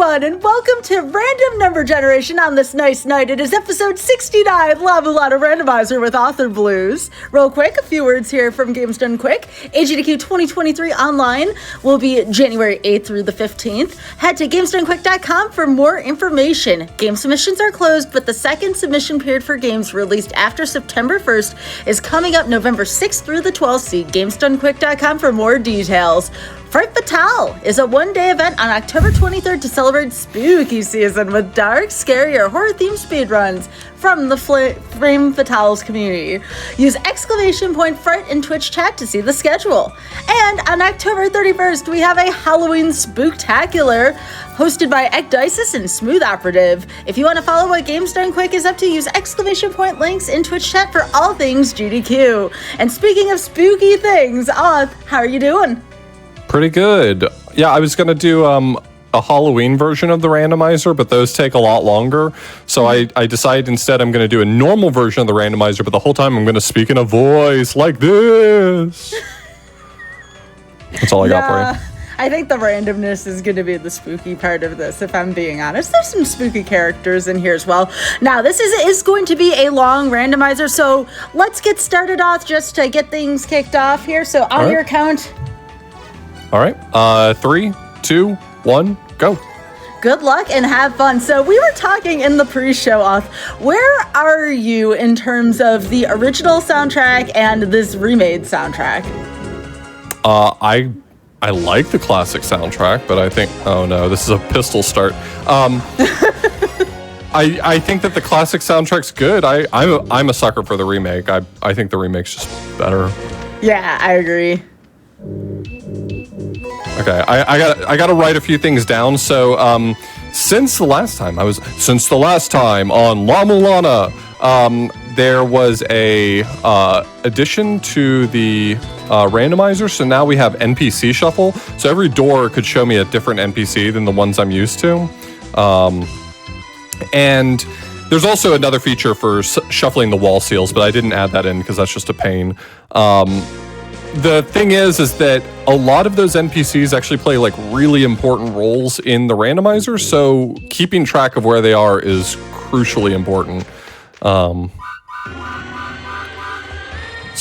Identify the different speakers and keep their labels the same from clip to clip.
Speaker 1: everyone, and welcome to Random Number Generation on this nice night. It is episode 69, La-Mulana Randomizer with Author Blues. Real quick, a few words here from Games Done Quick. GDQ 2023 online will be January 8th through the 15th. Head to gamesdonequick.com for more information. Game submissions are closed, but the second submission period for games released after September 1st is coming up November 6th through the 12th. See gamesdonequick.com for more details. Fright Fatale is a one-day event on October 23rd to celebrate spooky season with dark, scary, or horror-themed speedruns from the Frame Fatales community. Use !Fright in Twitch chat to see the schedule. And on October 31st, we have a Halloween Spooktacular hosted by Ecdysis and Smooth Operative. If you want to follow what Games Done Quick is up to, use !links in Twitch chat for all things GDQ. And speaking of spooky things, Oth, how are you doing?
Speaker 2: Pretty good. Yeah, I was going to do a Halloween version of the randomizer, but those take a lot longer. So I decided instead I'm going to do a normal version of the randomizer, but the whole time I'm going to speak in a voice like this. That's all I got for you.
Speaker 1: I think the randomness is going to be the spooky part of this, if I'm being honest. There's some spooky characters in here as well. Now, this is going to be a long randomizer, so let's get started off just to get things kicked off here. So on your count...
Speaker 2: All right, 3, 2, 1, go.
Speaker 1: Good luck and have fun. So we were talking in the pre-show off. Where are you in terms of the original soundtrack and this remade soundtrack?
Speaker 2: I like the classic soundtrack, but I think, oh no, this is a pistol start. I think that the classic soundtrack's good. I'm a sucker for the remake. I think the remake's just better. Yeah,
Speaker 1: I agree.
Speaker 2: Okay, I got to write a few things down. So, since the last time on La-Mulana, there was a addition to the randomizer. So now we have NPC shuffle. So every door could show me a different NPC than the ones I'm used to. And there's also another feature for shuffling the wall seals, but I didn't add that in because that's just a pain. The thing is that a lot of those NPCs actually play like really important roles in the randomizer, so keeping track of where they are is crucially important. So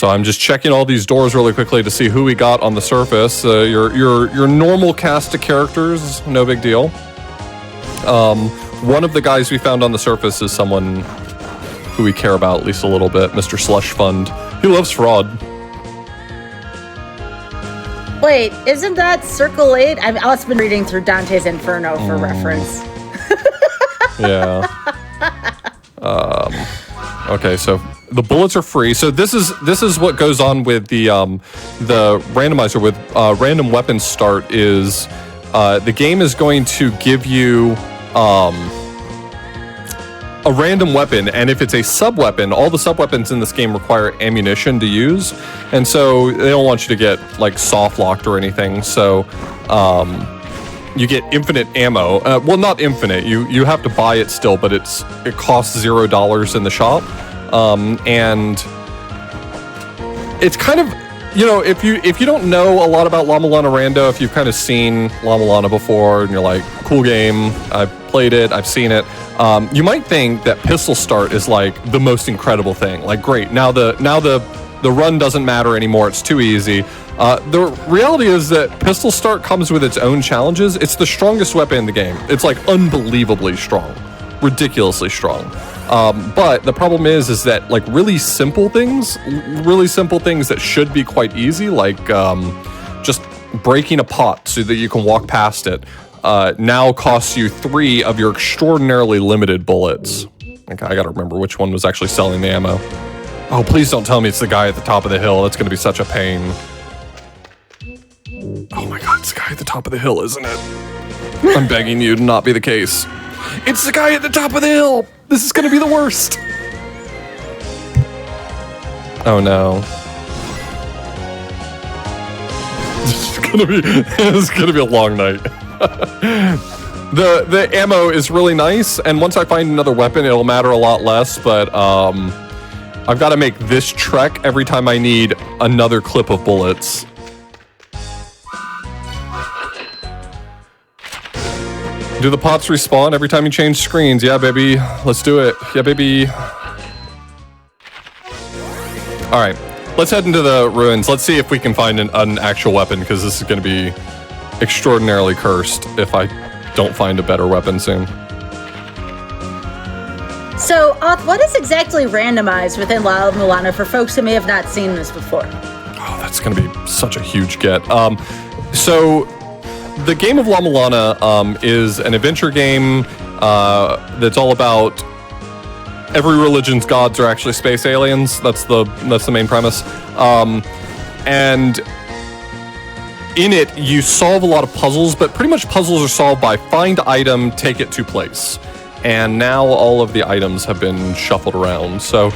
Speaker 2: I'm just checking all these doors really quickly to see who we got on the surface. Your normal cast of characters, no big deal. One of the guys we found on the surface is someone who we care about at least a little bit, Mr. Slush Fund. He loves fraud.
Speaker 1: Wait, isn't that Circle 8? I've also been reading through Dante's Inferno for reference.
Speaker 2: Yeah. Okay, so the bullets are free. So this is what goes on with the randomizer with random weapon start is the game is going to give you a random weapon, and if it's a sub-weapon, all the sub-weapons in this game require ammunition to use, and so they don't want you to get like soft-locked or anything, so you get infinite ammo. Well, not infinite, you have to buy it still, but it costs $0 in the shop, and it's kind of, you know, if you don't know a lot about La-Mulana Rando, if you've kind of seen La-Mulana before, and you're like, cool game, I've played it, I've seen it, you might think that pistol start is like the most incredible thing. Like, great, now the run doesn't matter anymore, it's too easy. The reality is that pistol start comes with its own challenges. It's the strongest weapon in the game. It's like unbelievably strong, ridiculously strong. But the problem is that like really simple things that should be quite easy, like just breaking a pot so that you can walk past it, now costs you 3 of your extraordinarily limited bullets. Okay, I gotta remember which one was actually selling the ammo. Oh, please don't tell me it's the guy at the top of the hill. That's gonna be such a pain. Oh my god, it's the guy at the top of the hill, isn't it? I'm begging you to not be the case. It's the guy at the top of the hill! This is gonna be the worst! Oh no. This is gonna be a long night. The ammo is really nice, and once I find another weapon, it'll matter a lot less, but I've got to make this trek every time I need another clip of bullets. Do the pots respawn every time you change screens? Yeah, baby. Let's do it. Yeah, baby. All right. Let's head into the ruins. Let's see if we can find an actual weapon, because this is going to be extraordinarily cursed if I don't find a better weapon soon.
Speaker 1: So, Oth, what is exactly randomized within La-Mulana for folks who may have not seen this before?
Speaker 2: Oh, that's going to be such a huge get. So, the game of La-Mulana is an adventure game that's all about every religion's gods are actually space aliens. That's the main premise. And in it, you solve a lot of puzzles, but pretty much puzzles are solved by find item, take it to place. And now all of the items have been shuffled around. So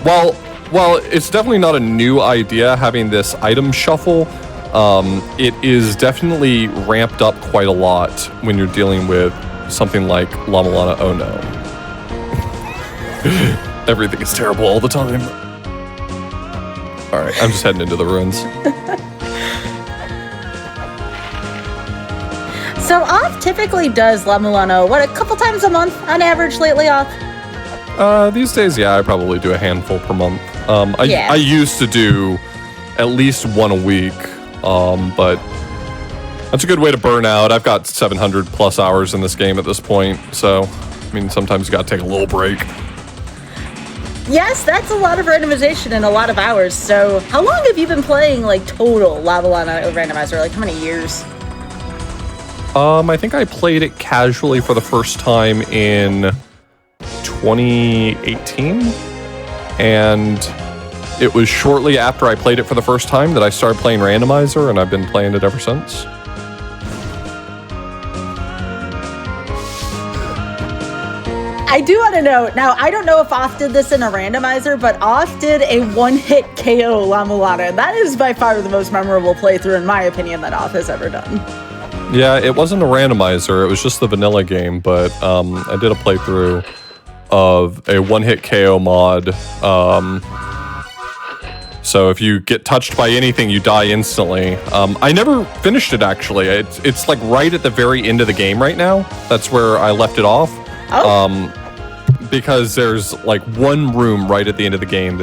Speaker 2: while it's definitely not a new idea having this item shuffle, it is definitely ramped up quite a lot when you're dealing with something like La-Mulana. Oh no. Everything is terrible all the time. All right, I'm just heading into the ruins.
Speaker 1: So Oth typically does La-Mulana, what, a couple times a month on average lately, Oth?
Speaker 2: These days, yeah, I probably do a handful per month. I used to do at least one a week, but that's a good way to burn out. I've got 700 plus hours in this game at this point, so, I mean, sometimes you gotta take a little break.
Speaker 1: Yes, that's a lot of randomization and a lot of hours. So how long have you been playing, like, total La-Mulana Randomizer? Like, how many years?
Speaker 2: I think I played it casually for the first time in 2018, and it was shortly after I played it for the first time that I started playing Randomizer, and I've been playing it ever since.
Speaker 1: I do want to know, now I don't know if Oth did this in a randomizer, but Oth did a one-hit KO La-Mulana, and that is by far the most memorable playthrough, in my opinion, that Oth has ever done.
Speaker 2: Yeah, it wasn't a randomizer, it was just the vanilla game, but I did a playthrough of a one-hit KO mod. So if you get touched by anything, you die instantly. I never finished it, actually. It's like right at the very end of the game right now. That's where I left it off.
Speaker 1: Oh.
Speaker 2: Because there's like one room right at the end of the game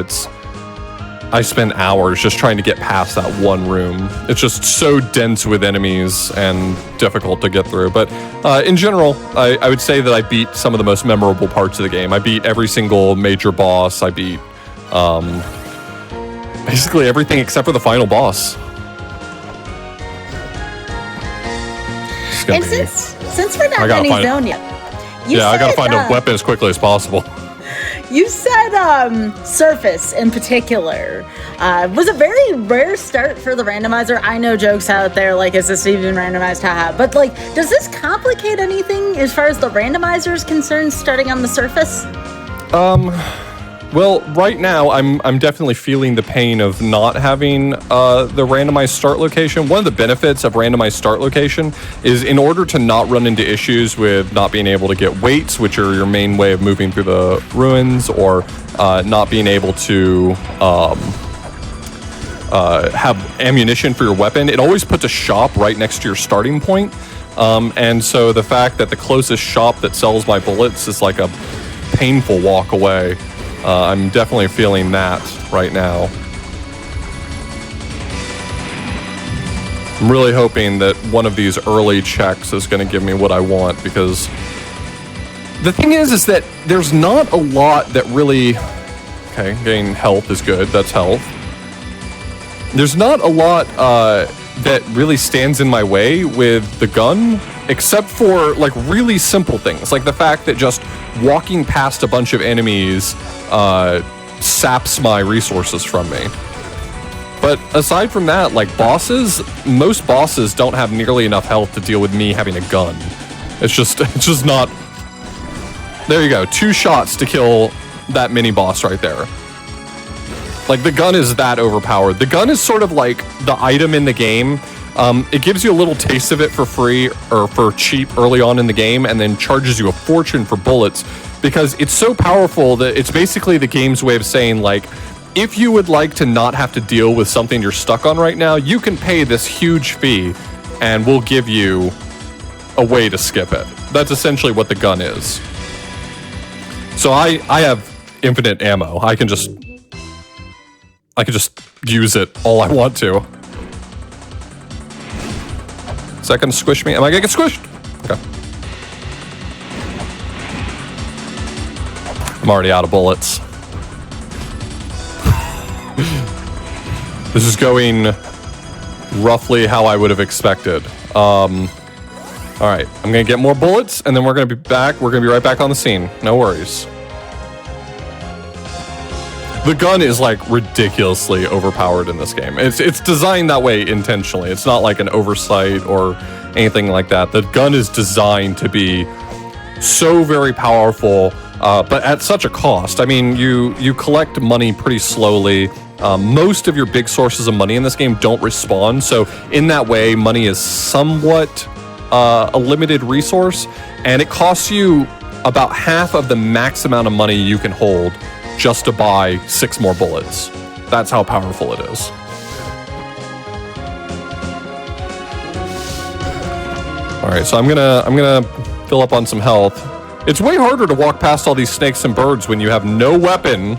Speaker 2: I spent hours just trying to get past that one room. It's just so dense with enemies and difficult to get through. But in general, I would say that I beat some of the most memorable parts of the game. I beat every single major boss. I beat basically everything except for the final boss.
Speaker 1: And since we're not in any zone yet,
Speaker 2: I gotta find a weapon as quickly as possible.
Speaker 1: You said Surface in particular was a very rare start for the randomizer. I know jokes out there like, is this even randomized? Haha. But like, does this complicate anything as far as the randomizer is concerned starting on the Surface?
Speaker 2: Well, right now, I'm definitely feeling the pain of not having the randomized start location. One of the benefits of randomized start location is in order to not run into issues with not being able to get weights, which are your main way of moving through the ruins, or not being able to have ammunition for your weapon, it always puts a shop right next to your starting point. And so the fact that the closest shop that sells my bullets is like a painful walk away. I'm definitely feeling that right now. I'm really hoping that one of these early checks is going to give me what I want, because the thing is that there's not a lot that really... Okay, getting health is good. That's health. There's not a lot that really stands in my way with the gun, except for like really simple things, like the fact that just walking past a bunch of enemies saps my resources from me. But aside from that, like most bosses don't have nearly enough health to deal with me having a gun. It's just not. There you go, 2 shots to kill that mini boss right there. Like, the gun is that overpowered. The gun is sort of like the item in the game. It gives you a little taste of it for free or for cheap early on in the game, and then charges you a fortune for bullets, because it's so powerful that it's basically the game's way of saying, like, if you would like to not have to deal with something you're stuck on right now, you can pay this huge fee, and we'll give you a way to skip it. That's essentially what the gun is. So I have infinite ammo. I can just use it all I want to. Is that gonna squish me? Am I gonna get squished? Okay. I'm already out of bullets. This is going roughly how I would have expected. All right, I'm gonna get more bullets, and then we're gonna be back. We're gonna be right back on the scene. No worries. The gun is like ridiculously overpowered in this game. It's designed that way intentionally. It's not like an oversight or anything like that. The gun is designed to be so very powerful, but at such a cost. I mean, you collect money pretty slowly. Most of your big sources of money in this game don't respawn, so in that way, money is somewhat a limited resource, and it costs you about half of the max amount of money you can hold just to buy 6 more bullets. That's how powerful it is. All right, so I'm gonna fill up on some health. It's way harder to walk past all these snakes and birds when you have no weapon.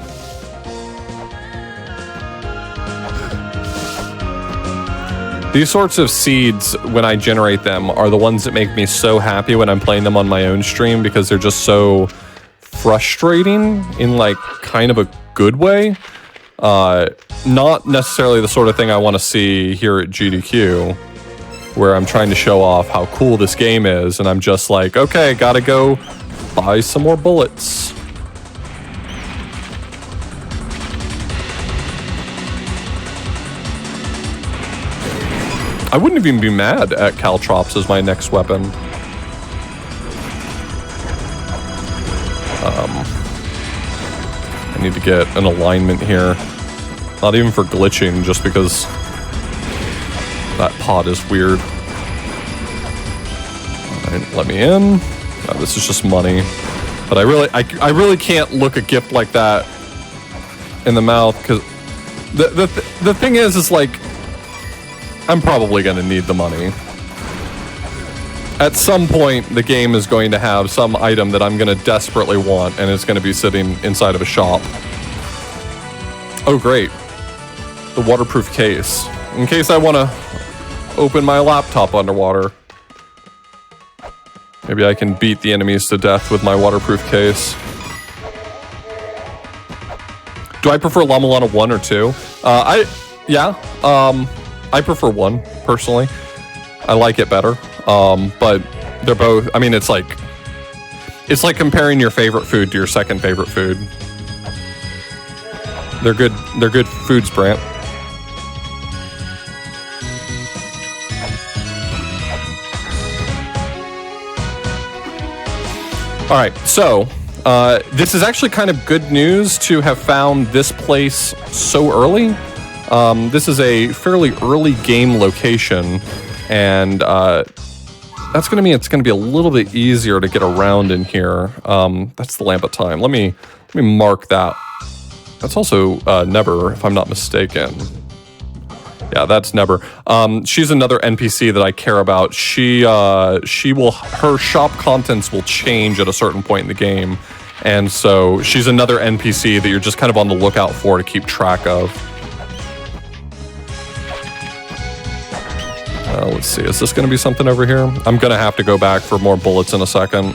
Speaker 2: These sorts of seeds, when I generate them, are the ones that make me so happy when I'm playing them on my own stream, because they're just so frustrating in like kind of a good way. Not necessarily the sort of thing I want to see here at GDQ, where I'm trying to show off how cool this game is, and I'm just like, okay, gotta go buy some more bullets. I wouldn't even be mad at Caltrops as my next weapon. I need to get an alignment here. Not even for glitching, just because that pod is weird. Alright, let me in. Oh, this is just money. But I really can't look a gift like that in the mouth, because the thing is like, I'm probably going to need the money. At some point, the game is going to have some item that I'm going to desperately want, and it's going to be sitting inside of a shop. Oh, great. The waterproof case. In case I want to open my laptop underwater. Maybe I can beat the enemies to death with my waterproof case. Do I prefer La-Mulana 1 or 2? I prefer 1, personally. I like it better. But they're both, I mean, it's like comparing your favorite food to your second favorite food. They're good foods, Brant. All right, so this is actually kind of good news to have found this place so early. This is a fairly early game location, and that's gonna mean it's gonna be a little bit easier to get around in here. That's the lamp of time. Let me mark that. That's also Never, if I'm not mistaken. Yeah, that's Never. She's another NPC that I care about. Her shop contents will change at a certain point in the game, and so she's another NPC that you're just kind of on the lookout for to keep track of. Let's see, is this going to be something over here? I'm going to have to go back for more bullets in a second.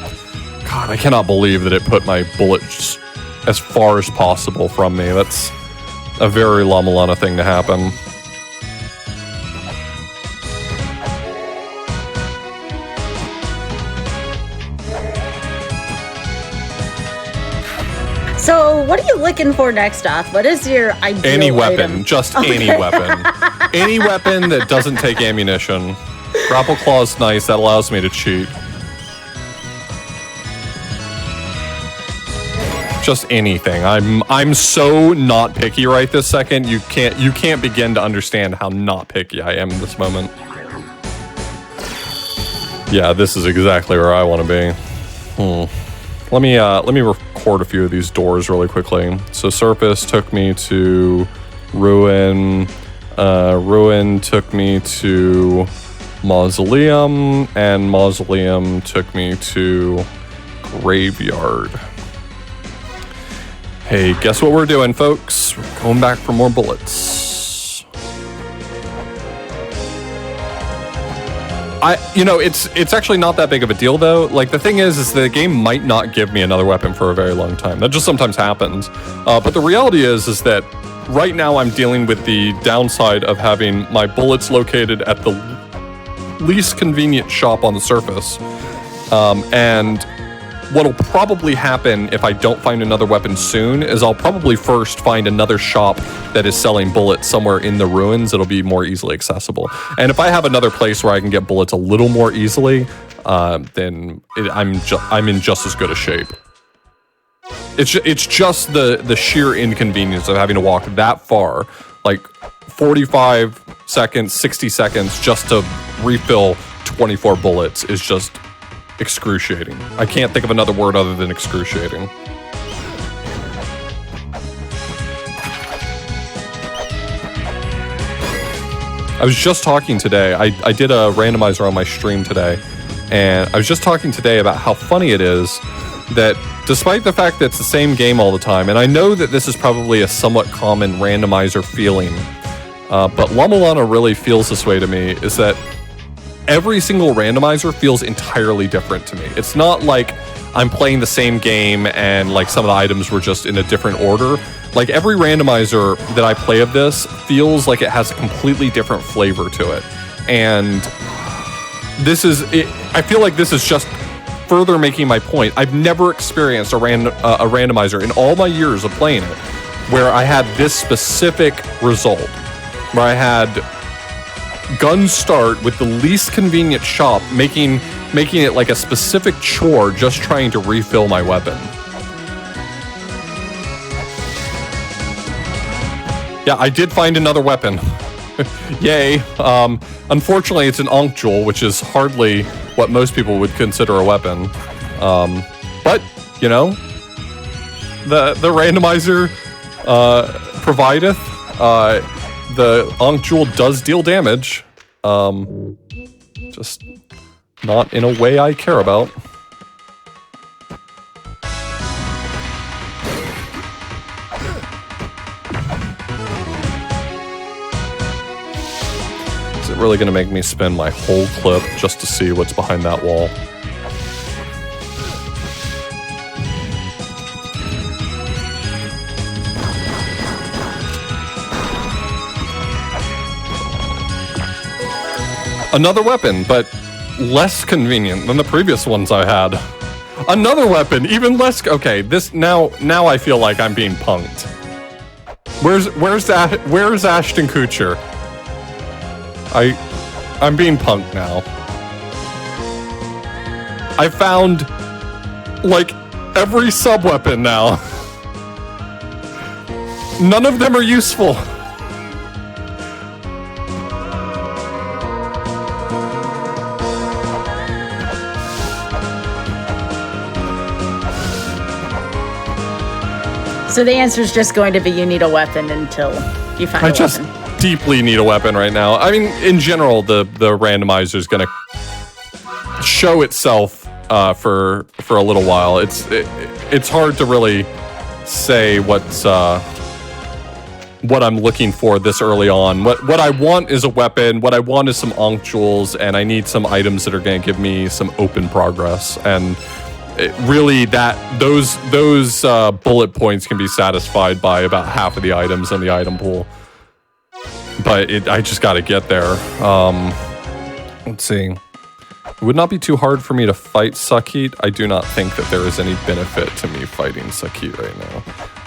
Speaker 2: God, I cannot believe that it put my bullets as far as possible from me. That's a very La-Mulana thing to happen.
Speaker 1: So, what are you looking for next, Oth? What is your ideal
Speaker 2: Any weapon,
Speaker 1: item?
Speaker 2: just any weapon. Any weapon that doesn't take ammunition. Grapple Claw's nice, that allows me to cheat. Just anything. I'm so not picky right this second. You can't begin to understand how not picky I am in this moment. Yeah, this is exactly where I want to be. Let me record a few of these doors really quickly. So Surface took me to Ruin. Ruin took me to Mausoleum, and Mausoleum took me to Graveyard. Hey, guess what we're doing, folks? We're going back for more bullets. It's actually not that big of a deal, though. Like, the thing is the game might not give me another weapon for a very long time. That just sometimes happens. But the reality is that right now I'm dealing with the downside of having my bullets located at the least convenient shop on the surface. And what'll probably happen if I don't find another weapon soon is I'll probably first find another shop that is selling bullets somewhere in the ruins that'll be more easily accessible. And if I have another place where I can get bullets a little more easily, then I'm in just as good a shape. It's just the sheer inconvenience of having to walk that far, like 45 seconds, 60 seconds just to refill 24 bullets is just excruciating. I can't think of another word other than excruciating. I was just talking today, I did a randomizer on my stream today, and I was just talking today about how funny it is that despite the fact that it's the same game all the time, and I know that this is probably a somewhat common randomizer feeling, but La-Mulana really feels this way to me, is that every single randomizer feels entirely different to me. It's not like I'm playing the same game and like some of the items were just in a different order. Like every randomizer that I play of this feels like it has a completely different flavor to it. And this is it. I feel like this is just further making my point. I've never experienced a randomizer in all my years of playing it where I had this specific result, where I had guns start with the least convenient shop, making it like a specific chore just trying to refill my weapon. Yeah, I did find another weapon. Yay. Unfortunately, it's an Ankh Jewel, which is hardly what most people would consider a weapon. But, you know, the randomizer provideth. The Ankh Jewel does deal damage, just not in a way I care about. Is it really going to make me spend my whole clip just to see what's behind that wall? Another weapon, but less convenient than the previous ones I had. Another weapon, even less. Okay, this now I feel like I'm being punked. Where's Ashton Kutcher? I'm being punked now. I found like every sub-weapon now. None of them are useful.
Speaker 1: So the answer is just going to be you need a weapon until you find a weapon.
Speaker 2: I just deeply need a weapon right now. I mean, in general, the randomizer is going to show itself for a little while. It's hard to really say what I'm looking for this early on. What I want is a weapon. What I want is some Ankh Jewels, and I need some items that are going to give me some open progress. And really, those bullet points can be satisfied by about half of the items in the item pool. But I just got to get there. Let's see. It would not be too hard for me to fight Sakit. I do not think that there is any benefit to me fighting Sakit right now.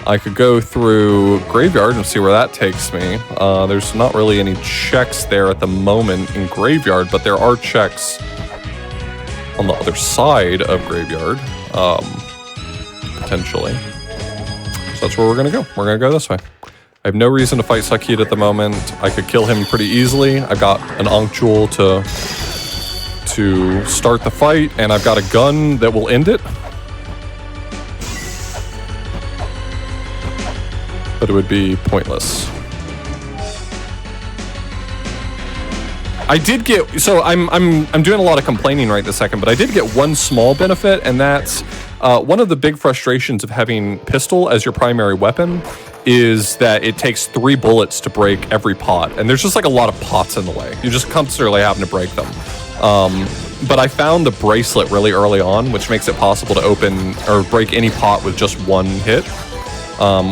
Speaker 2: I could go through Graveyard and see where that takes me. There's not really any checks there at the moment in Graveyard, but there are checks on the other side of Graveyard, potentially. So that's where we're gonna go. We're gonna go this way. I have no reason to fight Sakit at the moment. I could kill him pretty easily. I've got an Ankh Jewel to start the fight, and I've got a gun that will end it. But it would be pointless. I did get, so I'm doing a lot of complaining right this second, but I did get one small benefit, and that's one of the big frustrations of having pistol as your primary weapon is that it takes 3 bullets to break every pot, and there's just like a lot of pots in the way. You're just constantly having to break them. But I found the bracelet really early on, which makes it possible to open or break any pot with just 1 hit,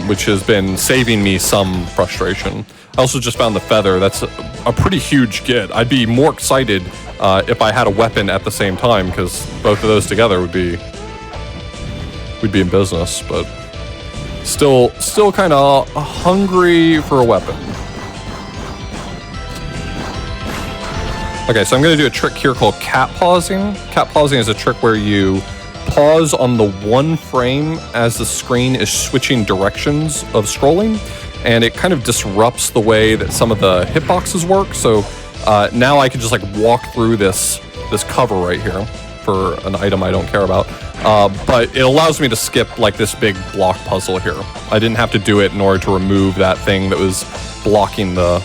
Speaker 2: which has been saving me some frustration. I also just found the feather. That's a pretty huge get. I'd be more excited if I had a weapon at the same time, because both of those together we'd be in business. But still kind of hungry for a weapon. Okay, so I'm going to do a trick here called cat pausing. Cat pausing is a trick where you pause on the 1 frame as the screen is switching directions of scrolling, and it kind of disrupts the way that some of the hitboxes work. So now I can just like walk through this cover right here for an item I don't care about, but it allows me to skip like this big block puzzle here. I didn't have to do it in order to remove that thing that was blocking the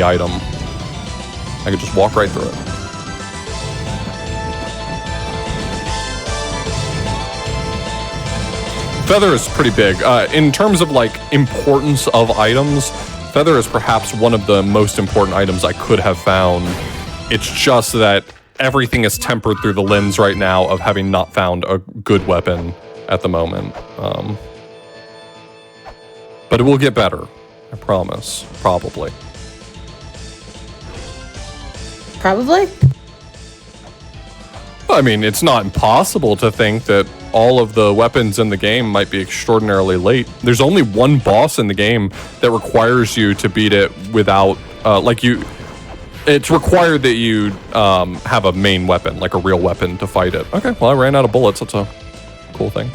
Speaker 2: item. I could just walk right through it. Feather is pretty big. In terms of like importance of items, feather is perhaps one of the most important items I could have found. It's just that everything is tempered through the lens right now of having not found a good weapon at the moment. But it will get better, I promise. Probably.
Speaker 1: Probably?
Speaker 2: I mean, it's not impossible to think that all of the weapons in the game might be extraordinarily late. There's only 1 boss in the game that requires you to beat it without, it's required that you have a main weapon, like a real weapon to fight it. Okay, well, I ran out of bullets. That's a cool thing.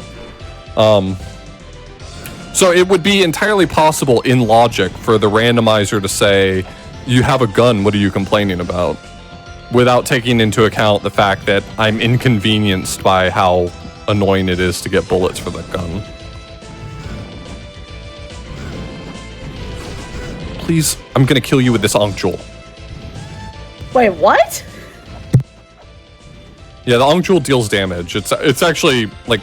Speaker 2: So it would be entirely possible in logic for the randomizer to say, you have a gun, what are you complaining about? Without taking into account the fact that I'm inconvenienced by how annoying it is to get bullets for the gun. Please, I'm gonna kill you with this Ankh Jewel.
Speaker 1: Wait, what?
Speaker 2: Yeah, the Ankh Jewel deals damage. It's actually like,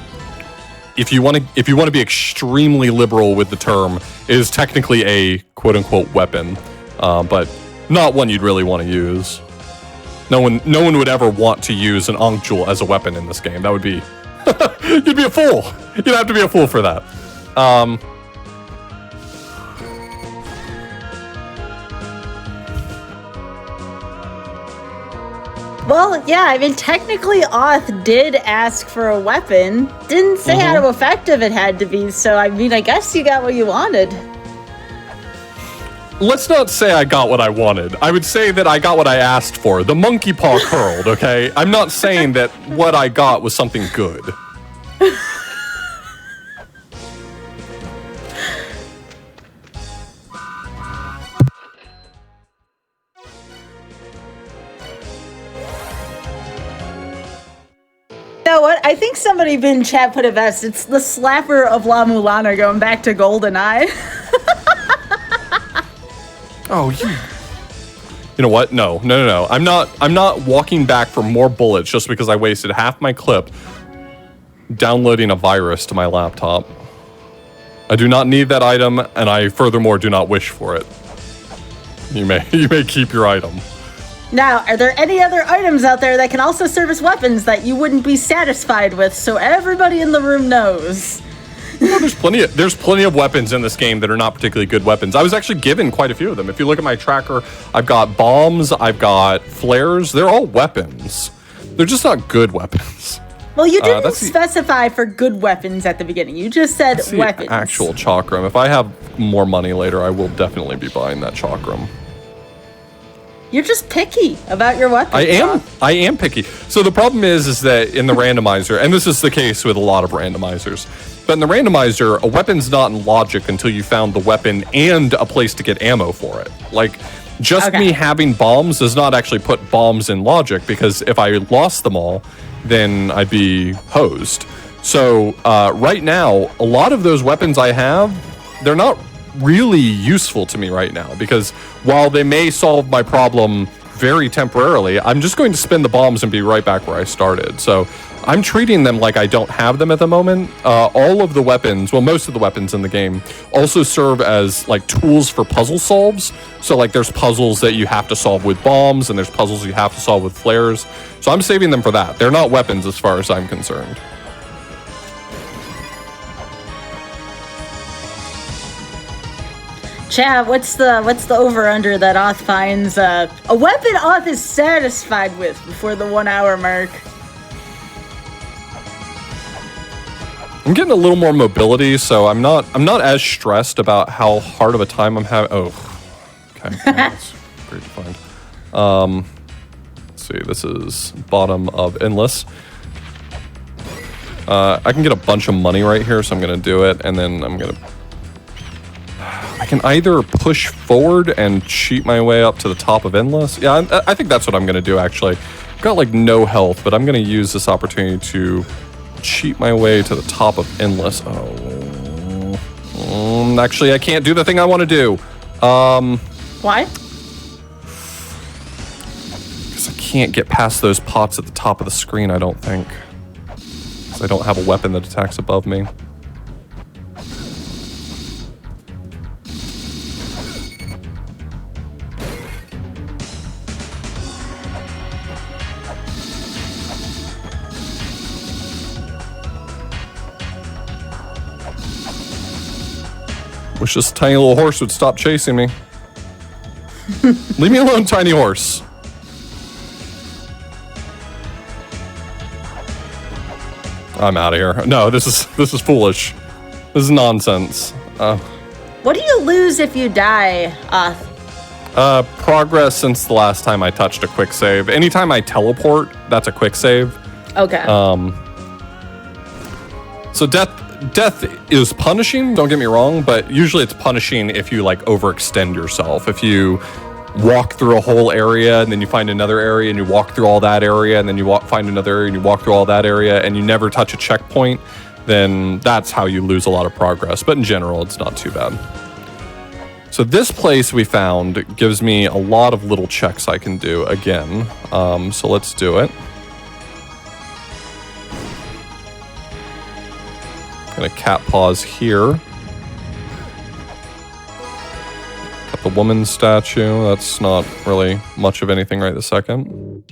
Speaker 2: if you want to be extremely liberal with the term, it is technically a quote unquote weapon, but not one you'd really want to use. No one would ever want to use an Ankh Jewel as a weapon in this game. That would be you'd be a fool. You'd have to be a fool for that.
Speaker 1: Well, yeah, I mean, technically Oth did ask for a weapon. Didn't say how effective it had to be, so I mean, I guess you got what you wanted.
Speaker 2: Let's not say I got what I wanted. I would say that I got what I asked for. The monkey paw curled, okay? I'm not saying that what I got was something good.
Speaker 1: You know what? I think somebody in chat put it best. It's the slapper of La-Mulana going back to GoldenEye.
Speaker 2: Oh, you know what? No. I'm not walking back for more bullets just because I wasted half my clip downloading a virus to my laptop. I do not need that item, and I furthermore do not wish for it. You may keep your item.
Speaker 1: Now, are there any other items out there that can also serve as weapons that you wouldn't be satisfied with, so everybody in the room knows?
Speaker 2: Well, there's plenty of weapons in this game that are not particularly good weapons. I was actually given quite a few of them. If you look at my tracker, I've got bombs, I've got flares. They're all weapons. They're just not good weapons.
Speaker 1: Well, you didn't specify for good weapons at the beginning. You just said
Speaker 2: that's
Speaker 1: weapons.
Speaker 2: The actual chakram. If I have more money later, I will definitely be buying that chakram.
Speaker 1: You're just picky about your weapons.
Speaker 2: I am picky. So the problem is that in the randomizer, and this is the case with a lot of randomizers, but in the randomizer, a weapon's not in logic until you found the weapon and a place to get ammo for it. Like, just me having bombs does not actually put bombs in logic, because if I lost them all, then I'd be hosed. So right now, a lot of those weapons I have, they're not really useful to me right now, because while they may solve my problem very temporarily, I'm just going to spin the bombs and be right back where I started. So I'm treating them like I don't have them at the moment. All of the weapons, well, most of the weapons in the game also serve as like tools for puzzle solves. So like there's puzzles that you have to solve with bombs, and there's puzzles you have to solve with flares. So I'm saving them for that. They're not weapons as far as I'm concerned.
Speaker 1: Chad, what's the over-under that Oth finds a weapon Oth is satisfied with before the 1 hour mark?
Speaker 2: I'm getting a little more mobility, so I'm not as stressed about how hard of a time I'm having. Oh, okay, that's great to find. Let's see, this is bottom of endless. I can get a bunch of money right here, so I'm gonna do it, and then I can either push forward and cheat my way up to the top of endless. Yeah, I think that's what I'm gonna do, actually. I've got like no health, but I'm gonna use this opportunity to cheat my way to the top of endless. Actually, I can't do the thing I want to do.
Speaker 1: Why?
Speaker 2: Because I can't get past those pots at the top of the screen, I don't think. Because I don't have a weapon that attacks above me. Wish this tiny little horse would stop chasing me. Leave me alone, tiny horse. I'm out of here. No, this is foolish. This is nonsense.
Speaker 1: What do you lose if you die, Oth?
Speaker 2: Progress since the last time I touched a quick save. Anytime I teleport, that's a quick save.
Speaker 1: Okay.
Speaker 2: So death is punishing, don't get me wrong, but usually it's punishing if you like overextend yourself. If you walk through a whole area and then you find another area and you walk through all that area and then you find another area and you walk through all that area and you never touch a checkpoint, then that's how you lose a lot of progress. But in general, it's not too bad. So this place we found gives me a lot of little checks I can do again. So let's do it. Gonna cat pause here. Got the woman statue. That's not really much of anything right this second.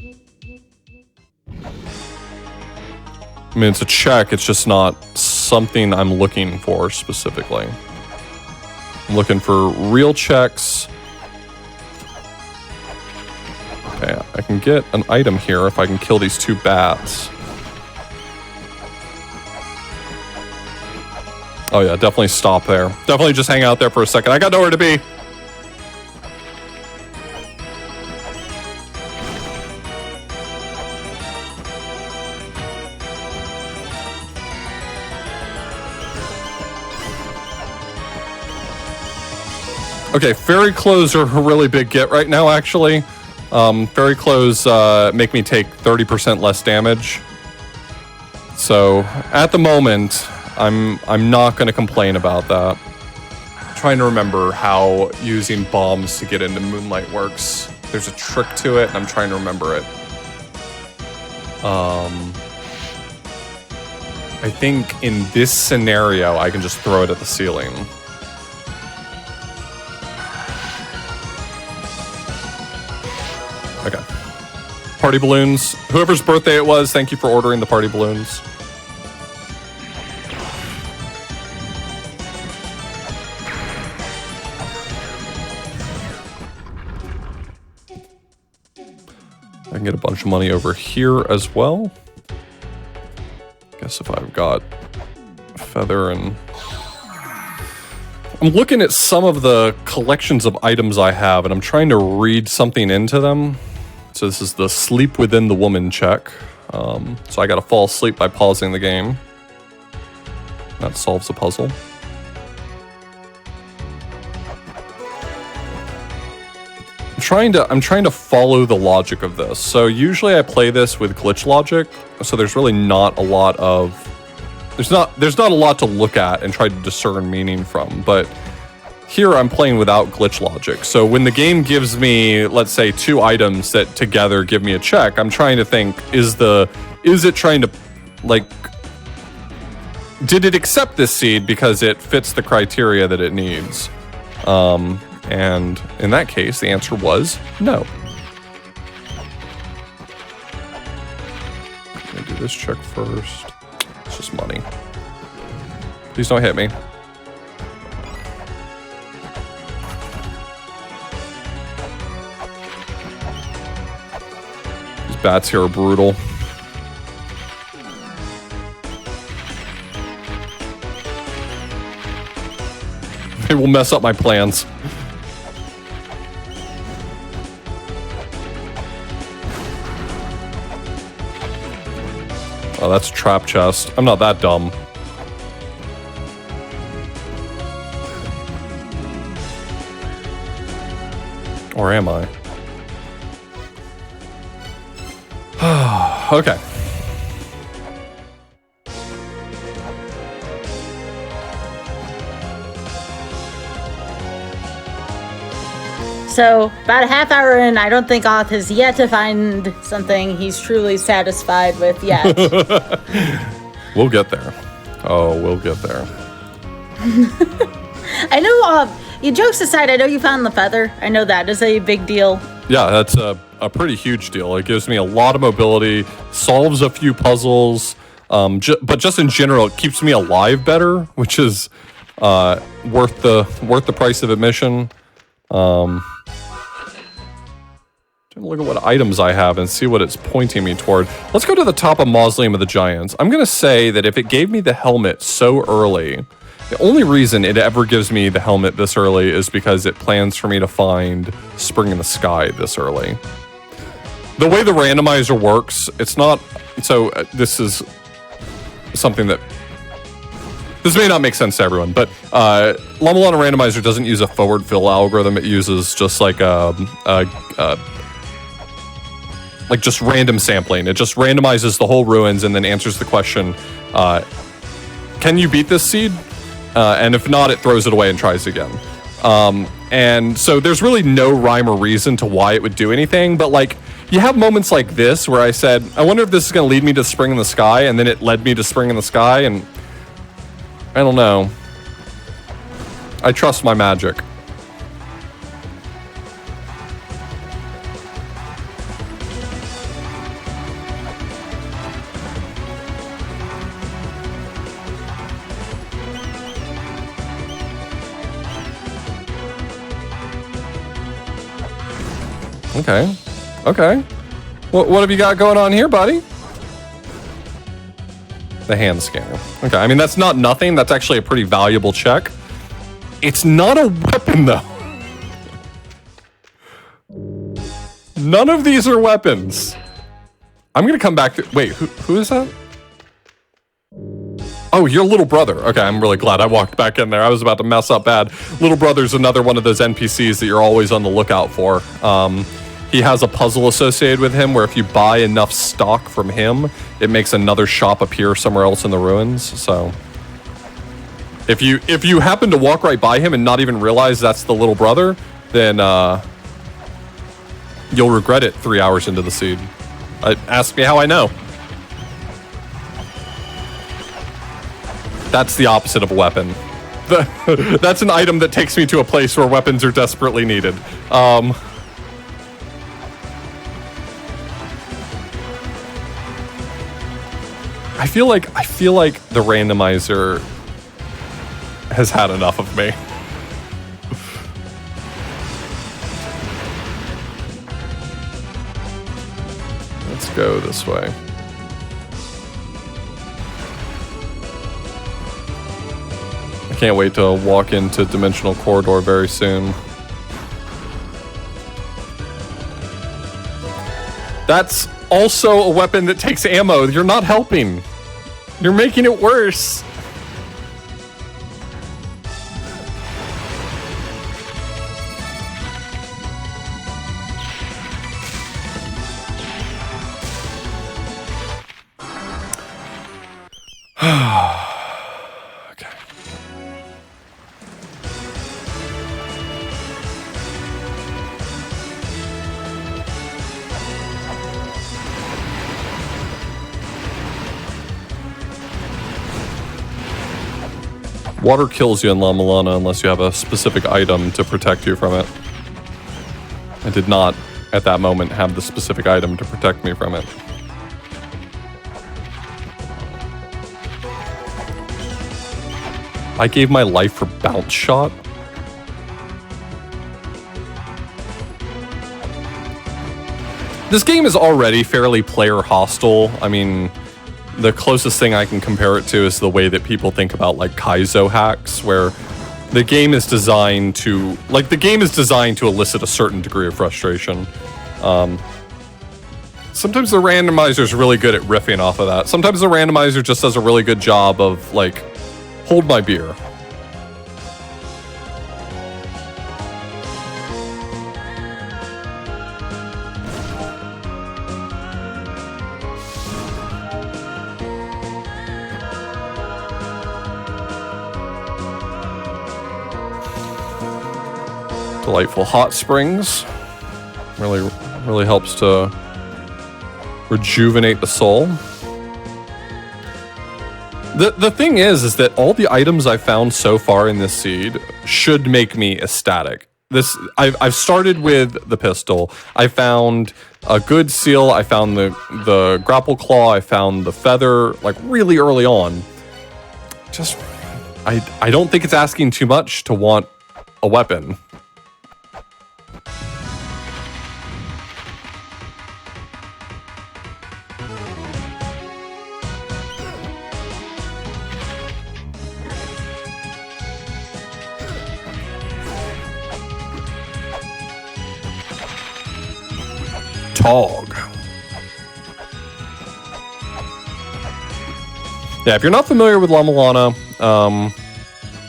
Speaker 2: I mean, it's a check. It's just not something I'm looking for specifically. I'm looking for real checks. Okay, I can get an item here if I can kill these 2 bats. Oh yeah, definitely stop there. Definitely just hang out there for a second. I got nowhere to be. Okay, fairy clothes are a really big get right now, actually. Fairy clothes make me take 30% less damage. So, at the moment, I'm not going to complain about that. I'm trying to remember how using bombs to get into Moonlight works. There's a trick to it, and I'm trying to remember it. I think in this scenario, I can just throw it at the ceiling. Okay. Party balloons. Whoever's birthday it was, thank you for ordering the party balloons. I can get a bunch of money over here as well. Guess if I've got feather and... I'm looking at some of the collections of items I have, and I'm trying to read something into them. So this is the sleep within the woman check. So I gotta fall asleep by pausing the game. That solves the puzzle. I'm trying to follow the logic of this. So usually I play this with glitch logic, so there's really not a lot of... There's not a lot to look at and try to discern meaning from, but here I'm playing without glitch logic. So when the game gives me, let's say, 2 items that together give me a check, I'm trying to think, is it trying to, like, did it accept this seed because it fits the criteria that it needs? And in that case, the answer was no. Let me do this check first. It's just money. Please don't hit me. These bats here are brutal. They will mess up my plans. Oh, that's a trap chest. I'm not that dumb. Or am I? Okay.
Speaker 1: So, about a half hour in, I don't think Oth has yet to find something he's truly satisfied with yet.
Speaker 2: We'll get there. Oh, we'll get there.
Speaker 1: I know, jokes aside, I know you found the feather. I know that is a big deal.
Speaker 2: Yeah, that's a pretty huge deal. It gives me a lot of mobility, solves a few puzzles, but just in general, it keeps me alive better, which is worth the price of admission. Look at what items I have and see what it's pointing me toward. Let's go to the top of Mausoleum of the Giants. I'm going to say that if it gave me the helmet so early, the only reason it ever gives me the helmet this early is because it plans for me to find Spring in the Sky this early. The way the randomizer works, it's not... So this is something that... This may not make sense to everyone, but La-Mulana randomizer doesn't use a forward fill algorithm. It uses just like just random sampling. It just randomizes the whole ruins and then answers the question, can you beat this seed? And if not, it throws it away and tries again. And so there's really no rhyme or reason to why it would do anything, but like, you have moments like this where I said, I wonder if this is going to lead me to Spring in the Sky, and then it led me to Spring in the Sky, and I don't know. I trust my magic. Okay. Okay. What have you got going on here, buddy? The hand scanner. Okay, I mean, that's not nothing. That's actually a pretty valuable check. It's not a weapon, though. None of these are weapons. I'm gonna come back to... Wait, who is that? Oh, your little brother. Okay, I'm really glad I walked back in there. I was about to mess up bad. Little brother's another one of those NPCs that you're always on the lookout for. He has a puzzle associated with him where if you buy enough stock from him, it makes another shop appear somewhere else in the ruins. So if you happen to walk right by him and not even realize that's the little brother, then you'll regret it 3 hours into the seed. Ask me how I know. That's the opposite of a weapon. That's an item that takes me to a place where weapons are desperately needed. I feel like the randomizer has had enough of me. Let's go this way. I can't wait to walk into Dimensional Corridor very soon. That's also a weapon that takes ammo. You're not helping. You're making it worse. Water kills you in La-Mulana unless you have a specific item to protect you from it. I did not, at that moment, have the specific item to protect me from it. I gave my life for bounce shot? This game is already fairly player hostile. I mean, the closest thing I can compare it to is the way that people think about like Kaizo hacks, where the game is designed to elicit a certain degree of frustration. Sometimes the randomizer is really good at riffing off of that. Sometimes the randomizer just does a really good job of like, hold my beer. Delightful hot springs. Really helps to rejuvenate the soul. The thing is that all the items I've found so far in this seed should make me ecstatic. I've started with the pistol. I found a good seal. I found the grapple claw. I found the feather like really early on. Just I don't think it's asking too much to want a weapon. Tog. Yeah, if you're not familiar with La-Mulana,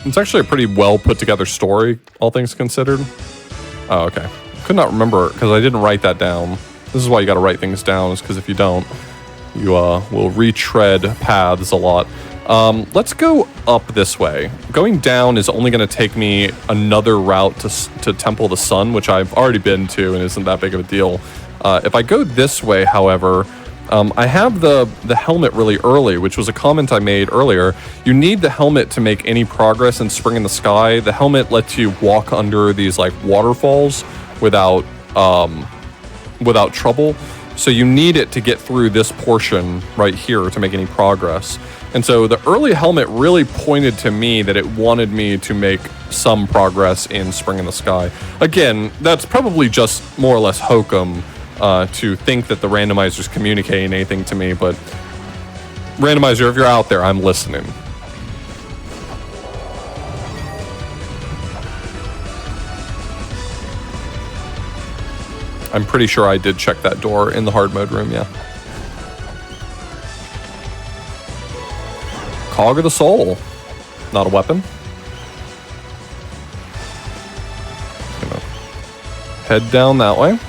Speaker 2: it's actually a pretty well put together story, all things considered. Oh, okay. Could not remember because I didn't write that down. This is why you got to write things down, is because if you don't, you will retread paths a lot. Let's go up this way. Going down is only going to take me another route to Temple of the Sun, which I've already been to and isn't that big of a deal. If I go this way, however, I have the helmet really early, which was a comment I made earlier. You need the helmet to make any progress in Spring in the Sky. The helmet lets you walk under these like waterfalls without trouble. So you need it to get through this portion right here to make any progress. And so the early helmet really pointed to me that it wanted me to make some progress in Spring in the Sky. Again, that's probably just more or less hokum to think that the randomizer's communicating anything to me, but randomizer, if you're out there, I'm listening. I'm pretty sure I did check that door in the hard mode room, yeah. Cog of the Soul. Not a weapon. Gonna head down that way.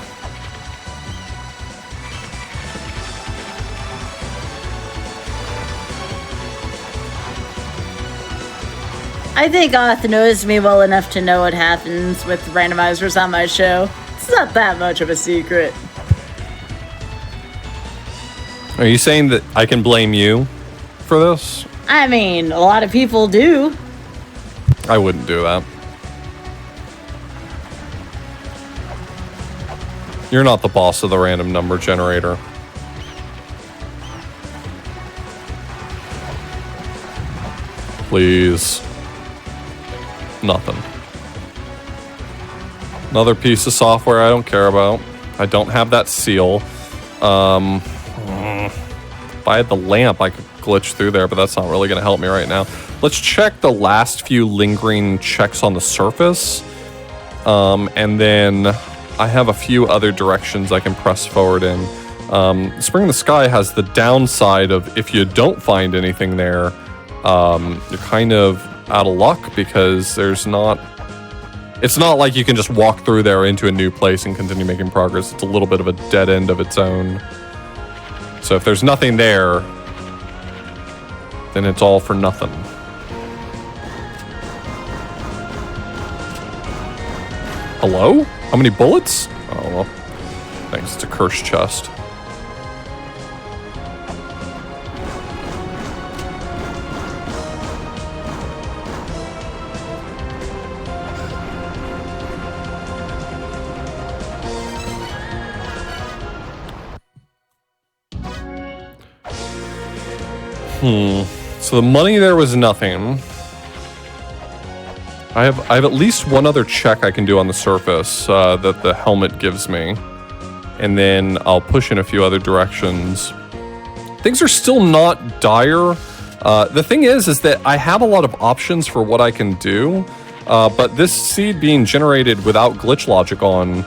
Speaker 1: I think Oth knows me well enough to know what happens with randomizers on my show. It's not that much of a secret.
Speaker 2: Are you saying that I can blame you for this?
Speaker 1: I mean, a lot of people do.
Speaker 2: I wouldn't do that. You're not the boss of the random number generator. Please. Nothing. Another piece of software I don't care about. I don't have that seal. If I had the lamp, I could glitch through there, but that's not really going to help me right now. Let's check the last few lingering checks on the surface. And then I have a few other directions I can press forward in. Spring in the Sky has the downside of if you don't find anything there, you're kind of out of luck because it's not like you can just walk through there into a new place and continue making progress. It's a little bit of a dead end of its own. So if there's nothing there, then it's all for nothing. Hello? How many bullets? Oh, well. Thanks, it's a cursed chest. So the money there was nothing. I have at least one other check I can do on the surface that the helmet gives me. And then I'll push in a few other directions. Things are still not dire. The thing is that I have a lot of options for what I can do. But this seed being generated without glitch logic on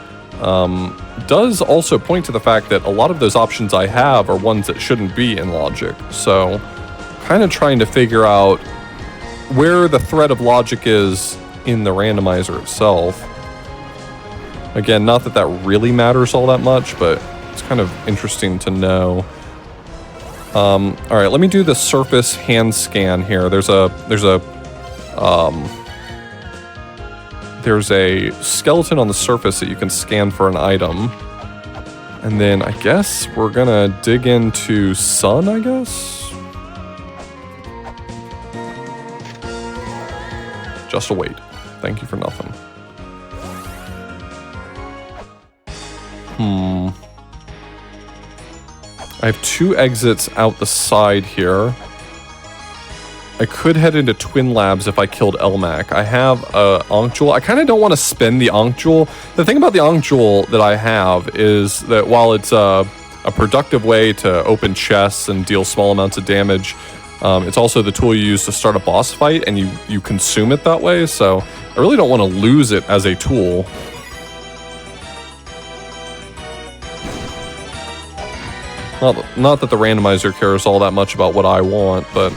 Speaker 2: does also point to the fact that a lot of those options I have are ones that shouldn't be in logic. So kind of trying to figure out where the thread of logic is in the randomizer itself. Again, not that that really matters all that much, but it's kind of interesting to know. All right, let me do the surface hand scan here. There's a skeleton on the surface that you can scan for an item. And then I guess we're gonna dig into sun, I guess? Just a wait. Thank you for nothing. I have 2 exits out the side here. I could head into Twin Labs if I killed Elmac. I have a Ankh Jewel. I kind of don't want to spend the Ankh Jewel. The thing about the Ankh Jewel that I have is that while it's a productive way to open chests and deal small amounts of damage, it's also the tool you use to start a boss fight, and you consume it that way, so I really don't want to lose it as a tool. Not that the randomizer cares all that much about what I want, but...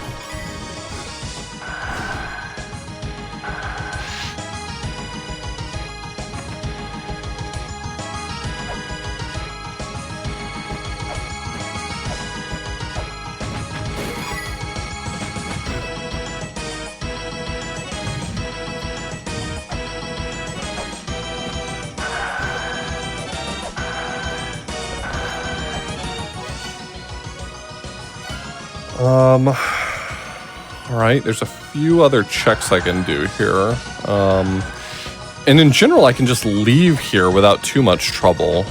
Speaker 2: Alright, there's a few other checks I can do here. And in general, I can just leave here without too much trouble.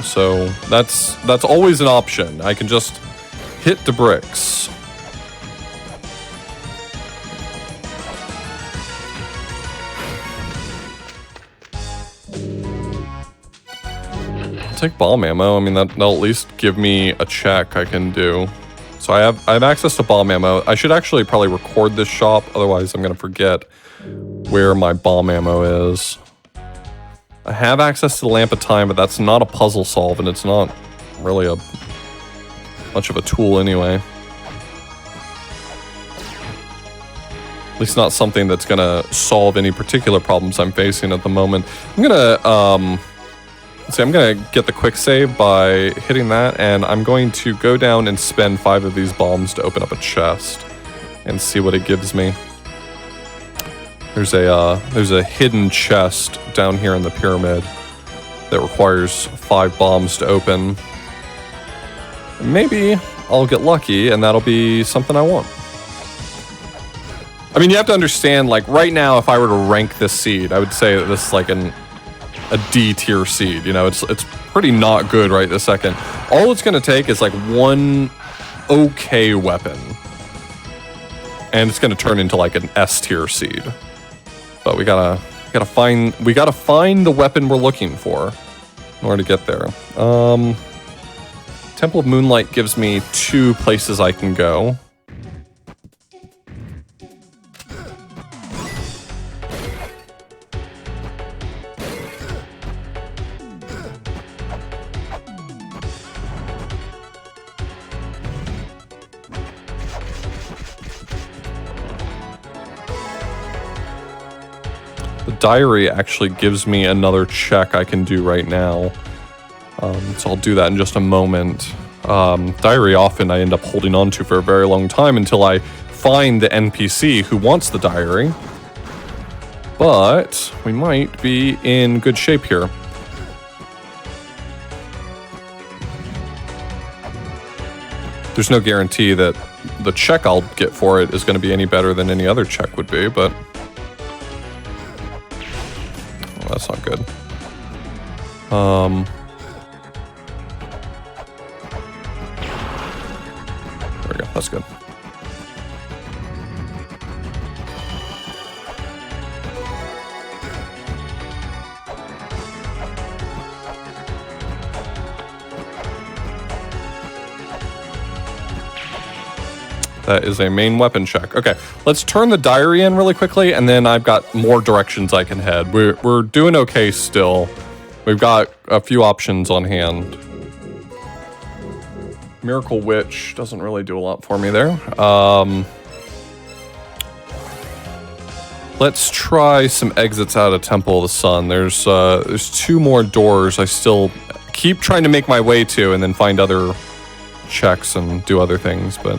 Speaker 2: So that's always an option. I can just hit the bricks. I'll take bomb ammo. I mean, that'll at least give me a check I can do. So I have access to bomb ammo. I should actually probably record this shop, otherwise I'm gonna forget where my bomb ammo is. I have access to the Lamp of Time, but that's not a puzzle solve, and it's not really much of a tool anyway. At least not something that's gonna solve any particular problems I'm facing at the moment. I'm gonna I'm gonna get the quick save by hitting that, and I'm going to go down and spend 5 of these bombs to open up a chest and see what it gives me. There's a hidden chest down here in the pyramid that requires 5 bombs to open. Maybe I'll get lucky and that'll be something I want. I mean, you have to understand, like, right now, if I were to rank this seed, I would say that this is like a D tier seed. You know, it's pretty not good right this second. All it's gonna take is like one okay weapon, and it's gonna turn into like an S tier seed. But we gotta find the weapon we're looking for in order to get there. Temple of Moonlight gives me 2 places I can go. Diary actually gives me another check I can do right now. So I'll do that in just a moment. Diary often I end up holding on to for a very long time until I find the NPC who wants the diary. But we might be in good shape here. There's no guarantee that the check I'll get for it is going to be any better than any other check would be, but... that's not good. There we go, that's good. That is a main weapon check. Okay, let's turn the diary in really quickly, and then I've got more directions I can head. We're doing okay still. We've got a few options on hand. Miracle Witch doesn't really do a lot for me there. Let's try some exits out of Temple of the Sun. There's 2 more doors I still keep trying to make my way to, and then find other checks and do other things, but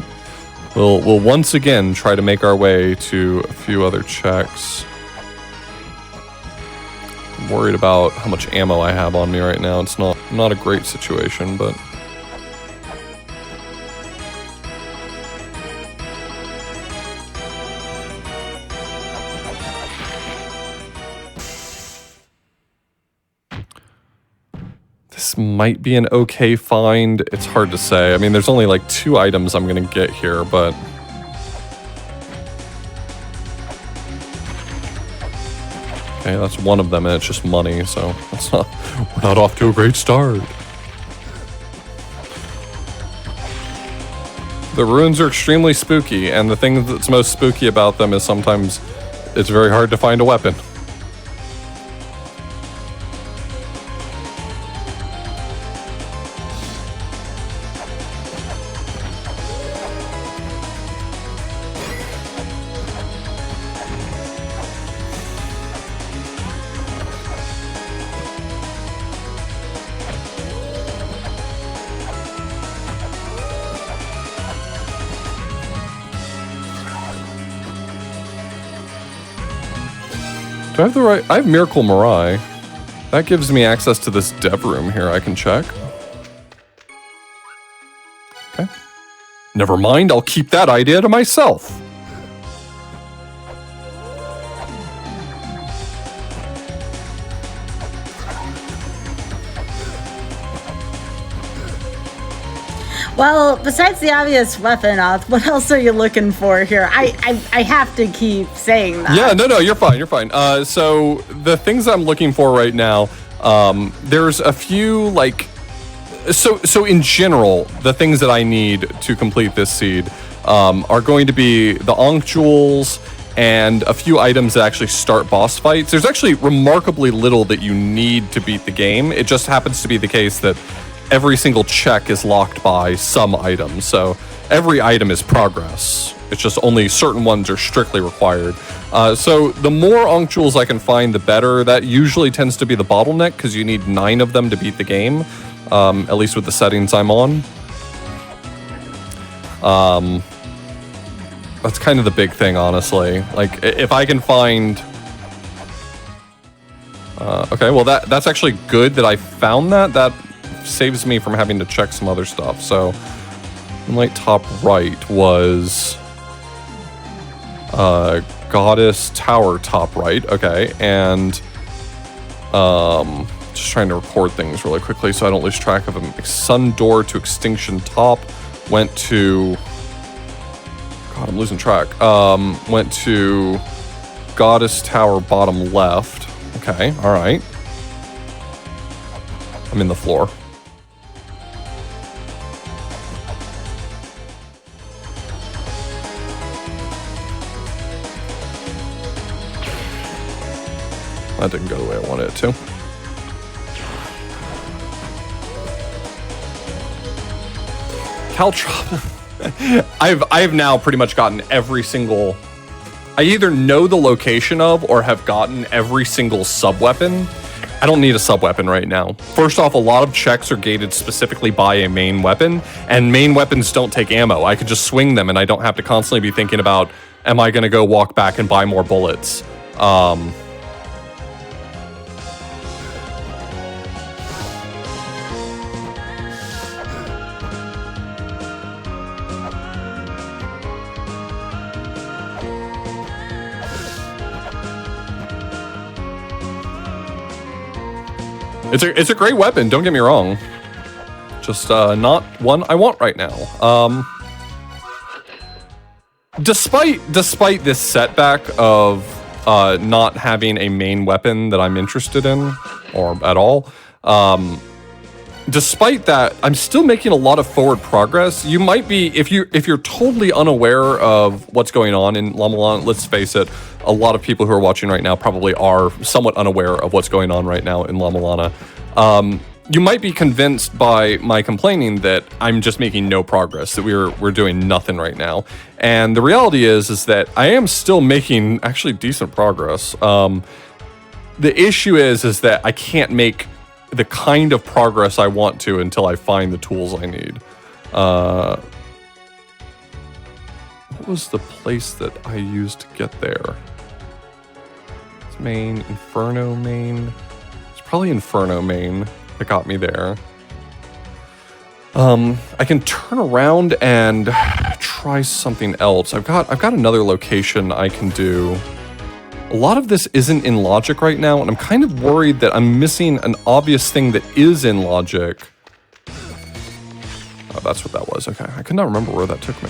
Speaker 2: we'll once again try to make our way to a few other checks. I'm worried about how much ammo I have on me right now. It's not a great situation, but this might be an okay find. It's hard to say. I mean, there's only like 2 items I'm gonna get here, but okay, that's one of them, and it's just money, so we're not off to a great start. The ruins are extremely spooky, and the thing that's most spooky about them is sometimes it's very hard to find a weapon. Do I have the right? I have Miracle Mirai. That gives me access to this dev room here I can check. Okay. Never mind, I'll keep that idea to myself.
Speaker 1: Well, besides the obvious weapon, what else are you looking for here? I have to keep saying that.
Speaker 2: Yeah, no, you're fine, you're fine. So the things I'm looking for right now, there's a few, like, so in general, the things that I need to complete this seed are going to be the Ankh Jewels and a few items that actually start boss fights. There's actually remarkably little that you need to beat the game. It just happens to be the case that every single check is locked by some item, so every item is progress. It's just only certain ones are strictly required. So the more Ankh Jewels I can find, the better. That usually tends to be the bottleneck, because you need 9 of them to beat the game, at least with the settings I'm on. That's kind of the big thing, honestly. Like, if I can find... okay, well that's actually good that I found that. That saves me from having to check some other stuff. So Moonlight top right was Goddess Tower top right. Okay, and just trying to record things really quickly so I don't lose track of them. Sun Door to Extinction top went to... God, I'm losing track. Went to Goddess Tower bottom left. Okay, all right. I'm in the floor. That didn't go the way I wanted it to. Caltrop. I've now pretty much gotten every single... I either know the location of or have gotten every single sub-weapon. I don't need a sub-weapon right now. First off, a lot of checks are gated specifically by a main weapon, and main weapons don't take ammo. I could just swing them, and I don't have to constantly be thinking about, am I going to go walk back and buy more bullets? It's a great weapon, don't get me wrong. Just not one I want right now. Despite this setback of not having a main weapon that I'm interested in, or at all, despite that, I'm still making a lot of forward progress. You might be, if you're totally unaware of what's going on in La-Mulana, let's face it, a lot of people who are watching right now probably are somewhat unaware of what's going on right now in La-Mulana. You might be convinced by my complaining that I'm just making no progress, that we're doing nothing right now. And the reality is that I am still making actually decent progress. The issue is that I can't make the kind of progress I want to until I find the tools I need. What was the place that I used to get there? It's Main, Inferno Main. It's probably Inferno Main that got me there. I can turn around and try something else. I've got another location I can do. A lot of this isn't in logic right now, and I'm kind of worried that I'm missing an obvious thing that is in logic. Oh, that's what that was. Okay, I could not remember where that took me.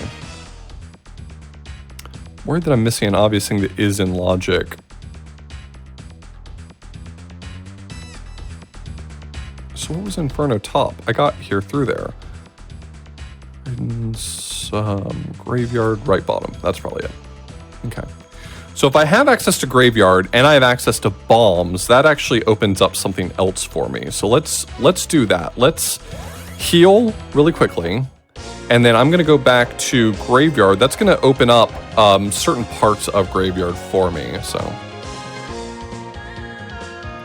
Speaker 2: Worried that I'm missing an obvious thing that is in logic. So what was Inferno Top? I got here through there. Graveyard right bottom. That's probably it. Okay. So if I have access to Graveyard and I have access to bombs, that actually opens up something else for me. So let's do that. Let's heal really quickly. And then I'm going to go back to Graveyard. That's going to open up certain parts of Graveyard for me. So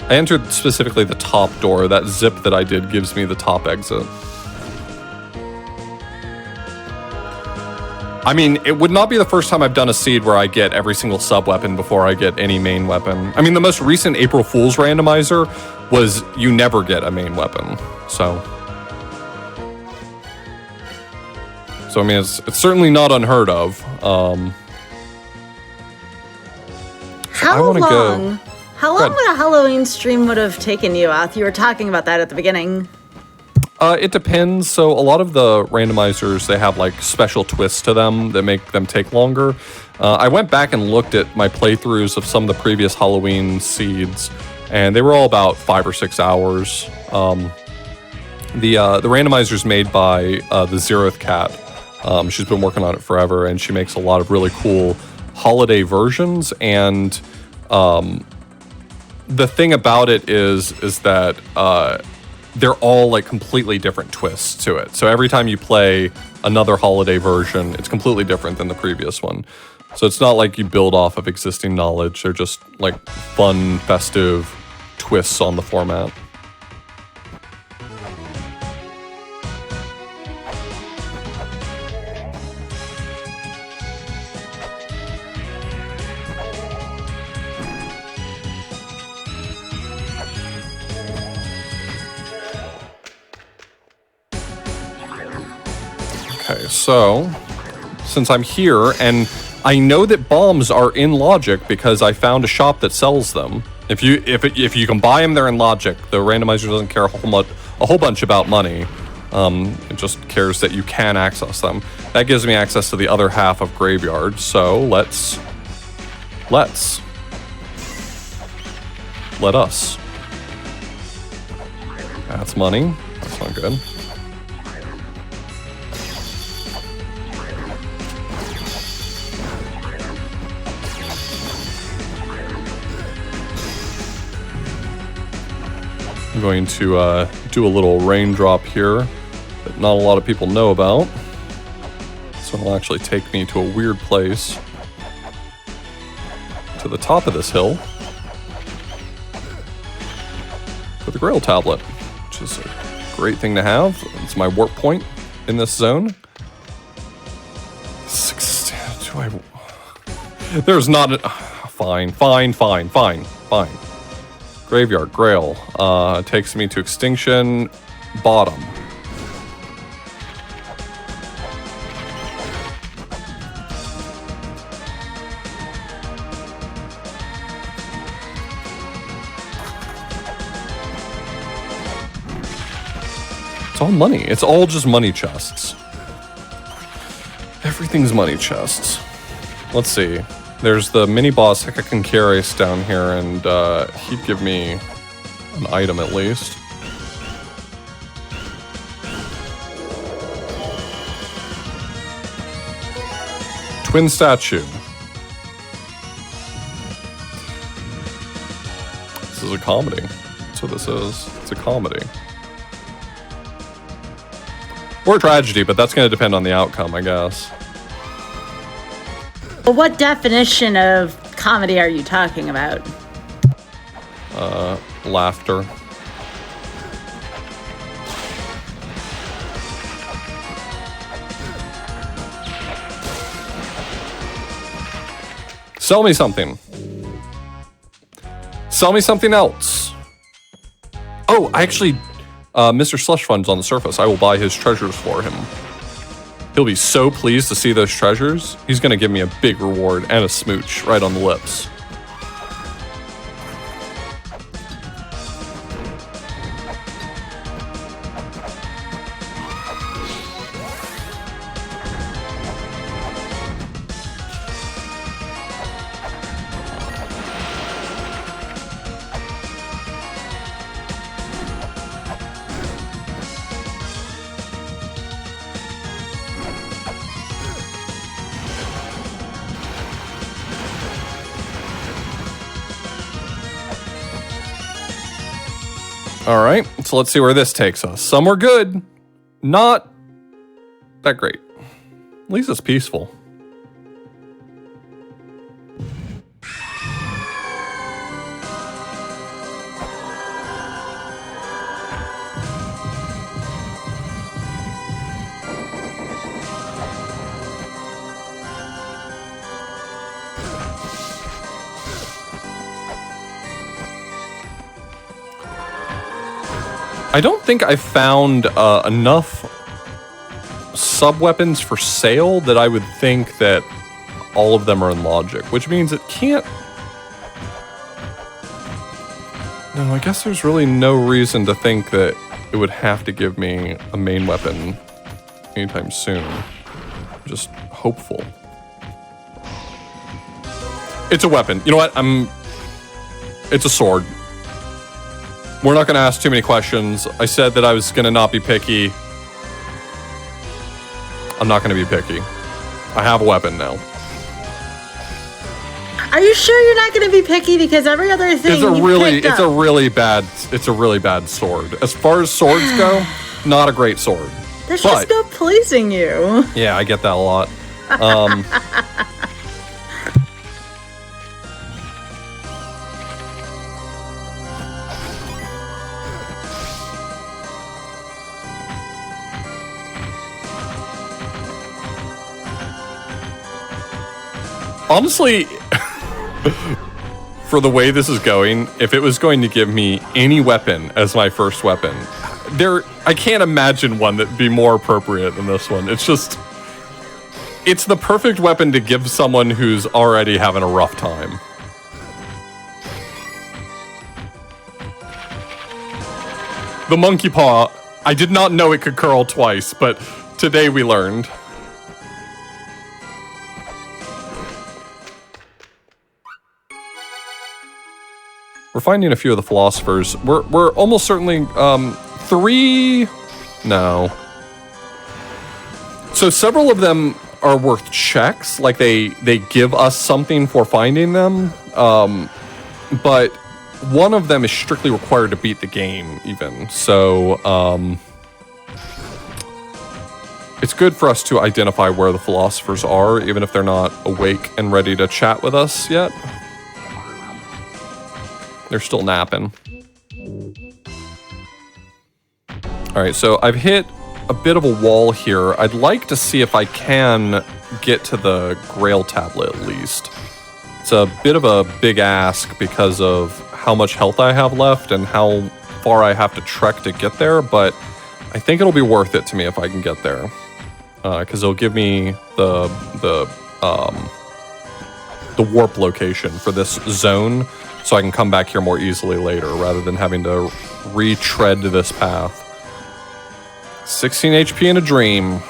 Speaker 2: I entered specifically the top door. That zip that I did gives me the top exit. I mean, it would not be the first time I've done a seed where I get every single sub-weapon before I get any main weapon. I mean, the most recent April Fool's randomizer was you never get a main weapon. So I mean, it's certainly not unheard of.
Speaker 1: How long would a Halloween stream would have taken you, Ath? You were talking about that at the beginning.
Speaker 2: It depends. So a lot of the randomizers, they have like special twists to them that make them take longer. I went back and looked at my playthroughs of some of the previous Halloween seeds, and they were all about 5 or 6 hours. The randomizer's made by the Zeroth Cat. She's been working on it forever, and she makes a lot of really cool holiday versions. And the thing about it is that they're all like completely different twists to it. So every time you play another holiday version, it's completely different than the previous one. So it's not like you build off of existing knowledge. They're just like fun, festive twists on the format. Okay, so since I'm here and I know that bombs are in logic because I found a shop that sells them. If you can buy them, they're in logic. The randomizer doesn't care a whole bunch about money. It just cares that you can access them. That gives me access to the other half of Graveyard. So let us. That's money. That's not good. I'm going to do a little raindrop here that not a lot of people know about. So it'll actually take me to a weird place. To the top of this hill. For the Grail Tablet, which is a great thing to have. It's my warp point in this zone. There's not a... Fine. Graveyard, Grail. Takes me to Extinction, bottom. It's all money. It's all just money chests. Everything's money chests. Let's see. There's the mini-boss Hekakonkeres down here, and he'd give me an item at least. Twin statue. This is a comedy. That's what this is. It's a comedy. Or a tragedy, but that's going to depend on the outcome, I guess.
Speaker 1: Well, what definition of comedy are you talking about?
Speaker 2: Laughter. Sell me something. Sell me something else. Oh, I actually, Mr. Slush Fund's on the surface. I will buy his treasures for him. He'll be so pleased to see those treasures. He's gonna give me a big reward and a smooch right on the lips. All right, so let's see where this takes us. Some were good, not that great. At least it's peaceful. I don't think I found enough sub-weapons for sale that I would think that all of them are in logic, which means it can't... No, I guess there's really no reason to think that it would have to give me a main weapon anytime soon. I'm just hopeful. It's a weapon. You know what? It's a sword. We're not going to ask too many questions. I said that I was going to not be picky. I'm not going to be picky. I have a weapon now.
Speaker 1: Are you sure you're not going to be picky? Because every other thing
Speaker 2: it's a really bad sword. As far as swords go, not a great sword.
Speaker 1: That's just not pleasing you.
Speaker 2: Yeah, I get that a lot. Honestly, for the way this is going, if it was going to give me any weapon as my first weapon, I can't imagine one that'd be more appropriate than this one. It's the perfect weapon to give someone who's already having a rough time. The monkey paw, I did not know it could curl twice, but today we learned. We're finding a few of the philosophers. We're almost certainly 3. No. So several of them are worth checks. Like they give us something for finding them. But one of them is strictly required to beat the game, even. So it's good for us to identify where the philosophers are, even if they're not awake and ready to chat with us yet. They're still napping. All right, so I've hit a bit of a wall here. I'd like to see if I can get to the Grail tablet at least. It's a bit of a big ask because of how much health I have left and how far I have to trek to get there, but I think it'll be worth it to me if I can get there. Because it'll give me the warp location for this zone, so I can come back here more easily later, rather than having to retread this path. 16 HP in a dream.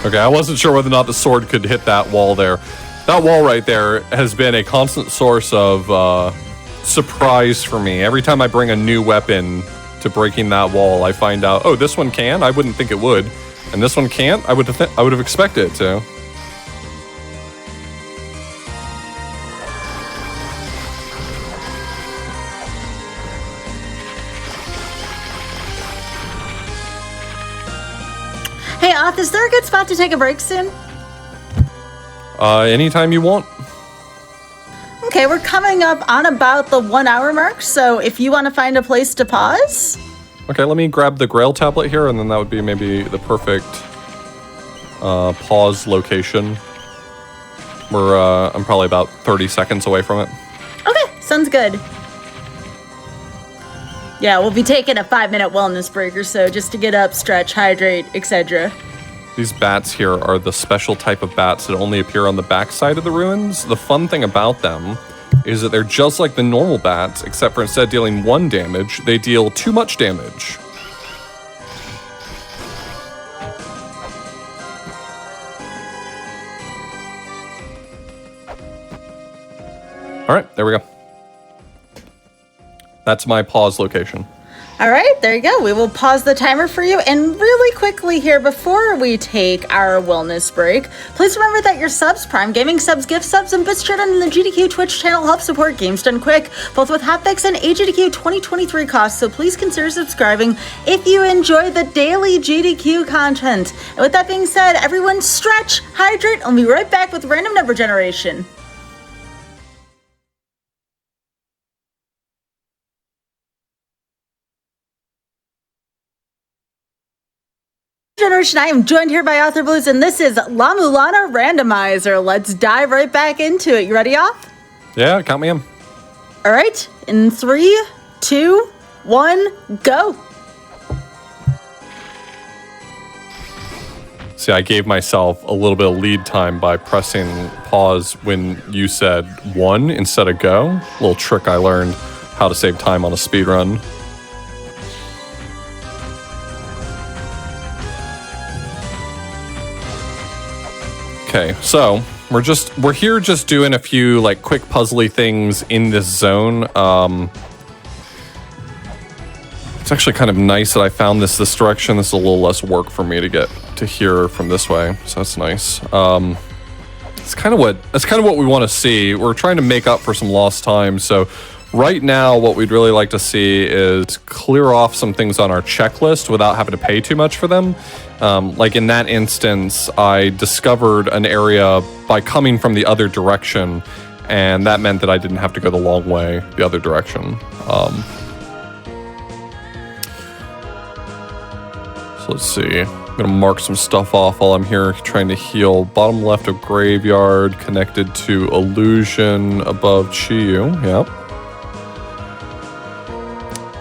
Speaker 2: Okay, I wasn't sure whether or not the sword could hit that wall there. That wall right there has been a constant source of surprise for me. Every time I bring a new weapon to breaking that wall, I find out, oh, this one can? I wouldn't think it would. And this one can't? I would have expected it to.
Speaker 1: Hey, Oth, is there a good spot to take a break soon?
Speaker 2: Anytime you want.
Speaker 1: Okay, we're coming up on about the 1 hour mark, so if you want to find a place to pause.
Speaker 2: Okay, let me grab the Grail tablet here, and then that would be maybe the perfect pause location. I'm probably about 30 seconds away from it.
Speaker 1: Okay, sounds good. Yeah, we'll be taking a 5-minute wellness break or so just to get up, stretch, hydrate, etc.
Speaker 2: These bats here are the special type of bats that only appear on the backside of the ruins. The fun thing about them is that they're just like the normal bats, except for instead of dealing 1 damage, they deal too much damage. All right, there we go. That's my pause location.
Speaker 1: All right, there you go. We will pause the timer for you. And really quickly here, before we take our wellness break, please remember that your subs, Prime Gaming subs, gift subs, and bits shared on the GDQ Twitch channel help support Games Done Quick, both with Hotfix and GDQ 2023 costs. So please consider subscribing if you enjoy the daily GDQ content. And with that being said, everyone stretch, hydrate, and we'll be right back with random number generation. Generation, I am joined here by Author Blues, and this is La-Mulana Randomizer. Let's dive right back into it. You ready, Auth?
Speaker 2: Yeah, count me in.
Speaker 1: All right, in 3, 2, 1, go.
Speaker 2: See, I gave myself a little bit of lead time by pressing pause when you said 1 instead of go. A little trick I learned how to save time on a speed run. Okay, so we're here just doing a few like quick puzzly things in this zone. It's actually kind of nice that I found this direction. This is a little less work for me to get to here from this way, so that's nice. That's kind of what we want to see. We're trying to make up for some lost time. So right now, what we'd really like to see is clear off some things on our checklist without having to pay too much for them. Like in that instance, I discovered an area by coming from the other direction, and that meant that I didn't have to go the long way the other direction. So let's see. I'm gonna mark some stuff off while I'm here trying to heal. Bottom left of graveyard, connected to illusion above Chiyu. Yep.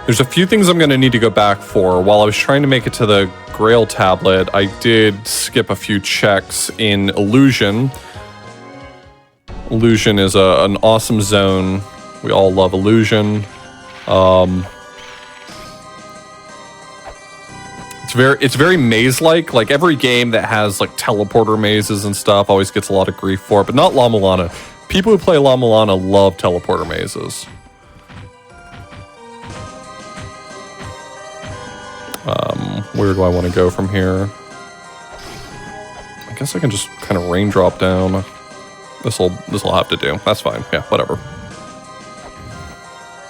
Speaker 2: There's a few things I'm gonna need to go back for. While I was trying to make it to the Grail tablet, I did skip a few checks in illusion. Illusion is an awesome zone. We all love illusion. It's very maze-like. Like every game that has like teleporter mazes and stuff always gets a lot of grief for it, but not La-Mulana. People who play La-Mulana love teleporter mazes. Where do I want to go from here? I guess I can just kind of raindrop down. This'll have to do. That's fine. Yeah, whatever.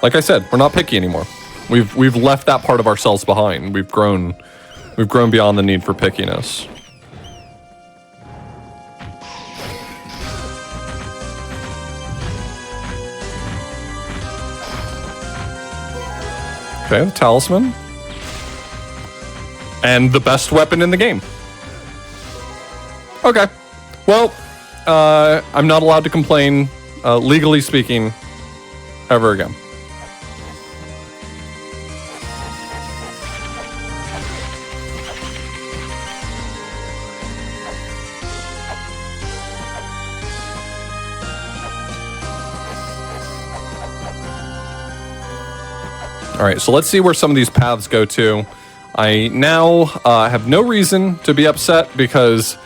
Speaker 2: Like I said, we're not picky anymore. We've left that part of ourselves behind. We've grown beyond the need for pickiness. Okay, the talisman. And the best weapon in the game. Okay. Well, I'm not allowed to complain, legally speaking, ever again. All right, so let's see where some of these paths go to. I now have no reason to be upset because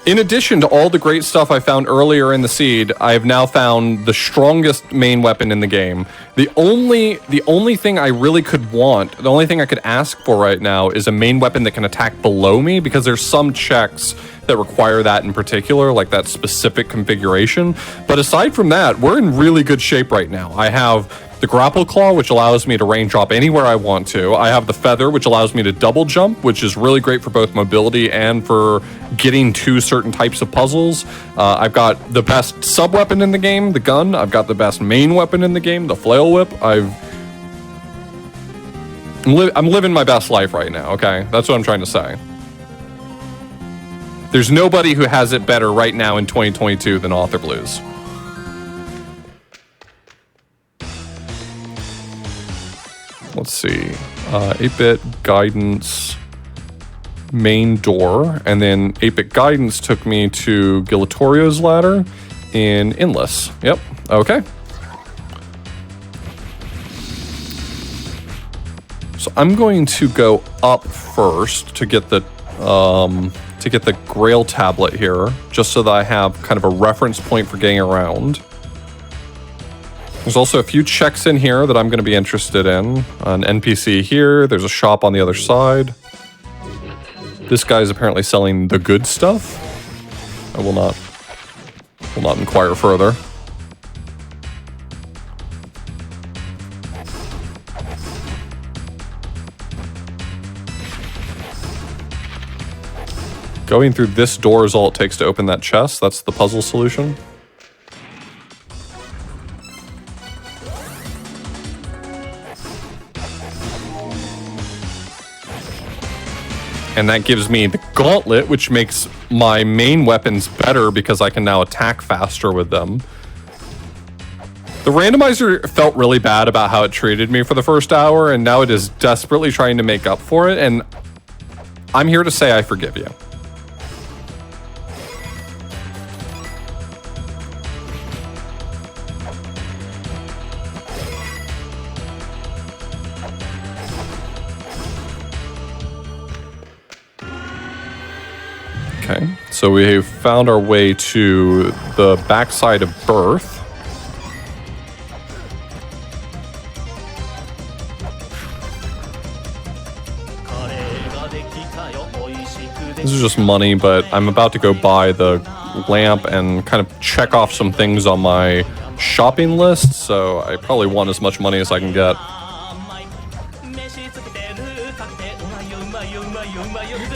Speaker 2: In addition to all the great stuff I found earlier in the seed, I have now found the strongest main weapon in the game. The only thing I really could want, the only thing I could ask for right now is a main weapon that can attack below me, because there's some checks that require that in particular, like that specific configuration. But aside from that, we're in really good shape right now. I have the grapple claw, which allows me to range drop anywhere I want to. I have the feather, which allows me to double jump, which is really great for both mobility and for getting to certain types of puzzles. I've got the best sub weapon in the game, the gun. I've got the best main weapon in the game, the flail whip. I'm living my best life right now, okay? That's what I'm trying to say. There's nobody who has it better right now in 2022 than Author Blues. Let's see, 8-bit guidance, main door, and then 8-bit guidance took me to Gilatorio's ladder in Endless. Yep, okay. So I'm going to go up first to get the Grail tablet here, just so that I have kind of a reference point for getting around. There's also a few checks in here that I'm going to be interested in. An NPC here. There's a shop on the other side. This guy's apparently selling the good stuff. I will not inquire further. Going through this door is all it takes to open that chest. That's the puzzle solution. And that gives me the gauntlet, which makes my main weapons better because I can now attack faster with them. The randomizer felt really bad about how it treated me for the first hour, and now it is desperately trying to make up for it, and I'm here to say I forgive you. Okay, so we have found our way to the backside of Birth. This is just money, but I'm about to go buy the lamp and kind of check off some things on my shopping list, so I probably want as much money as I can get.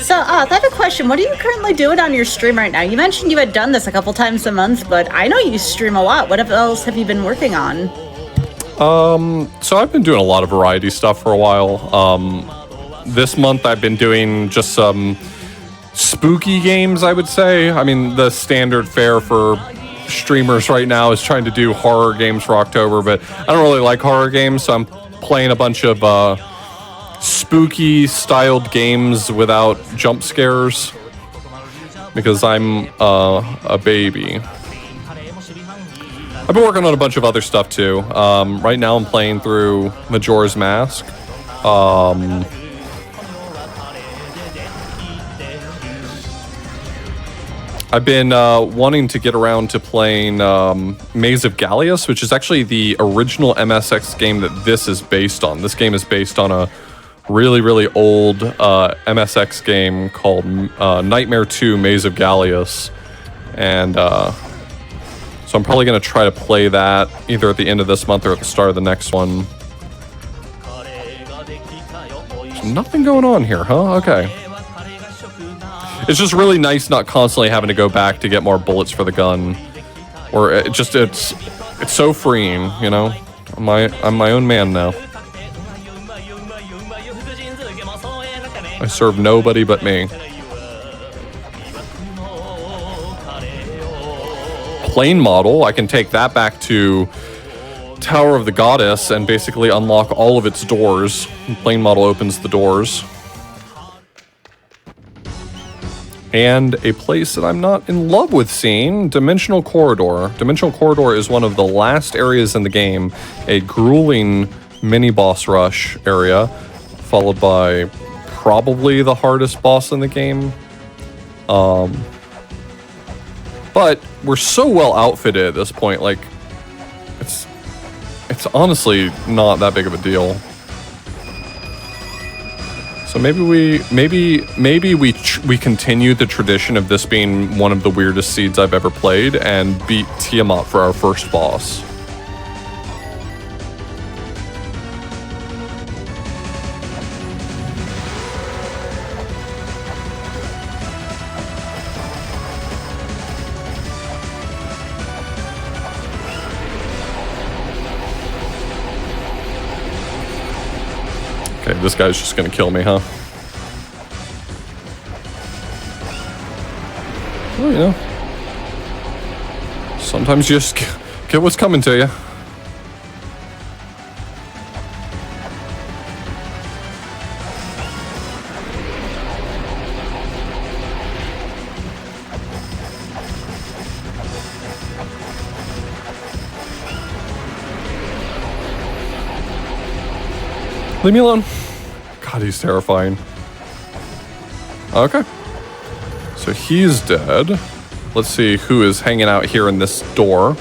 Speaker 1: So, I have a question. What are you currently doing on your stream right now? You mentioned you had done this a couple times a month, but I know you stream a lot. What else have you been working on?
Speaker 2: So I've been doing a lot of variety stuff for a while. This month I've been doing just some spooky games, I would say. I mean, the standard fare for streamers right now is trying to do horror games for October, but I don't really like horror games, so I'm playing a bunch of spooky styled games without jump scares because I'm a baby. I've been working on a bunch of other stuff too. Right now I'm playing through Majora's Mask. I've been wanting to get around to playing Maze of Gallius, which is actually the original MSX game that this is based on. This game is based on a really, really old MSX game called Nightmare 2 Maze of Gallius. And so I'm probably going to try to play that either at the end of this month or at the start of the next one. There's nothing going on here, huh? Okay. It's just really nice not constantly having to go back to get more bullets for the gun. Or it's so freeing, you know? I'm my own man now. I serve nobody but me. Plane model, I can take that back to Tower of the Goddess and basically unlock all of its doors. Plane model opens the doors. And a place that I'm not in love with seeing, Dimensional Corridor. Dimensional Corridor is one of the last areas in the game, a grueling mini-boss rush area, followed by probably the hardest boss in the game. But we're so well outfitted at this point, like, it's honestly not that big of a deal. So maybe we continue the tradition of this being one of the weirdest seeds I've ever played and beat Tiamat for our first boss. Okay, this guy's just gonna kill me, huh? Well, you know, sometimes you just get what's coming to you. Leave me alone. God, he's terrifying. Okay. So he's dead. Let's see who is hanging out here in this door.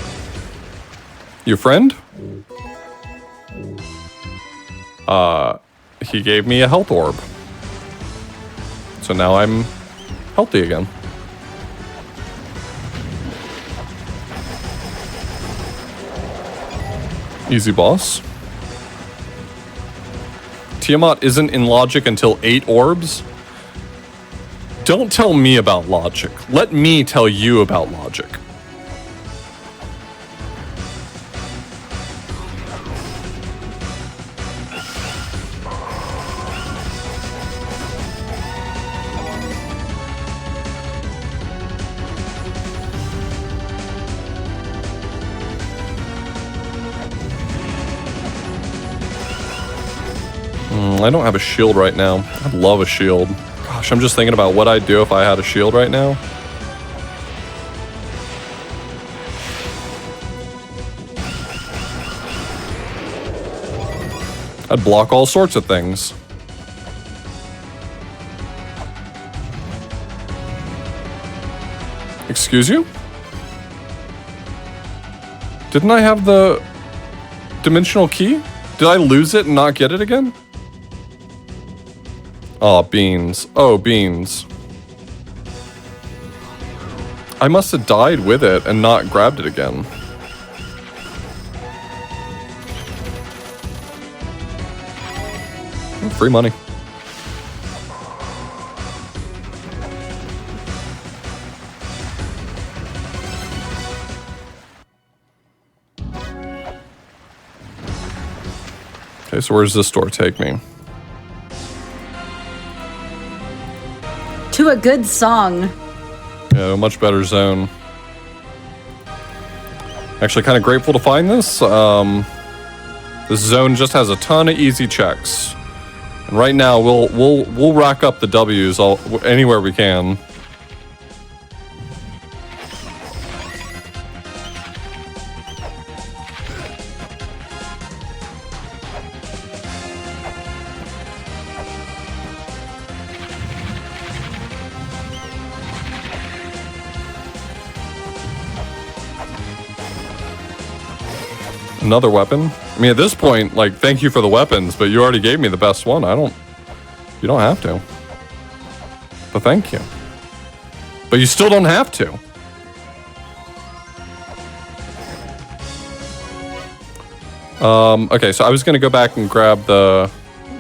Speaker 2: Your friend? He gave me a health orb. So now I'm healthy again. Easy boss. Tiamat isn't in logic until 8 orbs. Don't tell me about logic. Let me tell you about logic. I don't have a shield right now. I'd love a shield. Gosh, I'm just thinking about what I'd do if I had a shield right now. I'd block all sorts of things. Excuse you? Didn't I have the dimensional key? Did I lose it and not get it again? Oh, beans. Oh, beans. I must have died with it and not grabbed it again. Oh, free money. Okay, so where does this door take me?
Speaker 1: To a good song.
Speaker 2: Yeah, a much better zone. Actually, kind of grateful to find this. This zone just has a ton of easy checks, and right now we'll rack up the W's anywhere we can. Another weapon? I mean, at this point, like, thank you for the weapons, but you already gave me the best one. You don't have to. But thank you. But you still don't have to. Okay, so I was gonna go back and grab the...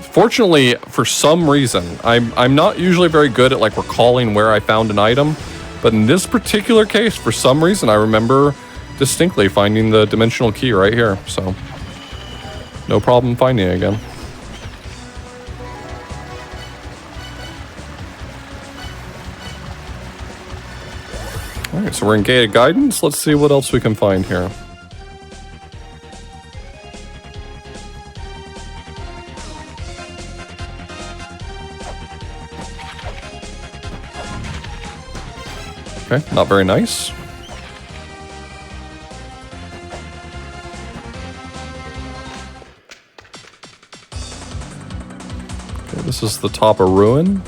Speaker 2: Fortunately, for some reason, I'm not usually very good at, like, recalling where I found an item, but in this particular case, for some reason, I remember distinctly finding the dimensional key right here, so no problem finding it again. Alright, so we're in gated guidance. Let's see what else we can find here. Okay, not very nice. This is the top of Ruin.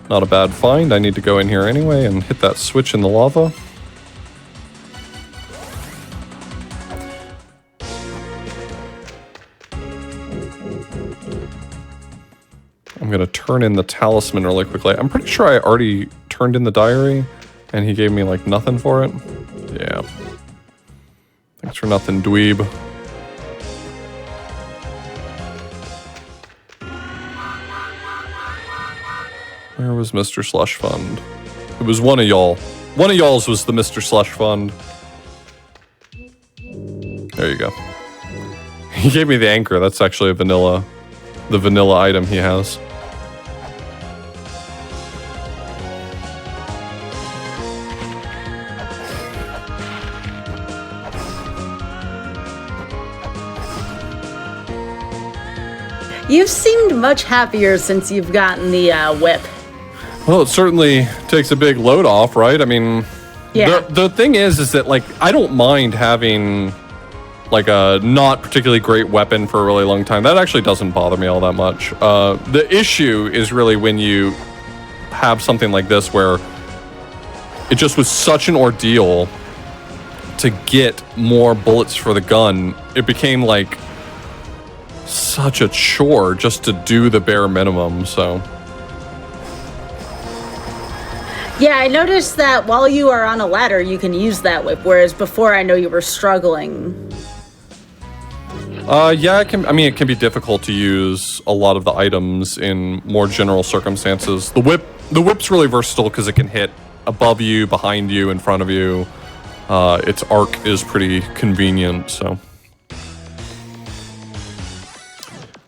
Speaker 2: Not a bad find. I need to go in here anyway and hit that switch in the lava. gonna turn in the talisman really quickly. I'm pretty sure I already turned in the diary and he gave me like nothing for it. Yeah. Thanks for nothing, dweeb. Where was Mr. Slush Fund? It was one of y'all. One of y'all's was the Mr. Slush Fund. There you go. He gave me the anchor. That's actually a vanilla, the vanilla item he has.
Speaker 1: You've seemed much happier since you've gotten the whip.
Speaker 2: Well, it certainly takes a big load off, right? I mean,
Speaker 1: yeah.
Speaker 2: The thing is that, like, I don't mind having, like, a not particularly great weapon for a really long time. That actually doesn't bother me all that much. The issue is really when you have something like this where it just was such an ordeal to get more bullets for the gun. It became, like, such a chore just to do the bare minimum, so...
Speaker 1: Yeah, I noticed that while you are on a ladder, you can use that whip, whereas before I know you were struggling.
Speaker 2: Yeah, it can be difficult to use a lot of the items in more general circumstances. The whip's really versatile because it can hit above you, behind you, in front of you. Its arc is pretty convenient, so...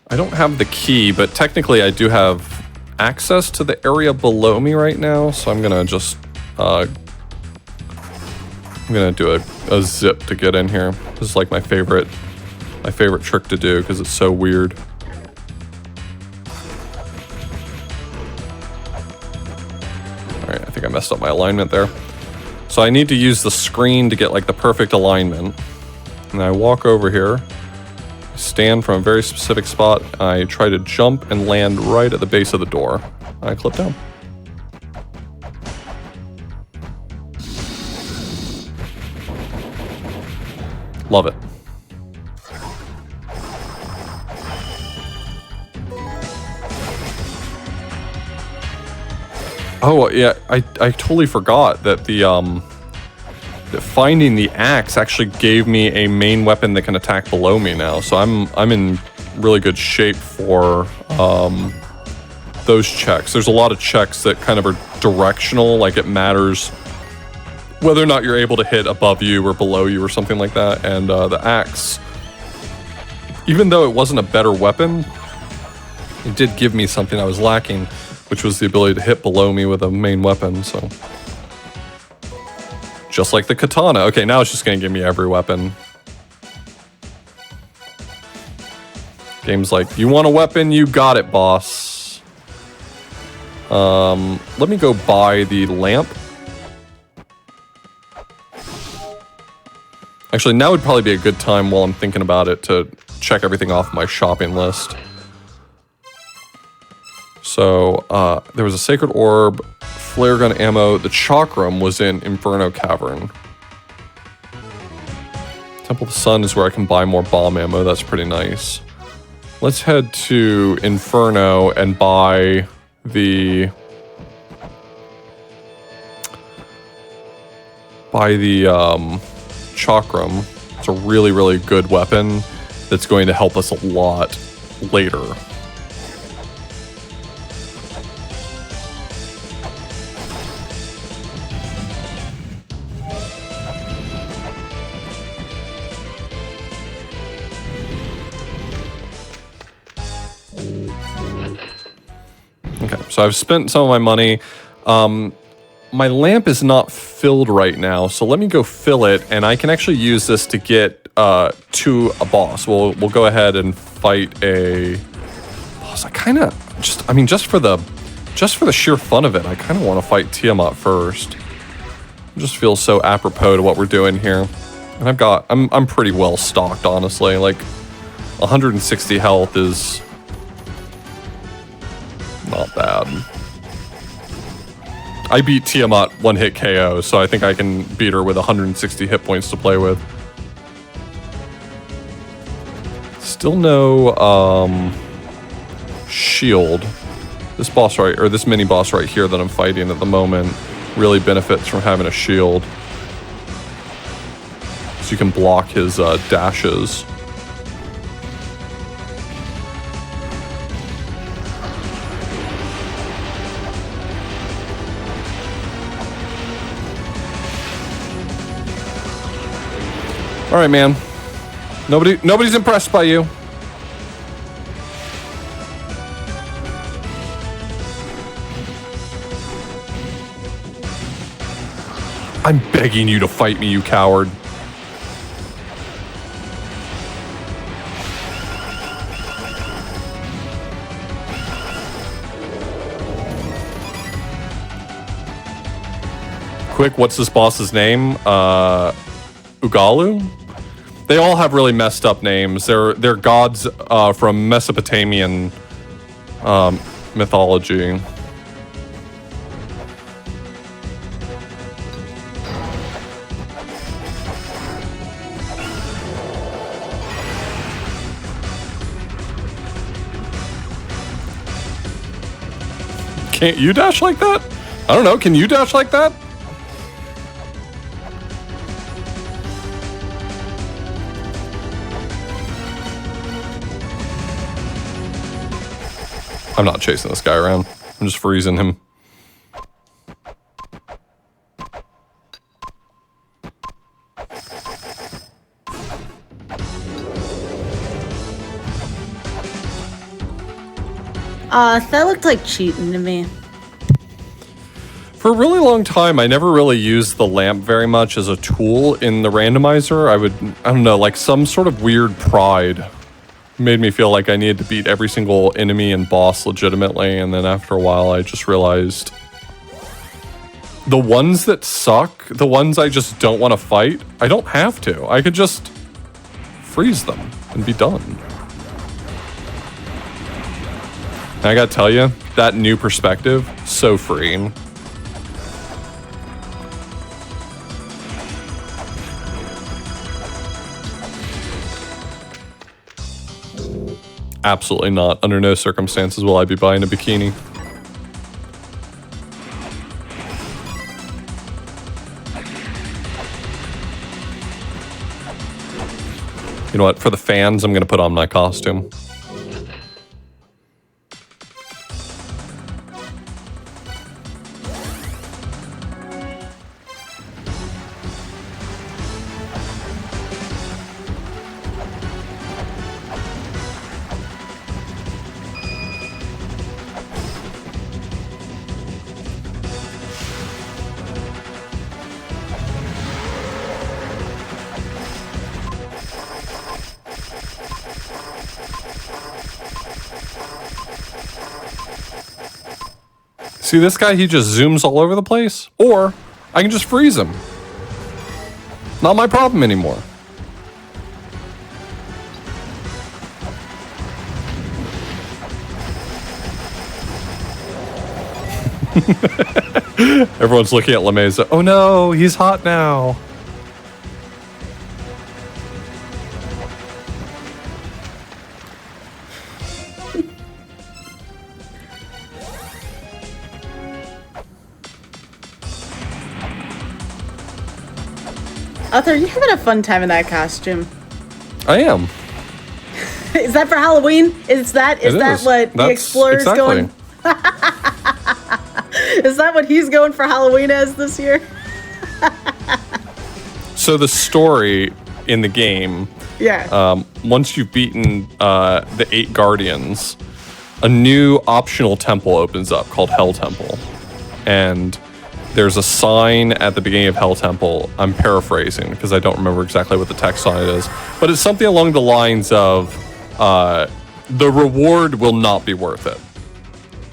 Speaker 2: I don't have the key, but technically I do have access to the area below me right now, so I'm gonna just I'm gonna do a zip to get in here. This is like my favorite trick to do because it's so weird. Alright, I think I messed up my alignment there. So I need to use the screen to get like the perfect alignment. And I walk over here, stand from a very specific spot, I try to jump and land right at the base of the door. I clip down. Love it. Oh yeah, I totally forgot that that finding the axe actually gave me a main weapon that can attack below me now. So I'm in really good shape for those checks. There's a lot of checks that kind of are directional, like it matters whether or not you're able to hit above you or below you or something like that. And the axe, even though it wasn't a better weapon, it did give me something I was lacking, which was the ability to hit below me with a main weapon, so. Just like the katana. Okay, now it's just gonna give me every weapon. Game's like, you want a weapon? You got it, boss. Let me go buy the lamp. Actually, now would probably be a good time while I'm thinking about it to check everything off my shopping list. So, there was a sacred orb, flare gun ammo. The chakram was in Inferno Cavern. Temple of the Sun is where I can buy more bomb ammo. That's pretty nice. Let's head to Inferno and buy the... chakram. It's a really, really good weapon that's going to help us a lot later. Okay, so I've spent some of my money. My lamp is not filled right now, so let me go fill it, and I can actually use this to get to a boss. We'll go ahead and fight a boss. I kind of just for the sheer fun of it, I kind of want to fight Tiamat first. It just feels so apropos to what we're doing here. And I'm pretty well stocked, honestly. Like 160 health is not bad. I beat Tiamat one-hit KO, so I think I can beat her with 160 hit points to play with. Still no shield. This boss right, or this mini boss right here that I'm fighting at the moment really benefits from having a shield. So you can block his dashes. All right, man. Nobody's impressed by you. I'm begging you to fight me, you coward. Quick, what's this boss's name? Ugalu? They all have really messed up names. They're gods from Mesopotamian mythology. Can't you dash like that? I don't know. Can you dash like that? I'm not chasing this guy around. I'm just freezing him.
Speaker 1: That looked like cheating to me.
Speaker 2: For a really long time, I never really used the lamp very much as a tool in the randomizer. I don't know, like some sort of weird pride made me feel like I needed to beat every single enemy and boss legitimately, and then after a while I just realized the ones that suck, the ones I just don't want to fight, I don't have to. I could just freeze them and be done. And I gotta tell you, that new perspective, so freeing. Absolutely not. Under no circumstances will I be buying a bikini. You know what? For the fans, I'm going to put on my costume. See this guy, he just zooms all over the place? Or I can just freeze him. Not my problem anymore. Everyone's looking at LeMayza. Oh no, he's hot now.
Speaker 1: Arthur, are you having a fun time in that costume?
Speaker 2: I am.
Speaker 1: Is that for Halloween? Is that what the explorer's
Speaker 2: exactly.
Speaker 1: going? Is that what he's going for Halloween as this year?
Speaker 2: So the story in the game,
Speaker 1: Yeah.
Speaker 2: once you've beaten the 8 guardians, a new optional temple opens up called Hell Temple. And there's a sign at the beginning of Hell Temple. I'm paraphrasing because I don't remember exactly what the text on it is. But it's something along the lines of, the reward will not be worth it.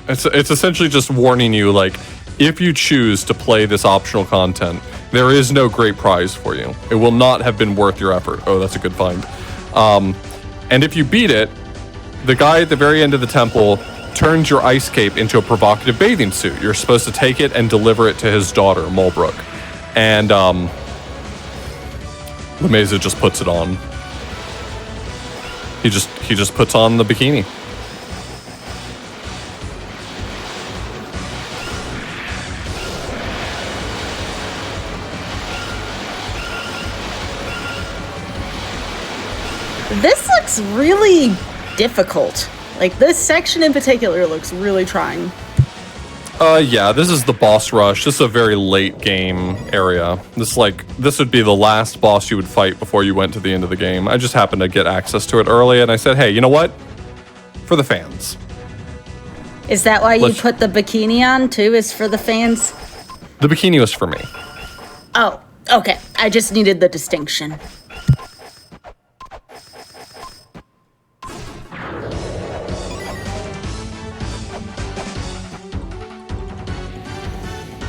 Speaker 2: It's essentially just warning you, like, if you choose to play this optional content, there is no great prize for you. It will not have been worth your effort. Oh, that's a good find. And if you beat it, the guy at the very end of the temple turns your ice cape into a provocative bathing suit. You're supposed to take it and deliver it to his daughter, Mulbrook. And LeMayza just puts it on. He just puts on the bikini.
Speaker 1: This looks really difficult. Like, this section in particular looks really trying.
Speaker 2: Yeah, this is the boss rush. This is a very late game area. This would be the last boss you would fight before you went to the end of the game. I just happened to get access to it early, and I said, hey, you know what? For the fans.
Speaker 1: Is that why you put the bikini on, too, is for the fans?
Speaker 2: The bikini was for me.
Speaker 1: Oh, okay. I just needed the distinction.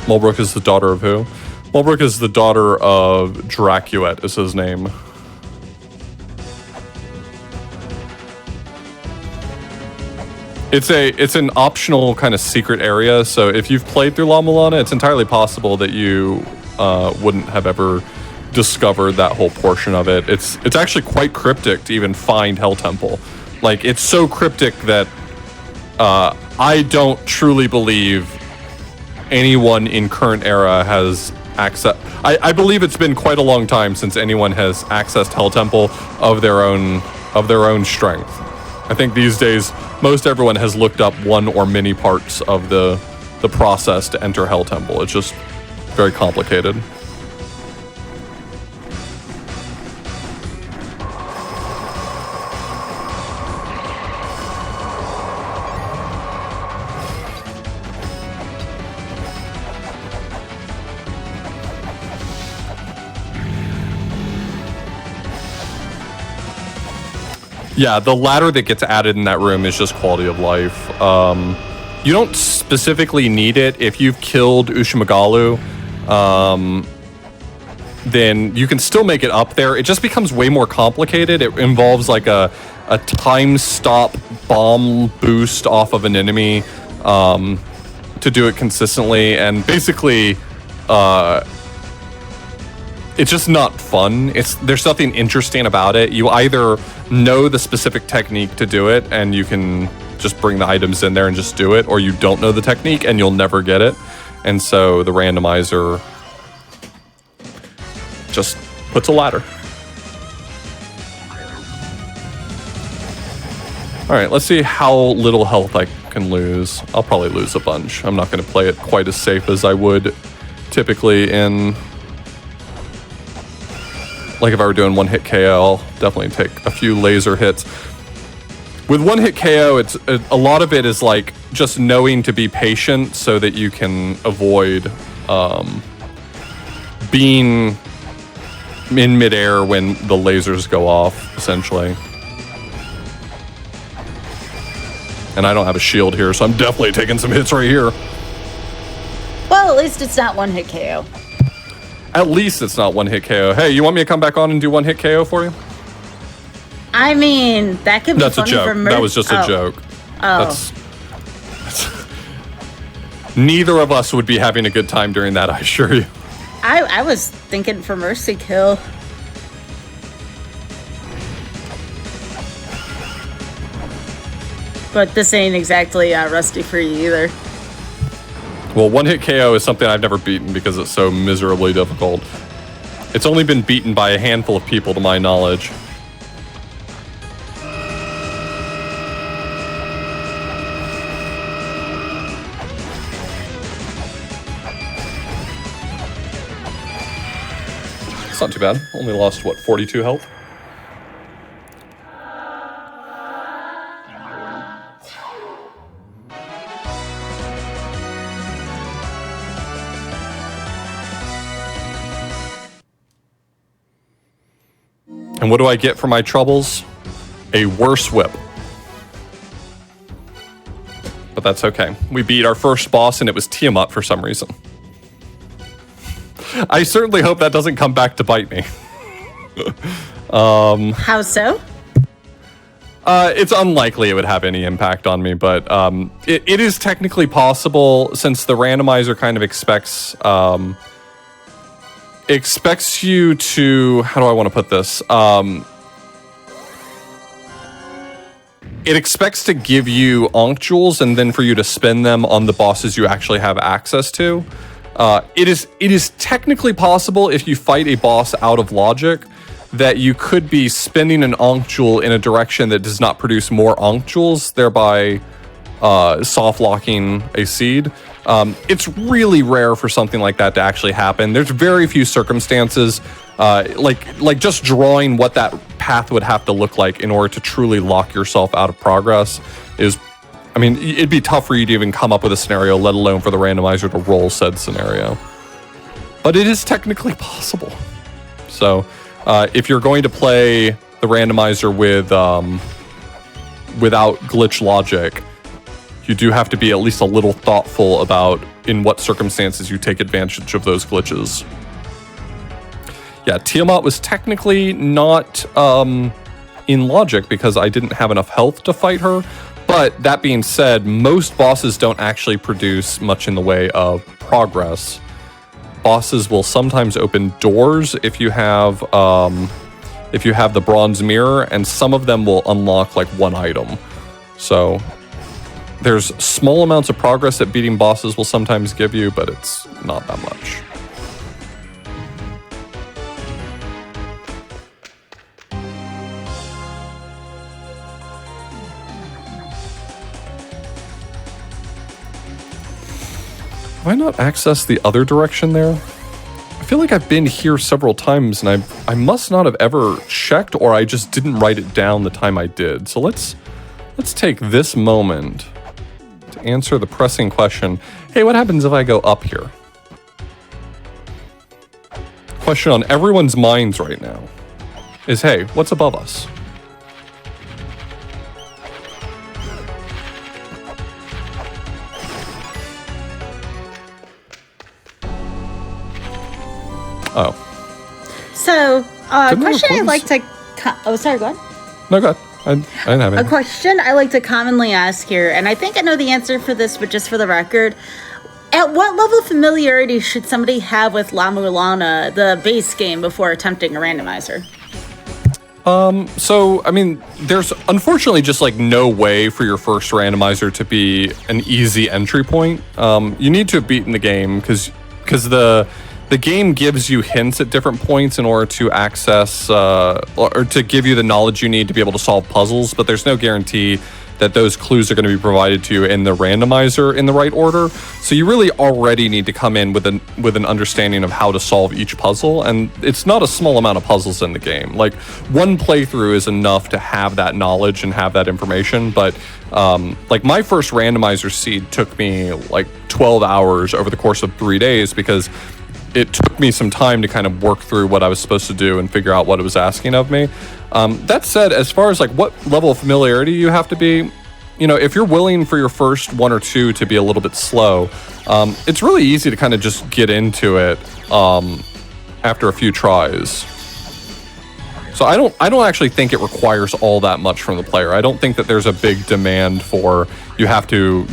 Speaker 2: Mulbrook is the daughter of who? Mulbrook is the daughter of Dracuet, is his name. It's an optional kind of secret area, so if you've played through La-Mulana, it's entirely possible that you wouldn't have ever discovered that whole portion of it. It's actually quite cryptic to even find Hell Temple. Like, it's so cryptic that I don't truly believe anyone in current era has access. I believe it's been quite a long time since anyone has accessed Hell Temple of their own strength. I think these days most everyone has looked up one or many parts of the process to enter Hell Temple. It's just very complicated. Yeah, the ladder that gets added in that room is just quality of life. You don't specifically need it. If you've killed Ushimagalu, then you can still make it up there. It just becomes way more complicated. It involves like a time stop bomb boost off of an enemy to do it consistently. And basically, it's just not fun. There's nothing interesting about it. You either know the specific technique to do it and you can just bring the items in there and just do it, or you don't know the technique and you'll never get it. And so the randomizer just puts a ladder. All right, let's see how little health I can lose. I'll probably lose a bunch. I'm not going to play it quite as safe as I would typically in... Like if I were doing one-hit KO, I'll definitely take a few laser hits. With one-hit KO, a lot of it is like just knowing to be patient so that you can avoid being in midair when the lasers go off, essentially. And I don't have a shield here, so I'm definitely taking some hits right here.
Speaker 1: Well, at least it's not one-hit KO.
Speaker 2: At least it's not one-hit KO. Hey, you want me to come back on and do one-hit KO for you?
Speaker 1: I mean, that could be
Speaker 2: That's
Speaker 1: funny
Speaker 2: a joke.
Speaker 1: for
Speaker 2: That was just a joke.
Speaker 1: Oh.
Speaker 2: Neither of us would be having a good time during that, I assure you.
Speaker 1: I was thinking for Mercy Kill. But this ain't exactly rusty for you either.
Speaker 2: Well, one-hit KO is something I've never beaten because it's so miserably difficult. It's only been beaten by a handful of people to my knowledge. It's not too bad. Only lost, what, 42 health? And what do I get for my troubles? A worse whip. But that's okay. We beat our first boss and it was Tiamat for some reason. I certainly hope that doesn't come back to bite me.
Speaker 1: How so?
Speaker 2: It's unlikely it would have any impact on me, but it is technically possible since the randomizer kind of expects you to, how do I want to put this? It expects to give you Ankh Jewels and then for you to spend them on the bosses you actually have access to. It is technically possible if you fight a boss out of logic that you could be spending an Ankh Jewel in a direction that does not produce more Ankh Jewels, thereby soft locking a seed. It's really rare for something like that to actually happen. There's very few circumstances, like just drawing what that path would have to look like in order to truly lock yourself out of progress is, I mean, it'd be tough for you to even come up with a scenario, let alone for the randomizer to roll said scenario. But it is technically possible. So if you're going to play the randomizer with without glitch logic, you do have to be at least a little thoughtful about in what circumstances you take advantage of those glitches. Yeah, Tiamat was technically not in logic because I didn't have enough health to fight her. But that being said, most bosses don't actually produce much in the way of progress. Bosses will sometimes open doors if you have the bronze mirror, and some of them will unlock like one item. So there's small amounts of progress that beating bosses will sometimes give you, but it's not that much. Have I not accessed the other direction there? I feel like I've been here several times and I must not have ever checked, or I just didn't write it down the time I did. So let's take this moment to answer the pressing question. Hey, what happens if I go up here? Question on everyone's minds right now is, hey, what's above us? Oh.
Speaker 1: So, question I like to... oh, sorry, go ahead.
Speaker 2: No, go ahead. I didn't have any.
Speaker 1: A question I like to commonly ask here, and I think I know the answer for this, but just for the record, at what level of familiarity should somebody have with La-Mulana, the base game, before attempting a randomizer?
Speaker 2: So, I mean, there's unfortunately just like no way for your first randomizer to be an easy entry point. You need to have beaten the game because the game gives you hints at different points in order to access or to give you the knowledge you need to be able to solve puzzles, but there's no guarantee that those clues are going to be provided to you in the randomizer in the right order. So you really already need to come in with an understanding of how to solve each puzzle, and it's not a small amount of puzzles in the game. Like, one playthrough is enough to have that knowledge and have that information, but like my first randomizer seed took me like 12 hours over the course of 3 days because it took me some time to kind of work through what I was supposed to do and figure out what it was asking of me. That said, as far as like what level of familiarity you have to be, you know, if you're willing for your first one or two to be a little bit slow, it's really easy to kind of just get into it after a few tries. So I don't actually think it requires all that much from the player. I don't think that there's a big demand for you have to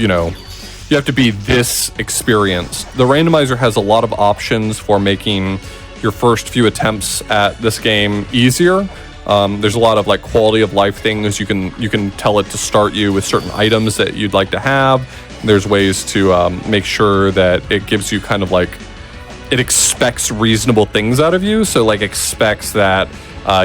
Speaker 2: be this experienced. The randomizer has a lot of options for making your first few attempts at this game easier. There's a lot of like quality of life things. You can tell it to start you with certain items that you'd like to have. There's ways to make sure that it gives you kind of like, it expects reasonable things out of you. So like expects that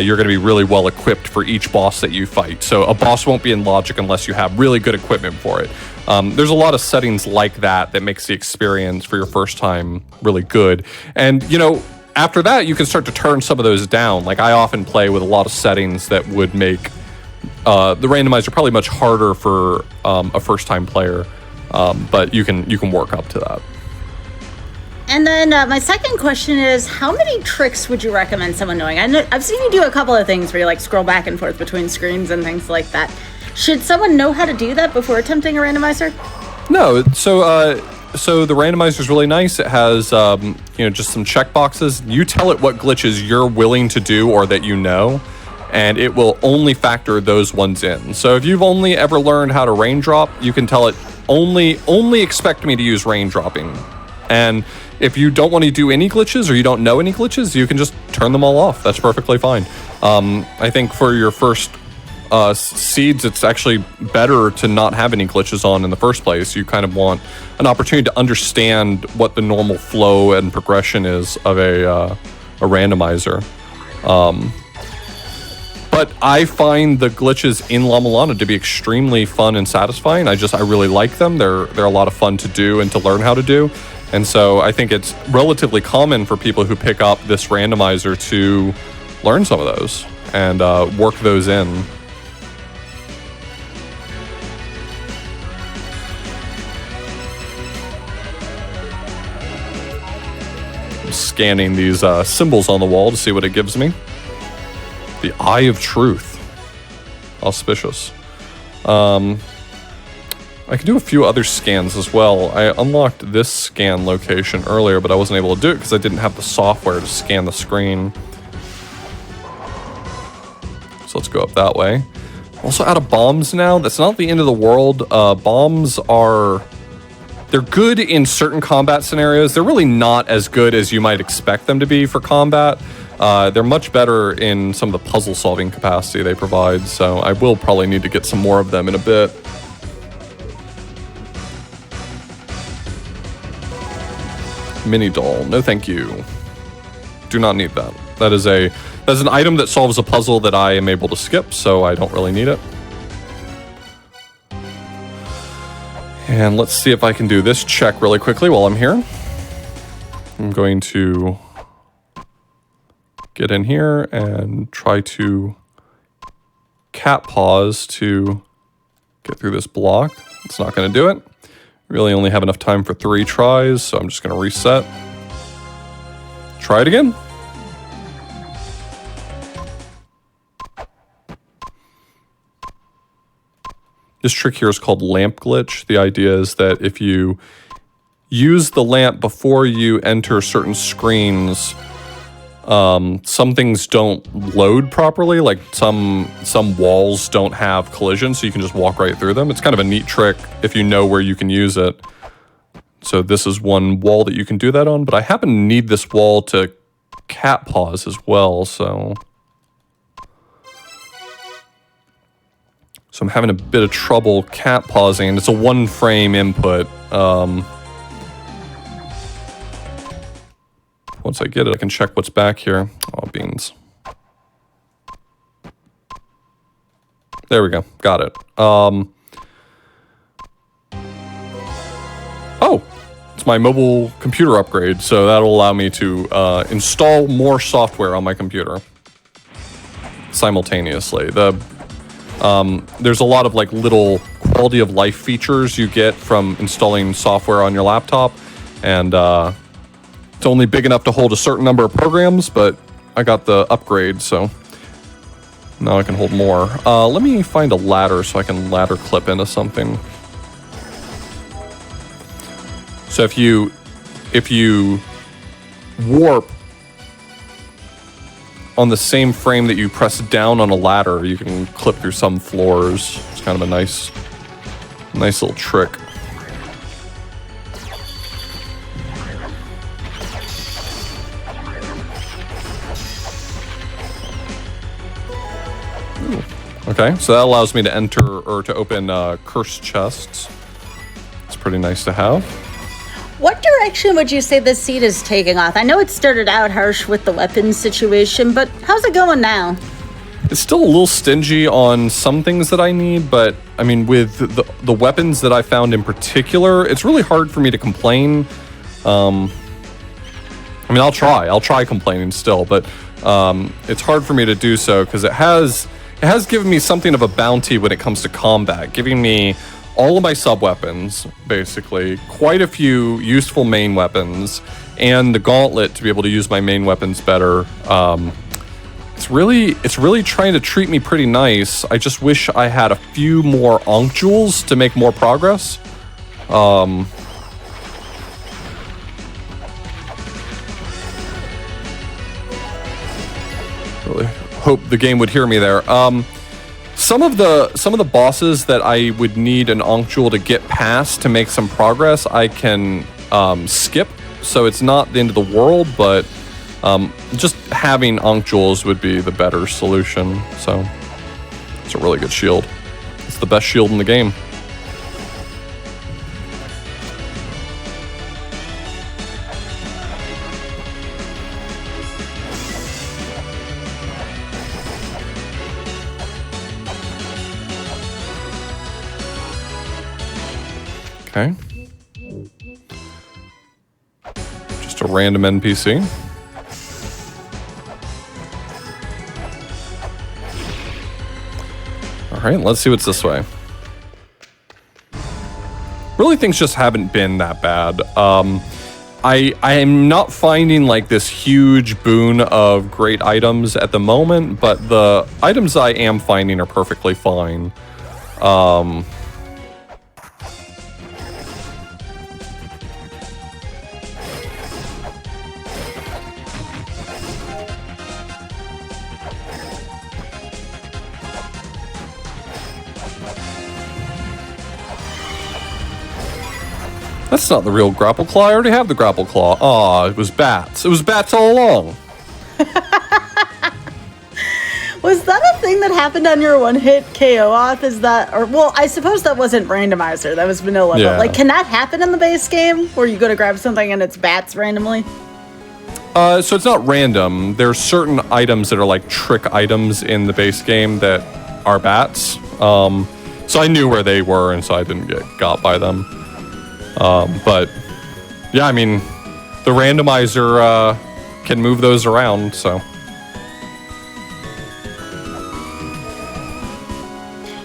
Speaker 2: you're going to be really well equipped for each boss that you fight. So a boss won't be in logic unless you have really good equipment for it. There's a lot of settings like that makes the experience for your first time really good. And, you know, after that, you can start to turn some of those down. Like, I often play with a lot of settings that would make the randomizer probably much harder for a first-time player, but you can work up to that.
Speaker 1: And then my second question is, how many tricks would you recommend someone knowing? I've seen you do a couple of things where you like scroll back and forth between screens and things like that. Should someone know how to do that before attempting a randomizer?
Speaker 2: No, so the randomizer is really nice. It has just some checkboxes. You tell it what glitches you're willing to do or that you know, and it will only factor those ones in. So if you've only ever learned how to raindrop, you can tell it only expect me to use raindropping. And if you don't want to do any glitches or you don't know any glitches, you can just turn them all off. That's perfectly fine. I think for your first seeds, it's actually better to not have any glitches on in the first place. You kind of want an opportunity to understand what the normal flow and progression is of a randomizer. But I find the glitches in La-Mulana to be extremely fun and satisfying. I really like them. They're a lot of fun to do and to learn how to do. And so I think it's relatively common for people who pick up this randomizer to learn some of those and work those in. I'm scanning these symbols on the wall to see what it gives me. The Eye of Truth. Auspicious. I can do a few other scans as well. I unlocked this scan location earlier, but I wasn't able to do it because I didn't have the software to scan the screen. So let's go up that way. I'm also out of bombs now. That's not the end of the world. Bombs are... They're good in certain combat scenarios. They're really not as good as you might expect them to be for combat. They're much better in some of the puzzle-solving capacity they provide, so I will probably need to get some more of them in a bit. Mini doll. No thank you. Do not need that. That's an item that solves a puzzle that I am able to skip, so I don't really need it. And let's see if I can do this check really quickly while I'm here. I'm going to get in here and try to cat pause to get through this block. It's not going to do it. Really only have enough time for 3 tries, so I'm just going to reset. Try it again. This trick here is called lamp glitch. The idea is that if you use the lamp before you enter certain screens, some things don't load properly, like some walls don't have collision, so you can just walk right through them. It's kind of a neat trick if you know where you can use it. So this is one wall that you can do that on, but I happen to need this wall to cat pause as well, so I'm having a bit of trouble cat pausing. It's a 1-frame input. Once I get it, I can check what's back here. Oh, beans. There we go. Got it. Oh! It's my mobile computer upgrade, so that'll allow me to install more software on my computer simultaneously. There's a lot of like little quality of life features you get from installing software on your laptop, and it's only big enough to hold a certain number of programs, but I got the upgrade, so now I can hold more. Let me find a ladder so I can ladder clip into something. So if you warp on the same frame that you press down on a ladder, you can clip through some floors. It's kind of a nice little trick. Ooh. Okay, so that allows me to enter or to open cursed chests. It's pretty nice to have.
Speaker 1: What direction would you say this seed is taking off? I know it started out harsh with the weapons situation, but how's it going now?
Speaker 2: It's still a little stingy on some things that I need, but I mean, with the weapons that I found in particular, it's really hard for me to complain. I mean, I'll try complaining still, but it's hard for me to do so because it has given me something of a bounty when it comes to combat, giving me all of my sub-weapons, basically, quite a few useful main weapons, and the gauntlet to be able to use my main weapons better. It's really trying to treat me pretty nice. I just wish I had a few more Ankh jewels to make more progress. Really hope the game would hear me there. Some of the bosses that I would need an Ankh jewel to get past to make some progress, I can skip, so it's not the end of the world, but just having Ankh jewels would be the better solution. So it's a really good shield. It's the best shield in the game. Okay. Just a random NPC. All right, let's see what's this way. Really, things just haven't been that bad. I am not finding like this huge boon of great items at the moment, but the items I am finding are perfectly fine. That's not the real grapple claw. I already have the grapple claw. Aw, it was bats. It was bats all along.
Speaker 1: Was that a thing that happened on your one-hit KO auth? Is that, or well, I suppose that wasn't randomizer. That was vanilla.
Speaker 2: Yeah.
Speaker 1: But like, can that happen in the base game where you go to grab something and it's bats randomly?
Speaker 2: So it's not random. There's certain items that are like trick items in the base game that are bats. So I knew where they were, and so I didn't get got by them. But yeah, I mean, the randomizer can move those around, so.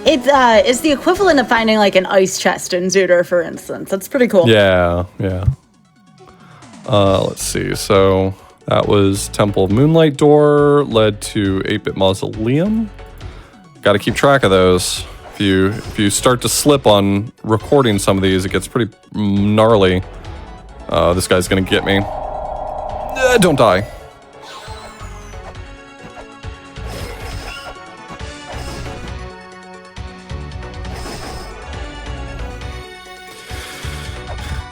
Speaker 1: It's the equivalent of finding like an ice chest in Zooter, for instance. That's pretty cool.
Speaker 2: Yeah, yeah. Let's see. So that was Temple of Moonlight door, led to 8-Bit Mausoleum. Got to keep track of those. If you start to slip on recording some of these, it gets pretty gnarly. This guy's gonna get me. Don't die.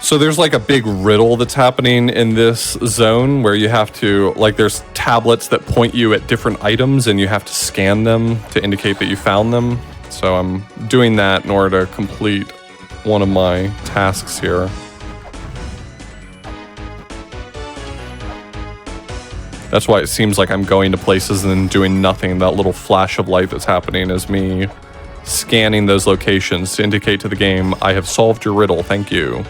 Speaker 2: So there's like a big riddle that's happening in this zone where you have to, like, there's tablets that point you at different items and you have to scan them to indicate that you found them. So I'm doing that in order to complete one of my tasks here. That's why it seems like I'm going to places and then doing nothing. That little flash of light that's happening is me scanning those locations to indicate to the game, I have solved your riddle, thank you.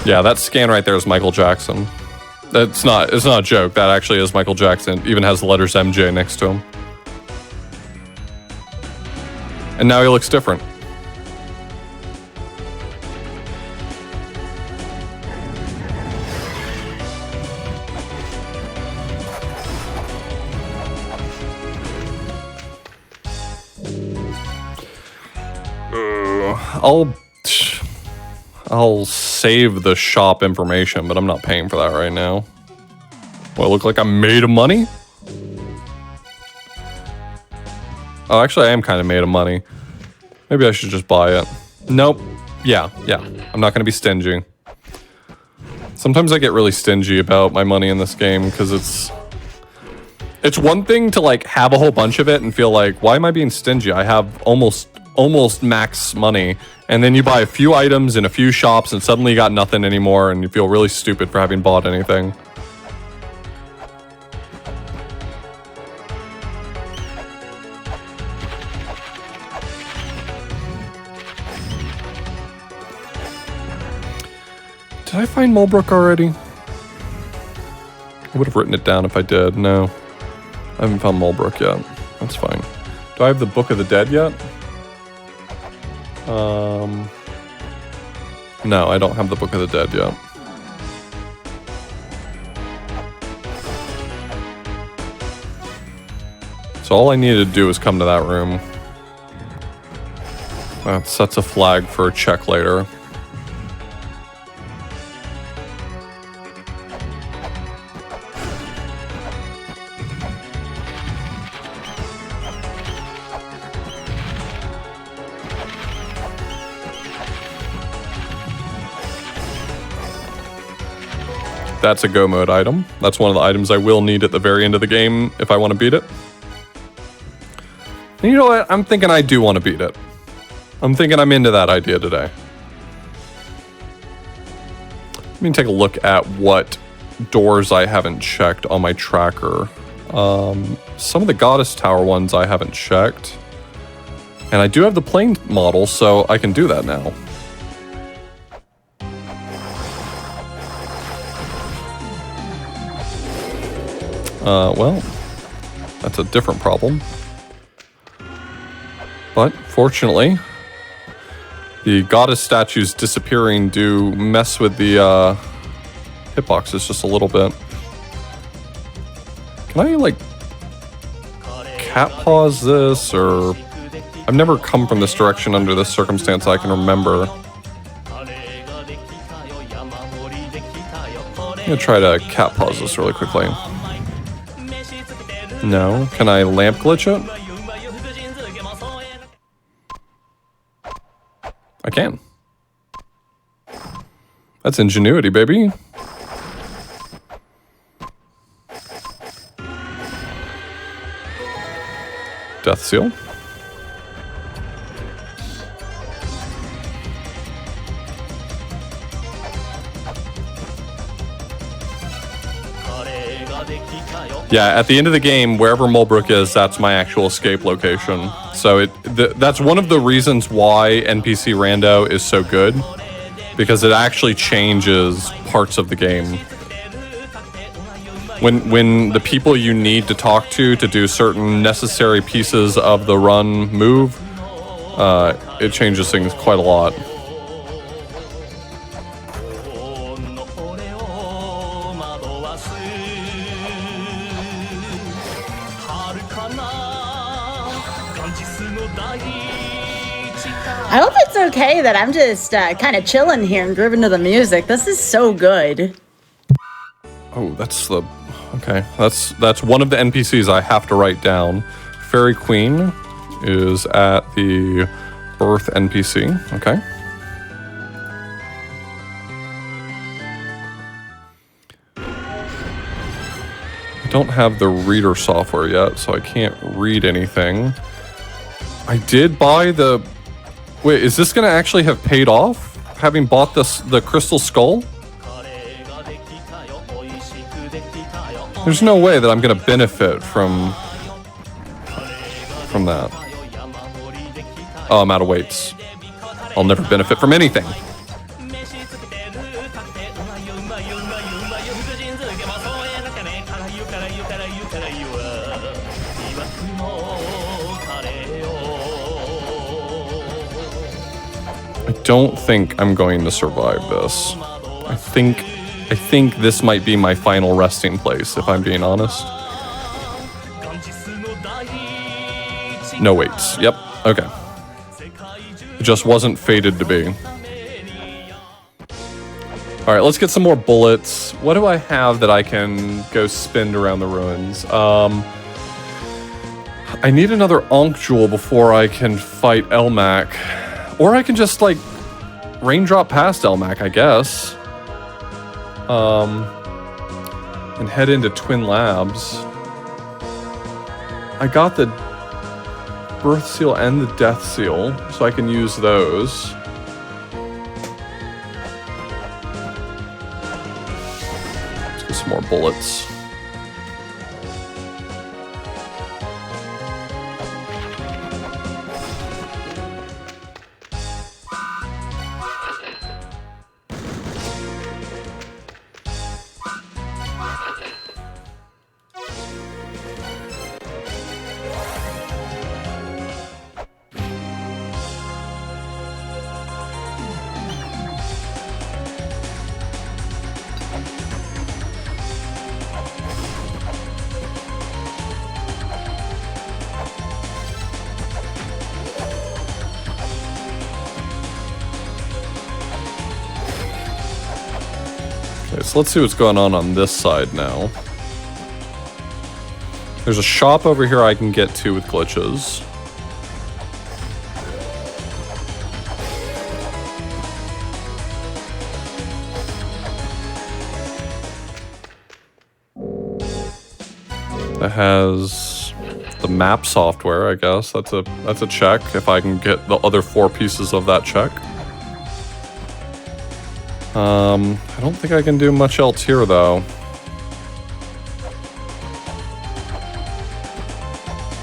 Speaker 2: Yeah, that scan right there is Michael Jackson. It's not a joke. That actually is Michael Jackson. It even has the letters MJ next to him. And now he looks different. I'll save the shop information, but I'm not paying for that right now. Well, I look like I'm made of money? Oh, actually, I am kind of made of money. Maybe I should just buy it. Nope. Yeah. I'm not going to be stingy. Sometimes I get really stingy about my money in this game because it's one thing to like have a whole bunch of it and feel like, why am I being stingy? I have almost max money, and then you buy a few items in a few shops and suddenly you got nothing anymore and you feel really stupid for having bought anything. Did I find Mulbrook already? I would have written it down if I did. No. I haven't found Mulbrook yet. That's fine. Do I have the Book of the Dead yet? No, I don't have the Book of the Dead yet. So all I needed to do was come to that room. That sets a flag for a check later. That's a go mode item. That's one of the items I will need at the very end of the game if I want to beat it. And you know what? I'm thinking I do want to beat it. I'm thinking I'm into that idea today. Let me take a look at what doors I haven't checked on my tracker. Some of the Goddess Tower ones I haven't checked. And I do have the plane model, so I can do that now. Well, that's a different problem. But, fortunately, the goddess statues disappearing do mess with the hitboxes just a little bit. Can I, like, cat pause this, or... I've never come from this direction under this circumstance I can remember. I'm gonna try to cat pause this really quickly. No. Can I lamp glitch it? I can. That's ingenuity, baby. Death seal. Yeah, at the end of the game, wherever Mulbrook is, that's my actual escape location. So that's one of the reasons why NPC Rando is so good, because it actually changes parts of the game. When the people you need to talk to do certain necessary pieces of the run move, it changes things quite a lot.
Speaker 1: I hope it's okay that I'm just kind of chilling here and grooving to the music. This is so good.
Speaker 2: Oh, that's the... Okay, that's one of the NPCs I have to write down. Fairy Queen is at the Birth NPC. Okay. I don't have the reader software yet, so I can't read anything. I did buy the... Wait, is this going to actually have paid off? Having bought the Crystal Skull? There's no way that I'm going to benefit from that. Oh, I'm out of weights. I'll never benefit from anything. I don't think I'm going to survive this. I think this might be my final resting place, if I'm being honest. No weights. Yep. Okay. It just wasn't fated to be. Alright, let's get some more bullets. What do I have that I can go spend around the ruins? I need another Ankh Jewel before I can fight Elmac. Or I can just, like, raindrop past Elmac, I guess. And head into Twin Labs. I got the Birth Seal and the Death Seal, so I can use those. Let's get some more bullets. So let's see what's going on this side now. There's a shop over here I can get to with glitches. That has the map software, I guess. That's a check if I can get the other 4 pieces of that check. I don't think I can do much else here though.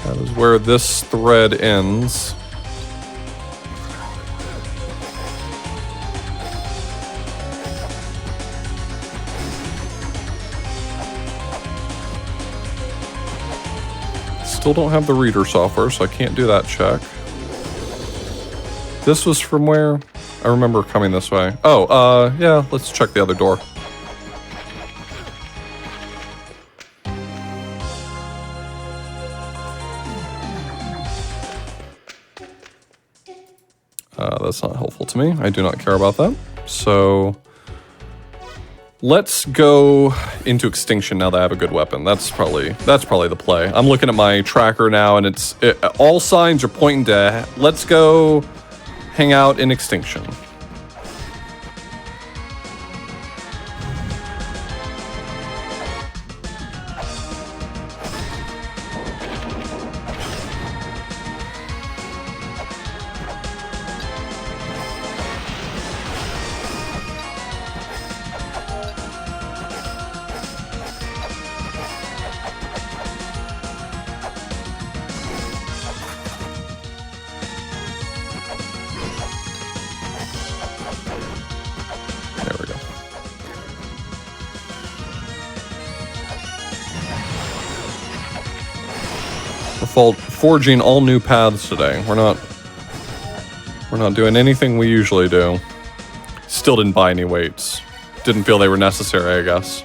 Speaker 2: That is where this thread ends. Still don't have the reader software, so I can't do that check. This was from where? I remember coming this way. Oh, yeah, let's check the other door. That's not helpful to me. I do not care about that. So let's go into extinction now that I have a good weapon. That's probably the play. I'm looking at my tracker now, and all signs are pointing to let's go hang out in extinction. Forging all new paths today. We're not doing anything we usually do. Still didn't buy any weights. Didn't feel they were necessary, I guess.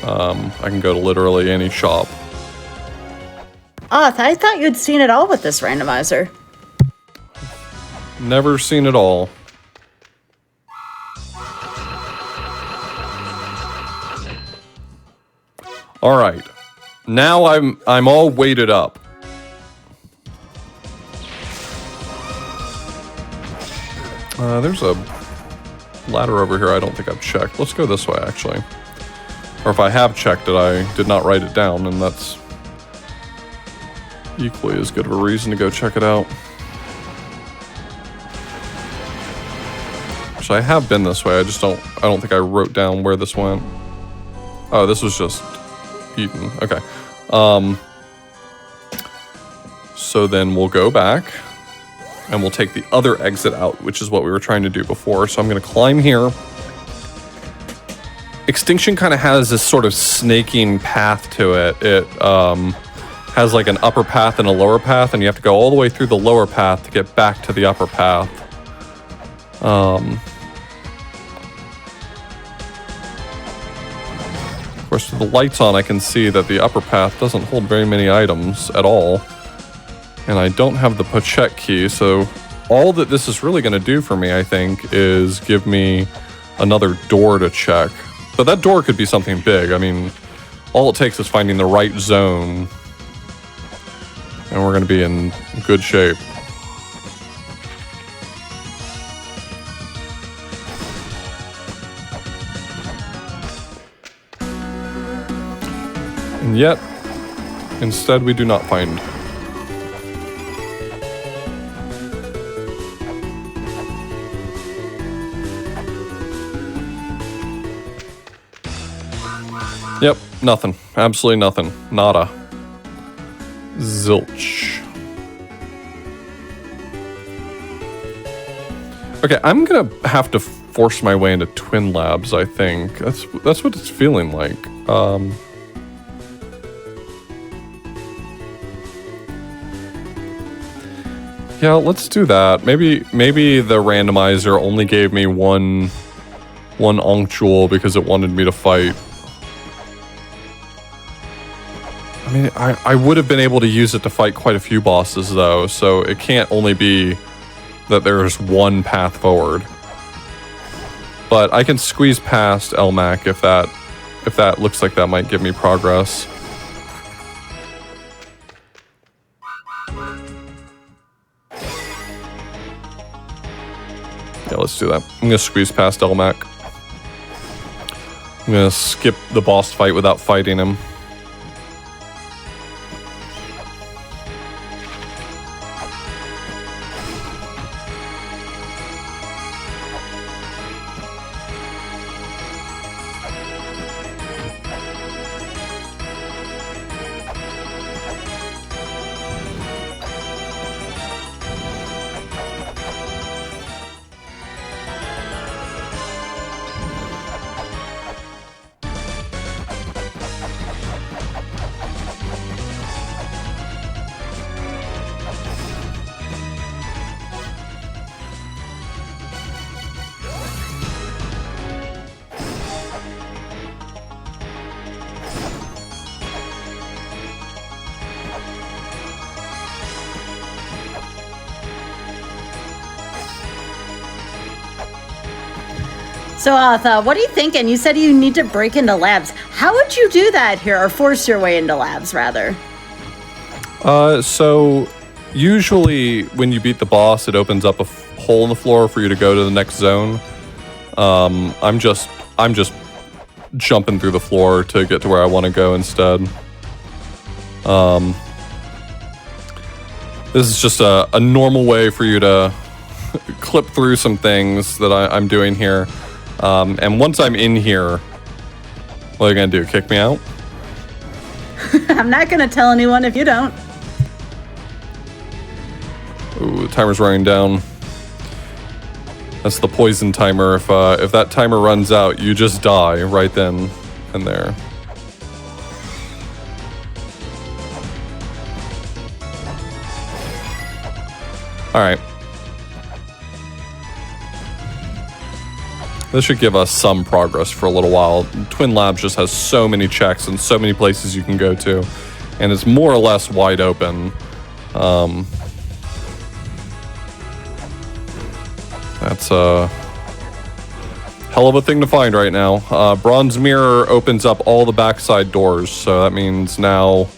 Speaker 2: I can go to literally any shop.
Speaker 1: I thought you'd seen it all with this randomizer.
Speaker 2: Never seen it all. All right. Now I'm all weighted up. There's a ladder over here I don't think I've checked. Let's go this way, actually. Or if I have checked it, I did not write it down, and that's equally as good of a reason to go check it out. So I have been this way, I don't think I wrote down where this went. Oh, this was just eaten. Okay. So then we'll go back and we'll take the other exit out, which is what we were trying to do before. So I'm going to climb here. Extinction kind of has this sort of snaking path to it. It has like an upper path and a lower path, and you have to go all the way through the lower path to get back to the upper path. Of course, with the lights on, I can see that the upper path doesn't hold very many items at all. And I don't have the pochette key, so all that this is really going to do for me, I think, is give me another door to check. But that door could be something big. I mean, all it takes is finding the right zone, and we're going to be in good shape. And yet, instead we do not find. Yep, nothing. Absolutely nothing. Nada. Zilch. Okay, I'm gonna have to force my way into Twin Labs, I think. That's what it's feeling like. Yeah, let's do that. Maybe the randomizer only gave me one Ankh-Jewel because it wanted me to fight. I mean, I would have been able to use it to fight quite a few bosses, though, so it can't only be that there's one path forward. But I can squeeze past Elmac if that looks like that might give me progress. Yeah, let's do that. I'm gonna squeeze past Elmac. I'm gonna skip the boss fight without fighting him.
Speaker 1: So, Arthur, what are you thinking? You said you need to break into labs. How would you do that here, or force your way into labs, rather?
Speaker 2: So usually when you beat the boss, it opens up a hole in the floor for you to go to the next zone. I'm just jumping through the floor to get to where I want to go instead. This is just a normal way for you to clip through some things that I'm doing here. And once I'm in here, what are you gonna do? Kick me out?
Speaker 1: I'm not gonna tell anyone if you don't.
Speaker 2: Ooh, the timer's running down. That's the poison timer. If that timer runs out, you just die right then and there. All right. This should give us some progress for a little while. Twin Labs just has so many checks and so many places you can go to, and it's more or less wide open. That's a hell of a thing to find right now. Bronze Mirror opens up all the backside doors, so that means now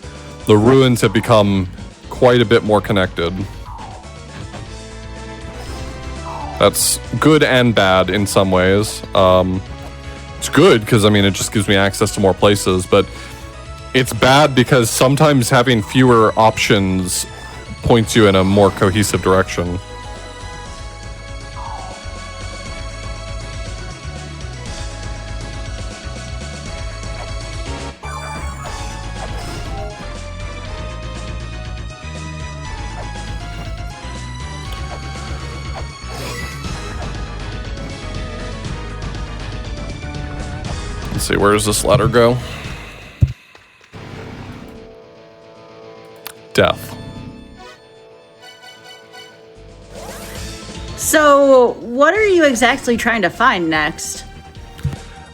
Speaker 2: the ruins have become quite a bit more connected. That's good and bad in some ways. It's good because, I mean, it just gives me access to more places, but it's bad because sometimes having fewer options points you in a more cohesive direction. Let's see, where does this ladder go? Death.
Speaker 1: So, what are you exactly trying to find next?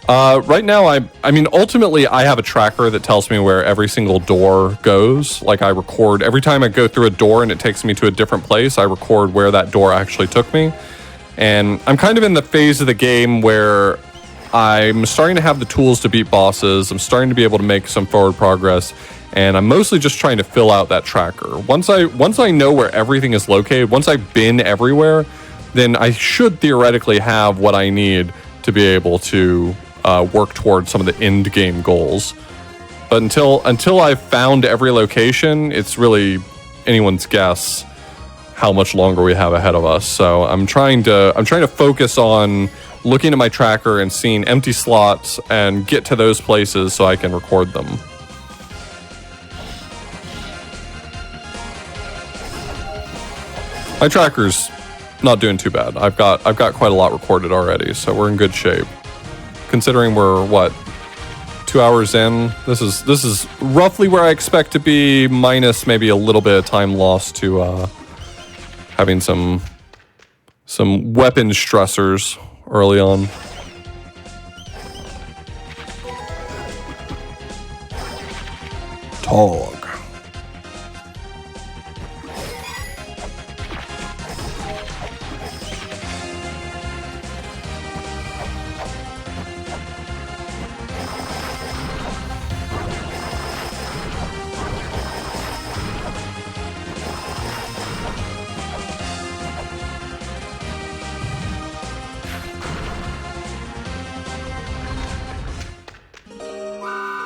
Speaker 2: Right now, I mean, ultimately, I have a tracker that tells me where every single door goes. Like, I record every time I go through a door and it takes me to a different place, I record where that door actually took me. And I'm kind of in the phase of the game where I'm starting to have the tools to beat bosses. I'm starting to be able to make some forward progress, and I'm mostly just trying to fill out that tracker. Once I know where everything is located, once I've been everywhere, then I should theoretically have what I need to be able to work towards some of the end game goals. But until I've found every location, it's really anyone's guess how much longer we have ahead of us. So I'm trying to focus on looking at my tracker and seeing empty slots and get to those places so I can record them. My tracker's not doing too bad. I've got quite a lot recorded already, so we're in good shape. Considering we're what, 2 hours in, this is roughly where I expect to be, minus maybe a little bit of time lost to having some weapon stressors early on. Tog.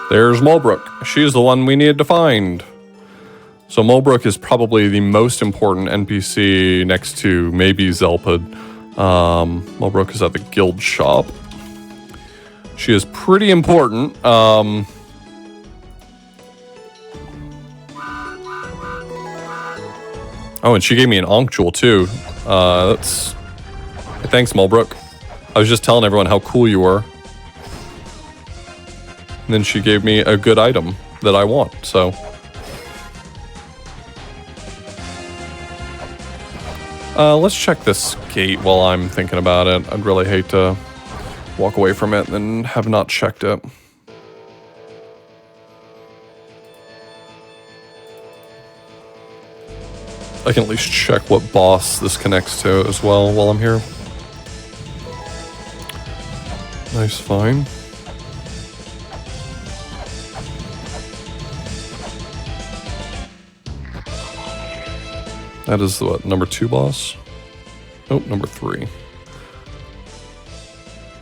Speaker 2: There's Mulbrook. She's the one we needed to find. So Mulbrook is probably the most important NPC next to maybe Zelpid. Mulbrook is at the guild shop. She is pretty important. Oh, and she gave me an Ankh Jewel too. Thanks, Mulbrook. I was just telling everyone how cool you were. And then she gave me a good item that I want, so. Let's check this gate while I'm thinking about it. I'd really hate to walk away from it and have not checked it. I can at least check what boss this connects to as well while I'm here. Nice find. That is what, number 2 boss? Nope, number 3.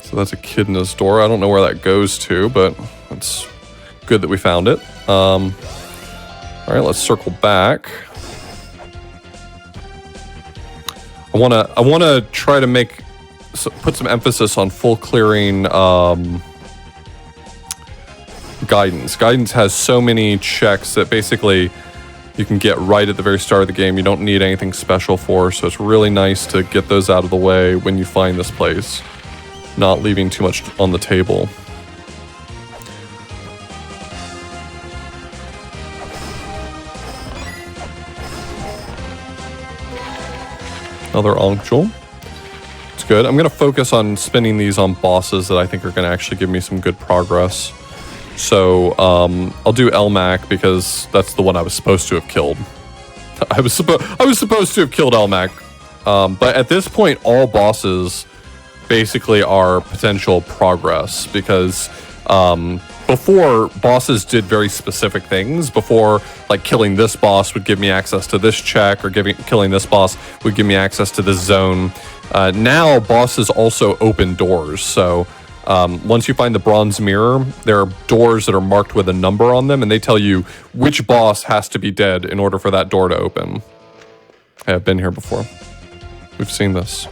Speaker 2: So that's a kid in his door. I don't know where that goes to, but it's good that we found it. All right, let's circle back. I wanna try to put some emphasis on full clearing guidance. Guidance has so many checks that basically you can get right at the very start of the game. You don't need anything special for, so it's really nice to get those out of the way when you find this place, not leaving too much on the table. Another Ankh Jewel. It's good. I'm going to focus on spending these on bosses that I think are going to actually give me some good progress. So I'll do Elmac because that's the one I was supposed to have killed. I was supposed to have killed Elmac, but at this point, all bosses basically are potential progress because before, bosses did very specific things. Before, like killing this boss would give me access to this check, or killing this boss would give me access to this zone. Now, bosses also open doors. So once you find the bronze mirror, there are doors that are marked with a number on them, and they tell you which boss has to be dead in order for that door to open. Hey, I've been here before. We've seen this.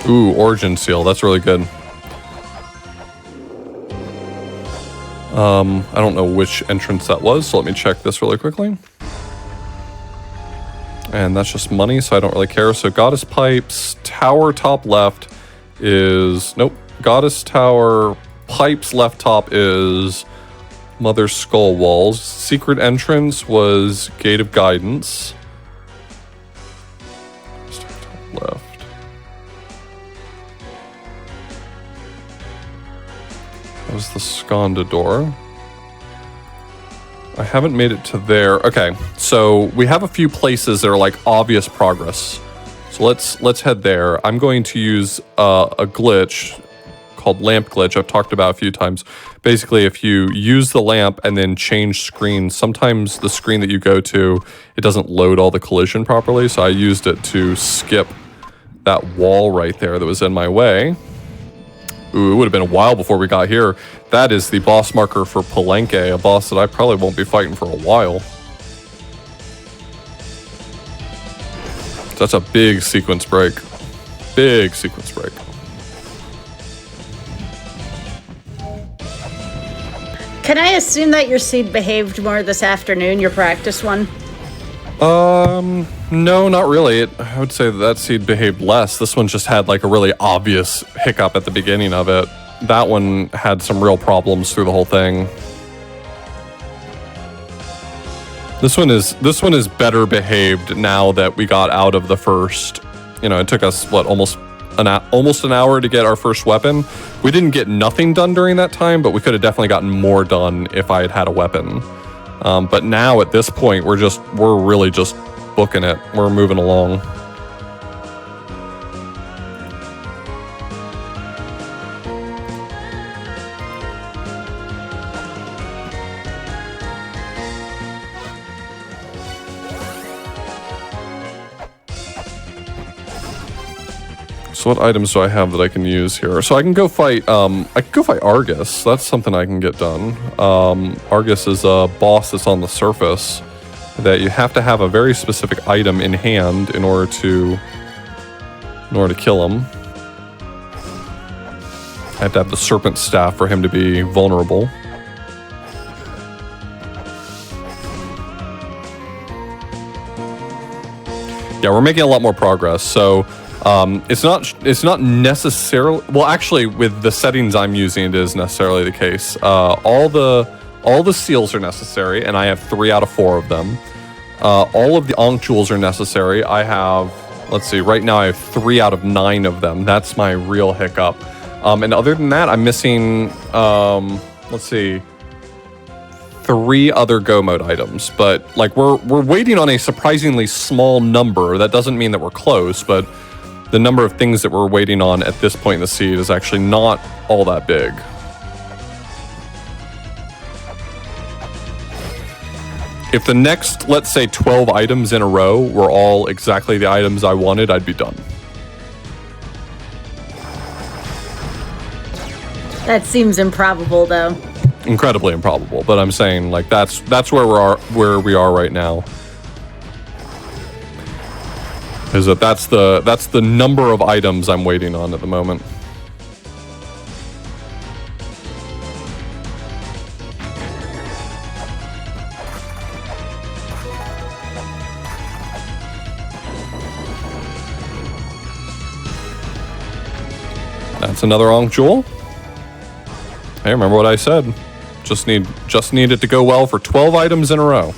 Speaker 2: Ooh, Origin Seal. That's really good. I don't know which entrance that was, so let me check this really quickly. And that's just money, so I don't really care. So Goddess Pipes, Tower top left is... Nope. Goddess Tower, Pipes left top is Mother Skull Walls. Secret entrance was Gate of Guidance. Top left. That was the Skanda door. I haven't made it to there. Okay, so we have a few places that are like obvious progress. So let's head there. I'm going to use a glitch called lamp glitch. I've talked about a few times. Basically, if you use the lamp and then change screens, sometimes the screen that you go to, it doesn't load all the collision properly. So I used it to skip that wall right there that was in my way. Ooh, it would have been a while before we got here. That is the boss marker for Palenque, a boss that I probably won't be fighting for a while. That's a big sequence break. Big sequence break.
Speaker 1: Can I assume that your seed behaved more this afternoon, your practice one?
Speaker 2: No, not really. I would say that seed behaved less. This one just had like a really obvious hiccup at the beginning of it. That one had some real problems through the whole thing. This one is better behaved now that we got out of the first. You know, it took us what almost an hour to get our first weapon. We didn't get nothing done during that time, but we could have definitely gotten more done if I had had a weapon. But now at this point, we're really just booking it. We're moving along. So what items do I have that I can use here? So I can go fight, Argus. That's something I can get done. Argus is a boss that's on the surface that you have to have a very specific item in hand in order to kill him. I have to have the serpent staff for him to be vulnerable. Yeah, we're making a lot more progress. So It's not necessarily, well, actually with the settings I'm using, it is necessarily the case. All the seals are necessary, and I have 3 out of 4 of them. All of the Ankh jewels are necessary. I have, let's see, right now I have 3 out of 9 of them. That's my real hiccup. And other than that, I'm missing, let's see, 3 other go mode items. But like we're waiting on a surprisingly small number. That doesn't mean that we're close, but the number of things that we're waiting on at this point in the seed is actually not all that big. If the next, let's say, 12 items in a row were all exactly the items I wanted, I'd be done.
Speaker 1: That seems improbable, though.
Speaker 2: Incredibly improbable, but I'm saying like that's where we are right now. Is that's the number of items I'm waiting on at the moment. That's another Ankh jewel. Hey, remember what I said? Just need it to go well for 12 items in a row.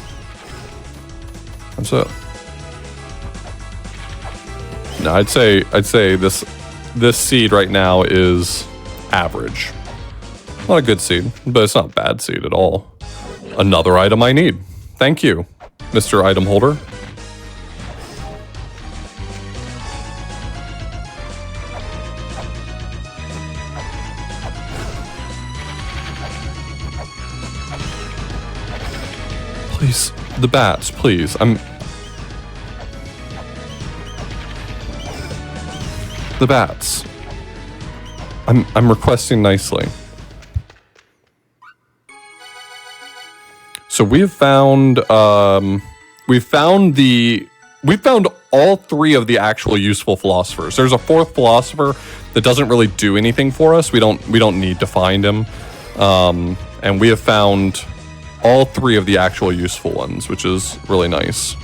Speaker 2: That's it. No, I'd say this seed right now is average. Not a good seed, but it's not a bad seed at all. Another item I need. Thank you, Mr. Item Holder. Please, the bats, please. The bats. I'm requesting nicely. So we've found all 3 of the actual useful philosophers. There's a 4th philosopher that doesn't really do anything for us. We don't need to find him. And we have found all 3 of the actual useful ones, which is really nice.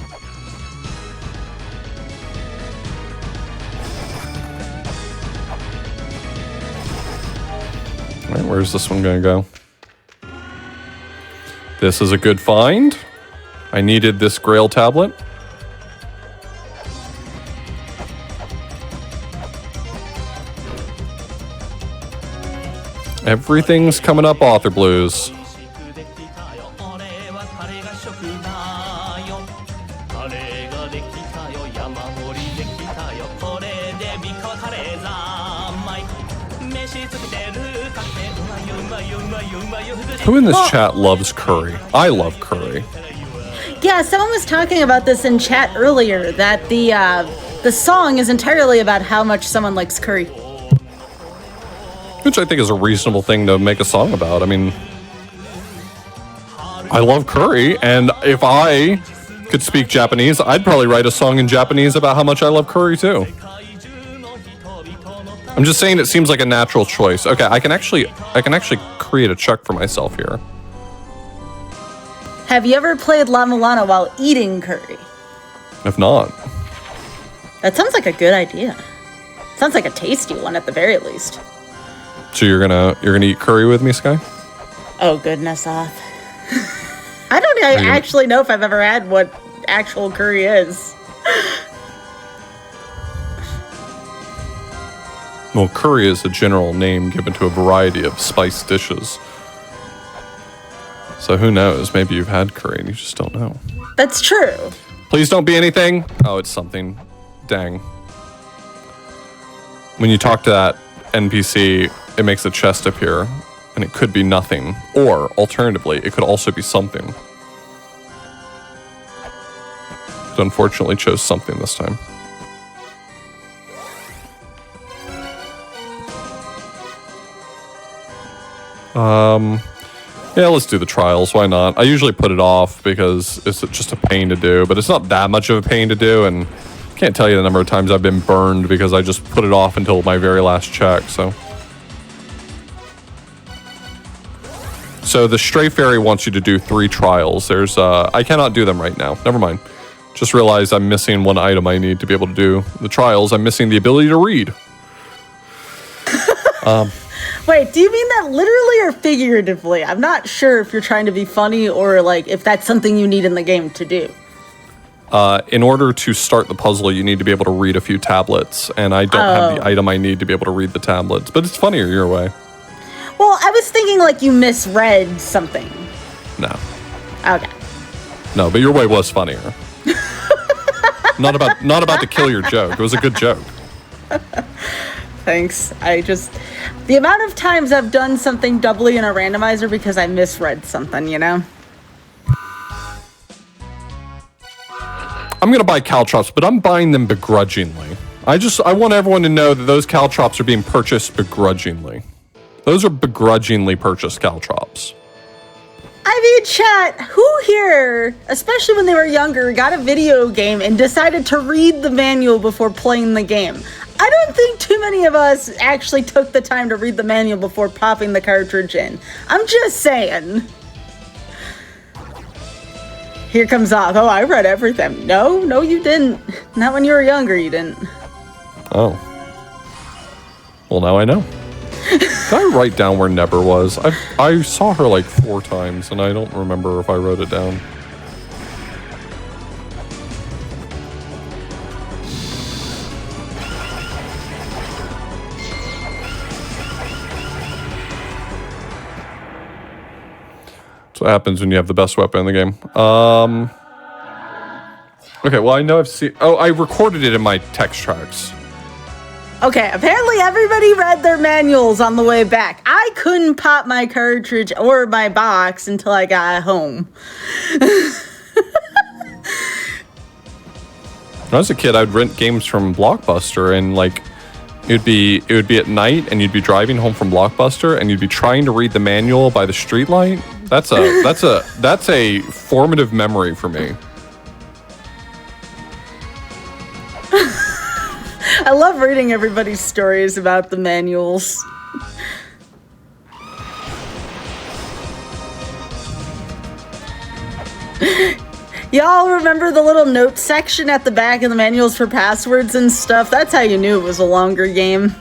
Speaker 2: All right, where's this one gonna go? This is a good find. I needed this Grail tablet. Everything's coming up Author Blues. Who in this chat loves curry? I love curry.
Speaker 1: Yeah, someone was talking about this in chat earlier, that the song is entirely about how much someone likes curry.
Speaker 2: Which I think is a reasonable thing to make a song about. I mean, I love curry, and if I could speak Japanese, I'd probably write a song in Japanese about how much I love curry too. I'm just saying it seems like a natural choice. Okay, I can actually create a check for myself here.
Speaker 1: Have you ever played La-Mulana while eating curry?
Speaker 2: If not.
Speaker 1: That sounds like a good idea. Sounds like a tasty one at the very least.
Speaker 2: So you're gonna eat curry with me, Sky?
Speaker 1: Oh goodness, Oth. I don't actually know if I've ever had what actual curry is.
Speaker 2: Well, curry is a general name given to a variety of spiced dishes. So who knows? Maybe you've had curry and you just don't know.
Speaker 1: That's true.
Speaker 2: Please don't be anything. Oh, it's something. Dang. When you talk to that NPC, it makes a chest appear, and it could be nothing. Or, alternatively, it could also be something. But unfortunately chose something this time. Yeah, let's do the trials. Why not? I usually put it off because it's just a pain to do, but it's not that much of a pain to do, and I can't tell you the number of times I've been burned because I just put it off until my very last check, so. So the Stray Fairy wants you to do 3 trials. There's, I cannot do them right now. Never mind. Just realized I'm missing one item I need to be able to do the trials. I'm missing the ability to read.
Speaker 1: Wait, do you mean that literally or figuratively? I'm not sure if you're trying to be funny or like if that's something you need in the game to do.
Speaker 2: In order to start the puzzle, you need to be able to read a few tablets, and I don't have the item I need to be able to read the tablets. But it's funnier your way.
Speaker 1: Well, I was thinking like you misread something.
Speaker 2: No.
Speaker 1: Okay.
Speaker 2: No, but your way was funnier. Not about to kill your joke. It was a good joke.
Speaker 1: Thanks. The amount of times I've done something doubly in a randomizer because I misread something, you know?
Speaker 2: I'm going to buy caltrops, but I'm buying them begrudgingly. I want everyone to know that those caltrops are being purchased begrudgingly. Those are begrudgingly purchased caltrops.
Speaker 1: I mean, chat, who here, especially when they were younger, got a video game and decided to read the manual before playing the game? I don't think too many of us actually took the time to read the manual before popping the cartridge in. I'm just saying. Here comes off. Oh, I read everything. No, you didn't. Not when you were younger, you didn't.
Speaker 2: Oh. Well, now I know. Did I write down where Never was? I saw her like 4 times, and I don't remember if I wrote it down. That's what happens when you have the best weapon in the game. Okay, well, I know I've seen... Oh, I recorded it in my text tracks.
Speaker 1: Okay, apparently everybody read their manuals on the way back. I couldn't pop my cartridge or my box until I got home.
Speaker 2: When I was a kid, I'd rent games from Blockbuster, and like it would be at night, and you'd be driving home from Blockbuster, and you'd be trying to read the manual by the streetlight. That's a formative memory for me.
Speaker 1: I love reading everybody's stories about the manuals. Y'all remember the little note section at the back of the manuals for passwords and stuff? That's how you knew it was a longer game.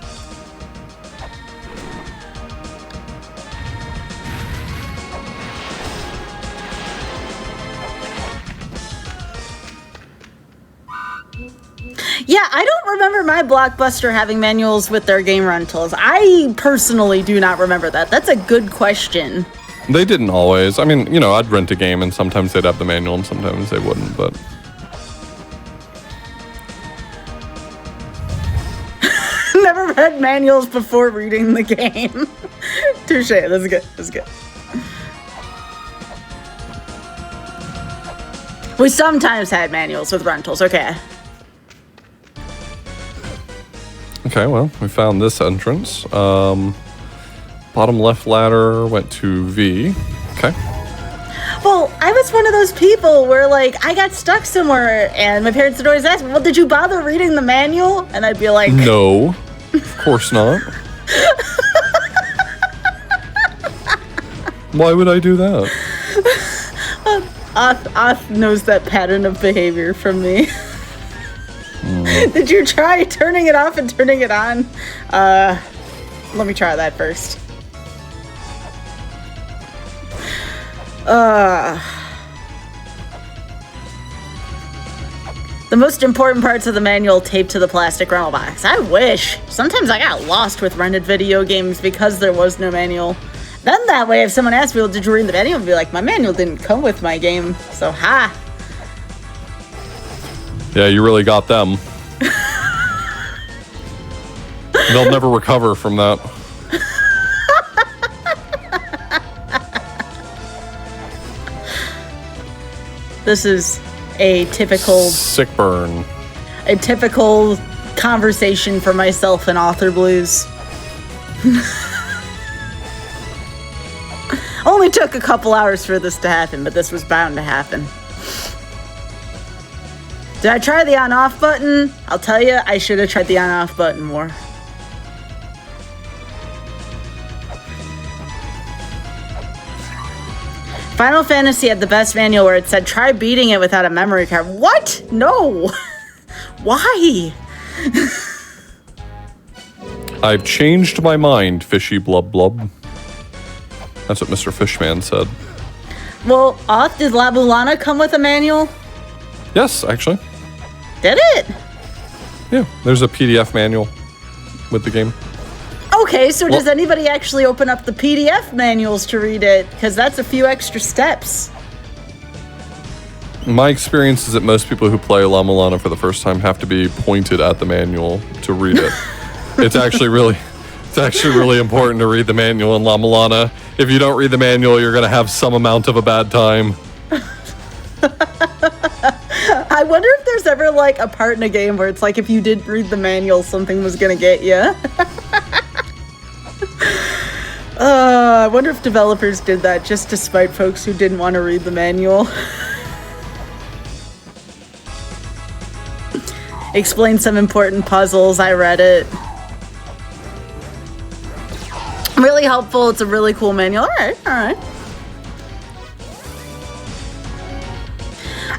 Speaker 1: Yeah, I don't remember my Blockbuster having manuals with their game rentals. I personally do not remember that. That's a good question.
Speaker 2: They didn't always. I mean, you know, I'd rent a game, and sometimes they'd have the manual, and sometimes they wouldn't, but...
Speaker 1: Never read manuals before reading the game. Touche, that's good, that's good. We sometimes had manuals with rentals, okay.
Speaker 2: Okay, well, we found this entrance. Bottom left ladder went to V. Okay.
Speaker 1: Well, I was one of those people where, like, I got stuck somewhere, and my parents would always ask me, well, did you bother reading the manual? And I'd be like...
Speaker 2: No, of course not. Why would I do that?
Speaker 1: Oth knows that pattern of behavior from me. Did you try turning it off and turning it on? Let me try that first. The most important parts of the manual taped to the plastic rental box. I wish. Sometimes I got lost with rented video games because there was no manual. Then that way, if someone asked me, well, did you read the manual? I'd be like, my manual didn't come with my game, so ha.
Speaker 2: Yeah, you really got them. They'll never recover from that.
Speaker 1: This is a typical...
Speaker 2: Sick burn.
Speaker 1: A typical conversation for myself and Author Blues. Only took a couple hours for this to happen, but this was bound to happen. Did I try the on-off button? I'll tell you, I should have tried the on-off button more. If Final Fantasy had the best manual where it said, try beating it without a memory card. What? No. Why?
Speaker 2: I've changed my mind, fishy blub blub. That's what Mr. Fishman said.
Speaker 1: Well, Oth, did La-Mulana come with a manual?
Speaker 2: Yes, actually.
Speaker 1: Did it?
Speaker 2: Yeah, there's a PDF manual with the game.
Speaker 1: Okay, so does anybody actually open up the PDF manuals to read it? Because that's a few extra steps.
Speaker 2: My experience is that most people who play La-Mulana for the first time have to be pointed at the manual to read it. It's actually really important to read the manual in La-Mulana. If you don't read the manual, you're going to have some amount of a bad time.
Speaker 1: I wonder if there's ever like a part in a game where it's like if you didn't read the manual, something was going to get you. I wonder if developers did that just to spite folks who didn't want to read the manual. Explain some important puzzles. I read it. Really helpful. It's a really cool manual. All right.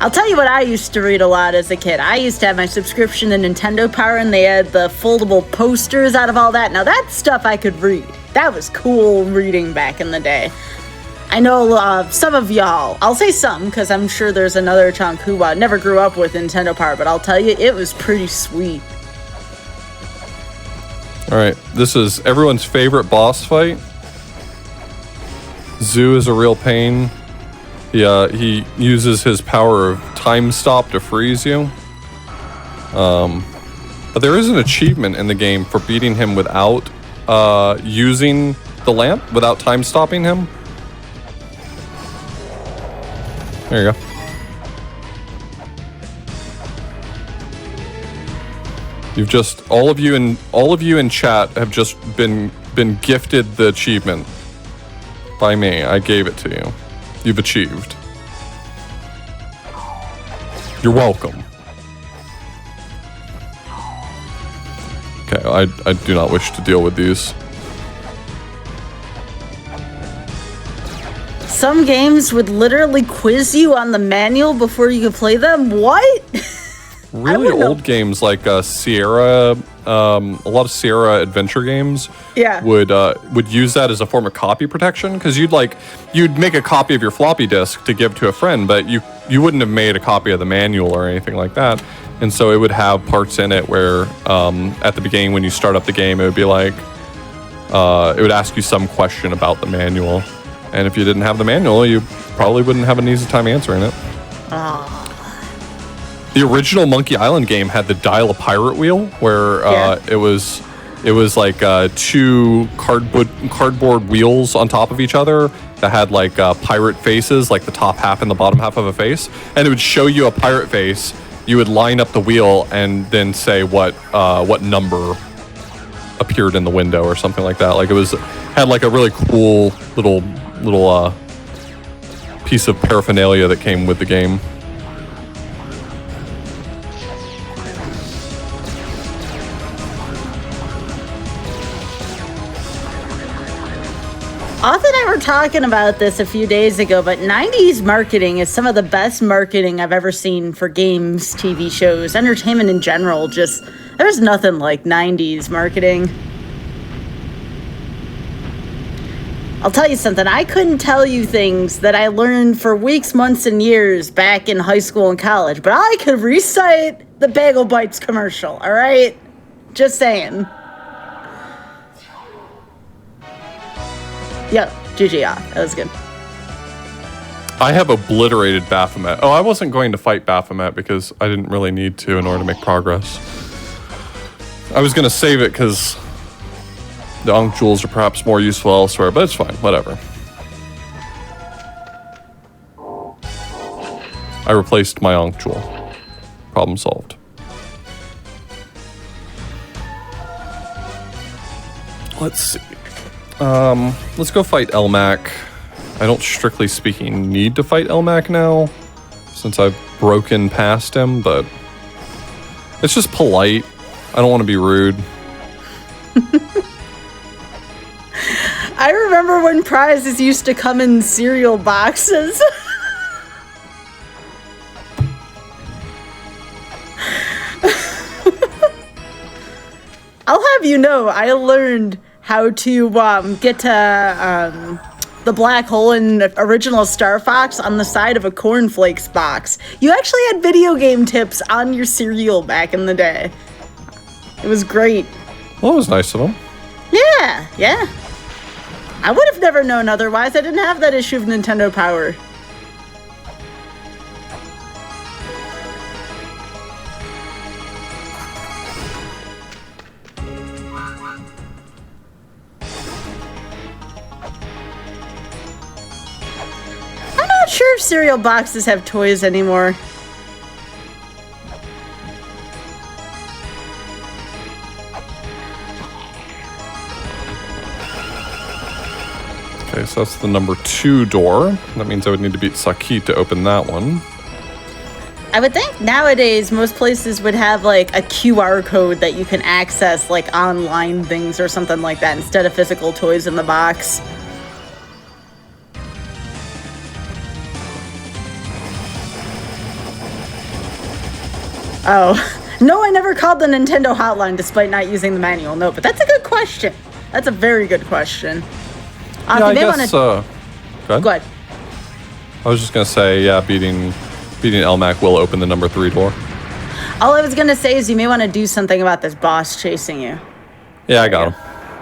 Speaker 1: I'll tell you what I used to read a lot as a kid. I used to have my subscription to Nintendo Power, and they had the foldable posters out of all that. Now, that stuff I could read. That was cool reading back in the day. I know some of y'all, I'll say some, because I'm sure there's another chunk who never grew up with Nintendo Power, but I'll tell you, it was pretty sweet.
Speaker 2: All right, this is everyone's favorite boss fight. Zoo is a real pain. He uses his power of time stop to freeze you. But there is an achievement in the game for beating him without using the lamp, without time stopping him. There you go. You've just all of you in chat have just been gifted the achievement by me. I gave it to you. You've achieved. You're welcome. Okay, I do not wish to deal with these.
Speaker 1: Some games would literally quiz you on the manual before you could play them. What?
Speaker 2: Really old games like Sierra, a lot of Sierra adventure games, would use that as a form of copy protection, because you'd make a copy of your floppy disk to give to a friend, but you wouldn't have made a copy of the manual or anything like that, and so it would have parts in it where at the beginning when you start up the game, it would be like it would ask you some question about the manual, and if you didn't have the manual, you probably wouldn't have an easy time answering it. The original Monkey Island game had the Dial a Pirate wheel, where it was like two cardboard wheels on top of each other that had like pirate faces, like the top half and the bottom half of a face, and it would show you a pirate face. You would line up the wheel and then say what number appeared in the window or something like that. Like had like a really cool little piece of paraphernalia that came with the game.
Speaker 1: Oth and I were talking about this a few days ago, but 90s marketing is some of the best marketing I've ever seen for games, TV shows, entertainment in general. Just, there's nothing like 90s marketing. I'll tell you something, I couldn't tell you things that I learned for weeks, months, and years back in high school and college, but I could recite the Bagel Bites commercial, all right? Just saying. Yep, GG, that was good.
Speaker 2: I have obliterated Baphomet. Oh, I wasn't going to fight Baphomet because I didn't really need to in order to make progress. I was going to save it because the Ankh Jewels are perhaps more useful elsewhere, but it's fine, whatever. I replaced my Ankh Jewel. Problem solved. Let's see. Let's go fight Elmac. I don't, strictly speaking, need to fight Elmac now, since I've broken past him, but it's just polite. I don't want to be rude.
Speaker 1: I remember when prizes used to come in cereal boxes. I'll have you know, I learned how to get to the black hole in original Star Fox on the side of a cornflakes box. You actually had video game tips on your cereal back in the day. It was great.
Speaker 2: Well, it was nice of them.
Speaker 1: Yeah, yeah. I would have never known otherwise. I didn't have that issue of Nintendo Power. I'm not sure if cereal boxes have toys anymore.
Speaker 2: Okay, so that's the number 2 door. That means I would need to beat Saki to open that one.
Speaker 1: I would think nowadays most places would have like a QR code that you can access like online things or something like that instead of physical toys in the box. Oh, no, I never called the Nintendo hotline despite not using the manual. No, but that's a good question. That's a very good question.
Speaker 2: Yeah, I guess, go ahead.
Speaker 1: Go ahead.
Speaker 2: I was just going to say, yeah, beating Elmac will open the number 3 door.
Speaker 1: All I was going to say is you may want to do something about this boss chasing you.
Speaker 2: Yeah, I got him.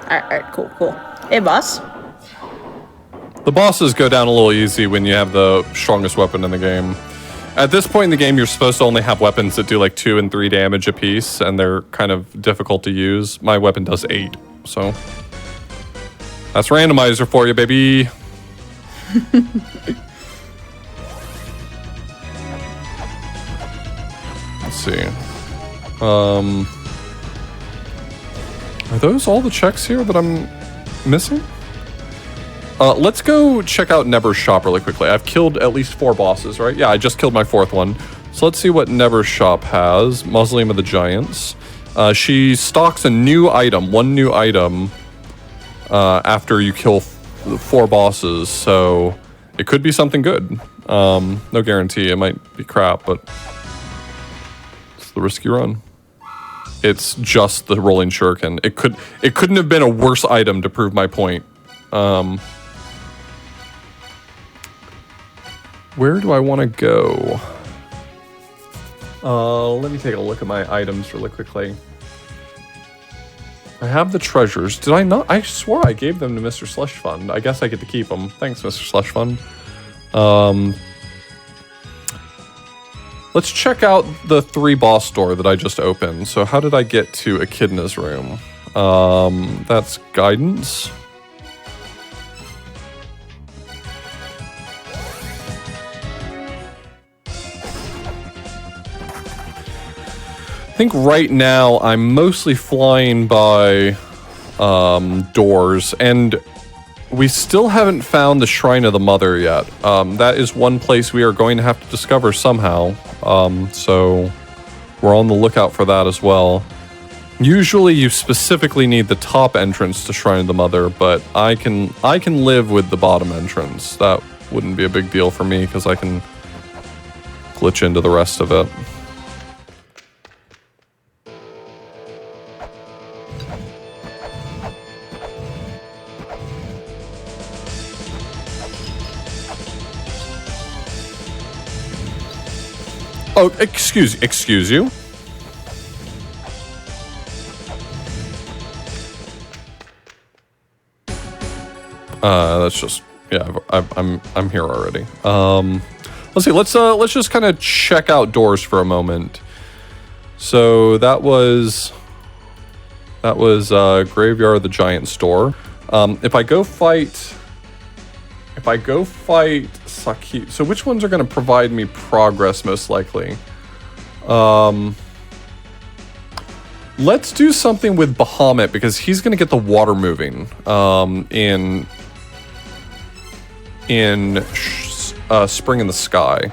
Speaker 1: All right, cool. Hey, boss.
Speaker 2: The bosses go down a little easy when you have the strongest weapon in the game. At this point in the game, you're supposed to only have weapons that do like 2 and 3 damage apiece, and they're kind of difficult to use. My weapon does 8, so... That's Randomizer for you, baby. Let's see. Are those all the checks here that I'm missing? Let's go check out Neber's shop really quickly. I've killed at least 4 bosses, right? Yeah, I just killed my 4th one. So let's see what Neber's shop has. Mausoleum of the Giants. She stocks a new item, 1 new item, after you kill 4 bosses, so it could be something good. No guarantee, it might be crap, but it's the risk you run. It's just the rolling shuriken. It couldn't have been a worse item to prove my point. Where do I want to go? Let me take a look at my items really quickly. I have the treasures. Did I not? I swore I gave them to Mr. Slush Fund. I guess I get to keep them. Thanks, Mr. Slush Fund. Let's check out the 3 boss door that I just opened. So how did I get to Echidna's room? That's guidance. I think right now I'm mostly flying by doors, and we still haven't found the Shrine of the Mother yet. That is one place we are going to have to discover somehow, so we're on the lookout for that as well. Usually you specifically need the top entrance to Shrine of the Mother, but I can live with the bottom entrance. That wouldn't be a big deal for me because I can glitch into the rest of it. Oh, excuse you. That's just, yeah, I'm here already. Let's see, let's just kind of check out doors for a moment. So that was Graveyard of the Giant Store. If I go fight Saki, so which ones are going to provide me progress most likely? Let's do something with Bahamut because he's going to get the water moving in Spring in the Sky.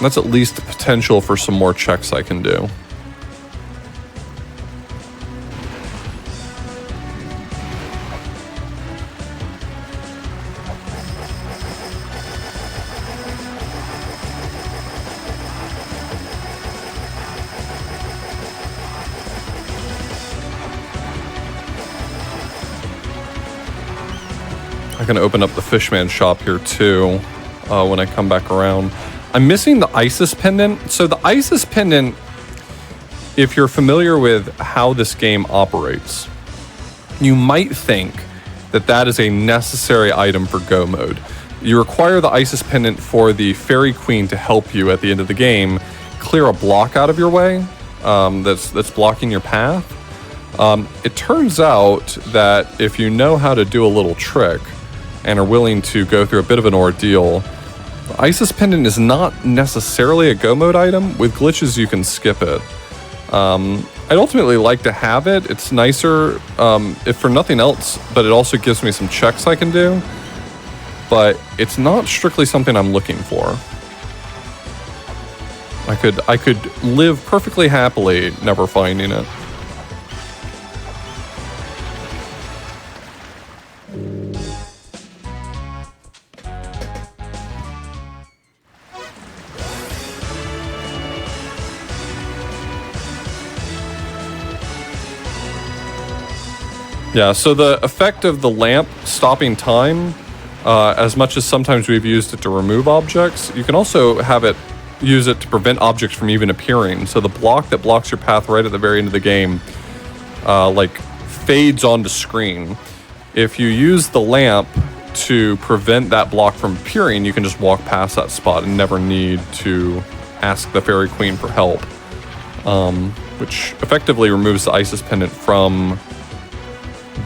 Speaker 2: That's at least the potential for some more checks I can do. I can open up the Fishman shop here too when I come back around. I'm missing the Isis pendant. So the Isis pendant, if you're familiar with how this game operates, you might think that that is a necessary item for Go mode. You require the Isis pendant for the Fairy Queen to help you at the end of the game clear a block out of your way that's blocking your path. It turns out that if you know how to do a little trick and are willing to go through a bit of an ordeal, the Isis pendant is not necessarily a Go mode item. With glitches, you can skip it. I'd ultimately like to have it. It's nicer, if for nothing else, but it also gives me some checks I can do. But it's not strictly something I'm looking for. I could live perfectly happily never finding it. Yeah, so the effect of the lamp stopping time, as much as sometimes we've used it to remove objects, you can also have it use it to prevent objects from even appearing. So the block that blocks your path right at the very end of the game, like fades onto screen. If you use the lamp to prevent that block from appearing, you can just walk past that spot and never need to ask the Fairy Queen for help, which effectively removes the Isis pendant from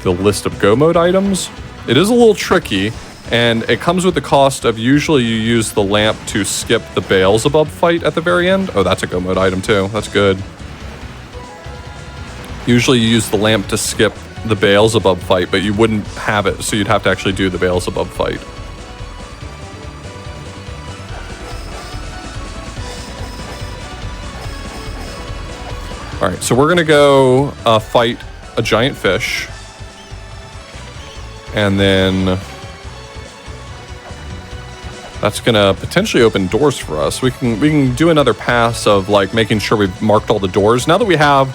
Speaker 2: the list of Go mode items. It is a little tricky, and it comes with the cost of usually you use the lamp to skip the Beelzebub fight at the very end. Oh, that's a Go mode item too. That's good. Usually you use the lamp to skip the Beelzebub fight, but you wouldn't have it, so you'd have to actually do the Beelzebub fight. Alright, so we're gonna go fight a giant fish. And then that's gonna potentially open doors for us. We can do another pass of like making sure we've marked all the doors. Now that we have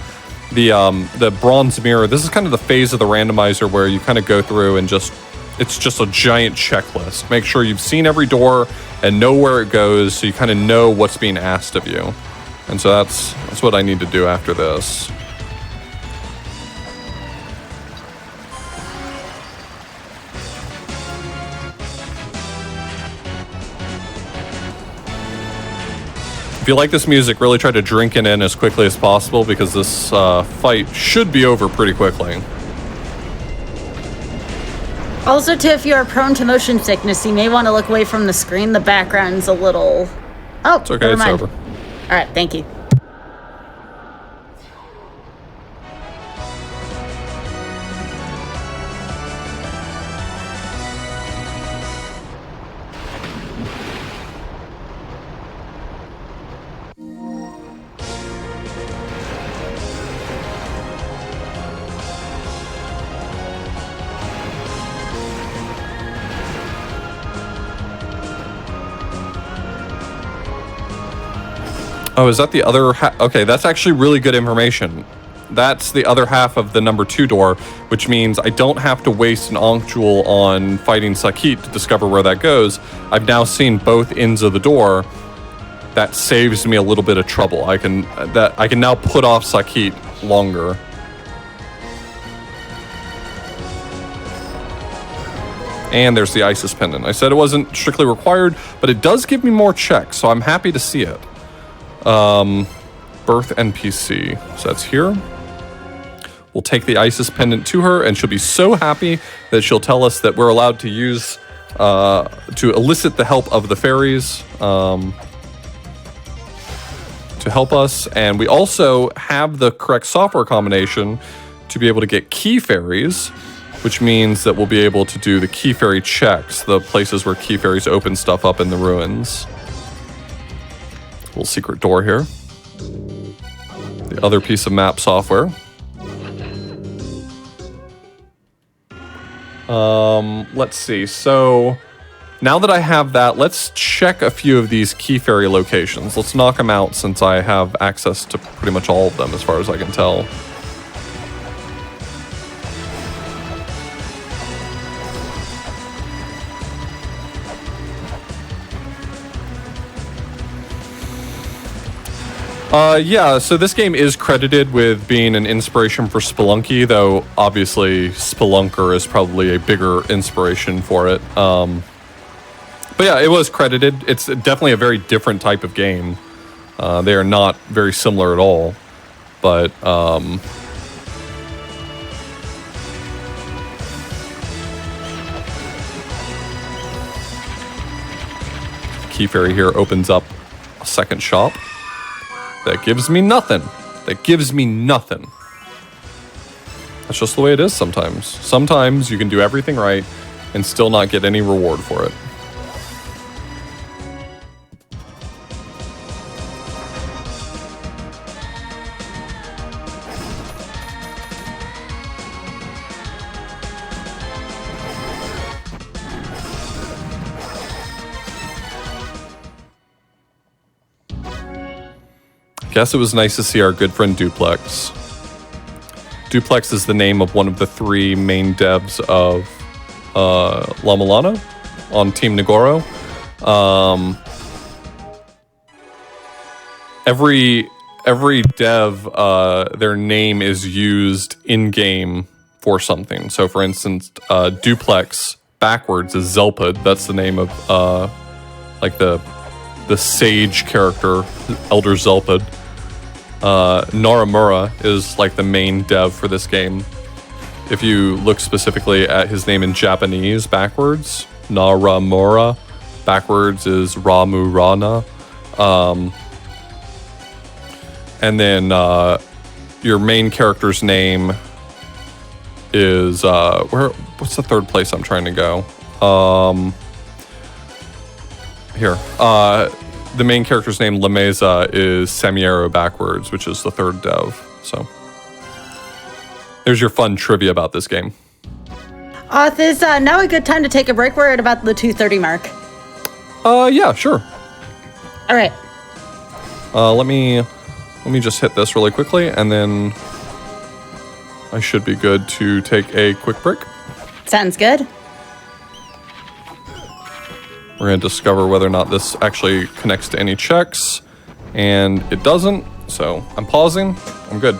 Speaker 2: the bronze mirror, this is kind of the phase of the randomizer where you kind of go through and it's just a giant checklist. Make sure you've seen every door and know where it goes, so you kind of know what's being asked of you. And so that's what I need to do after this. If you like this music, really try to drink it in as quickly as possible, because this fight should be over pretty quickly.
Speaker 1: Also, too, if you are prone to motion sickness, you may want to look away from the screen. The background's a little... Oh,
Speaker 2: it's okay, it's over.
Speaker 1: All right, thank you.
Speaker 2: Oh, is that the other half? Okay, that's actually really good information. That's the other half of the number 2 door, which means I don't have to waste an Ankh Jewel on fighting Sakit to discover where that goes. I've now seen both ends of the door. That saves me a little bit of trouble. I can now put off Sakit longer. And there's the Isis pendant. I said it wasn't strictly required, but it does give me more checks, so I'm happy to see it. Birth NPC. So that's here. We'll take the Isis pendant to her, and she'll be so happy that she'll tell us that we're allowed to use, to elicit the help of the fairies, to help us. And we also have the correct software combination to be able to get key fairies, which means that we'll be able to do the key fairy checks, the places where key fairies open stuff up in the ruins. Little secret door here. The other piece of map software. Let's see. So now that I have that, let's check a few of these key fairy locations. Let's knock them out since I have access to pretty much all of them as far as I can tell. Yeah, so this game is credited with being an inspiration for Spelunky, though obviously Spelunker is probably a bigger inspiration for it. But yeah, it was credited. It's definitely a very different type of game. They are not very similar at all, but Key Fairy here opens up a second shop. That gives me nothing. That gives me nothing. That's just the way it is sometimes. Sometimes you can do everything right and still not get any reward for it. Guess it was nice to see our good friend Duplex. Duplex is the name of one of the 3 main devs of La-Mulana on Team Nagoro. Every dev, their name is used in-game for something. So for instance, Duplex backwards is Zelpud. That's the name of like the sage character, Elder Zelpud. Naramura is like the main dev for this game. If you look specifically at his name in Japanese backwards, Naramura, backwards is Ramurana. And then your main character's name is what's the third place I'm trying to go? Here. The main character's name, La Mesa, is Samiero backwards, which is the 3rd dev. So there's your fun trivia about this game.
Speaker 1: Is now a good time to take a break? We're at about the 2:30 mark.
Speaker 2: Yeah, sure.
Speaker 1: All right.
Speaker 2: Let me just hit this really quickly, and then I should be good to take a quick break.
Speaker 1: Sounds good.
Speaker 2: We're going to discover whether or not this actually connects to any checks, and it doesn't, so I'm pausing. I'm good.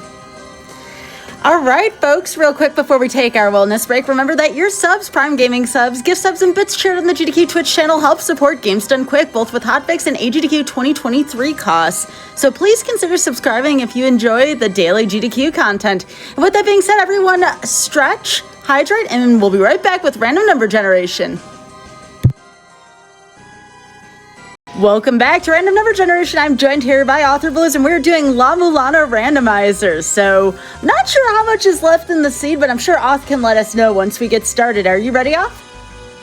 Speaker 1: All right, folks, real quick before we take our wellness break, remember that your subs, Prime Gaming subs, gift subs, and bits shared on the GDQ Twitch channel help support Games Done Quick, both with Hotfix and AGDQ 2023 costs. So please consider subscribing if you enjoy the daily GDQ content. And with that being said, everyone, stretch, hydrate, and we'll be right back with random number generation. Welcome back to Random Number Generation. I'm joined here by Author Blues, and we're doing La-Mulana randomizers. So, I'm not sure how much is left in the seed, but I'm sure Auth can let us know once we get started. Are you ready, Auth?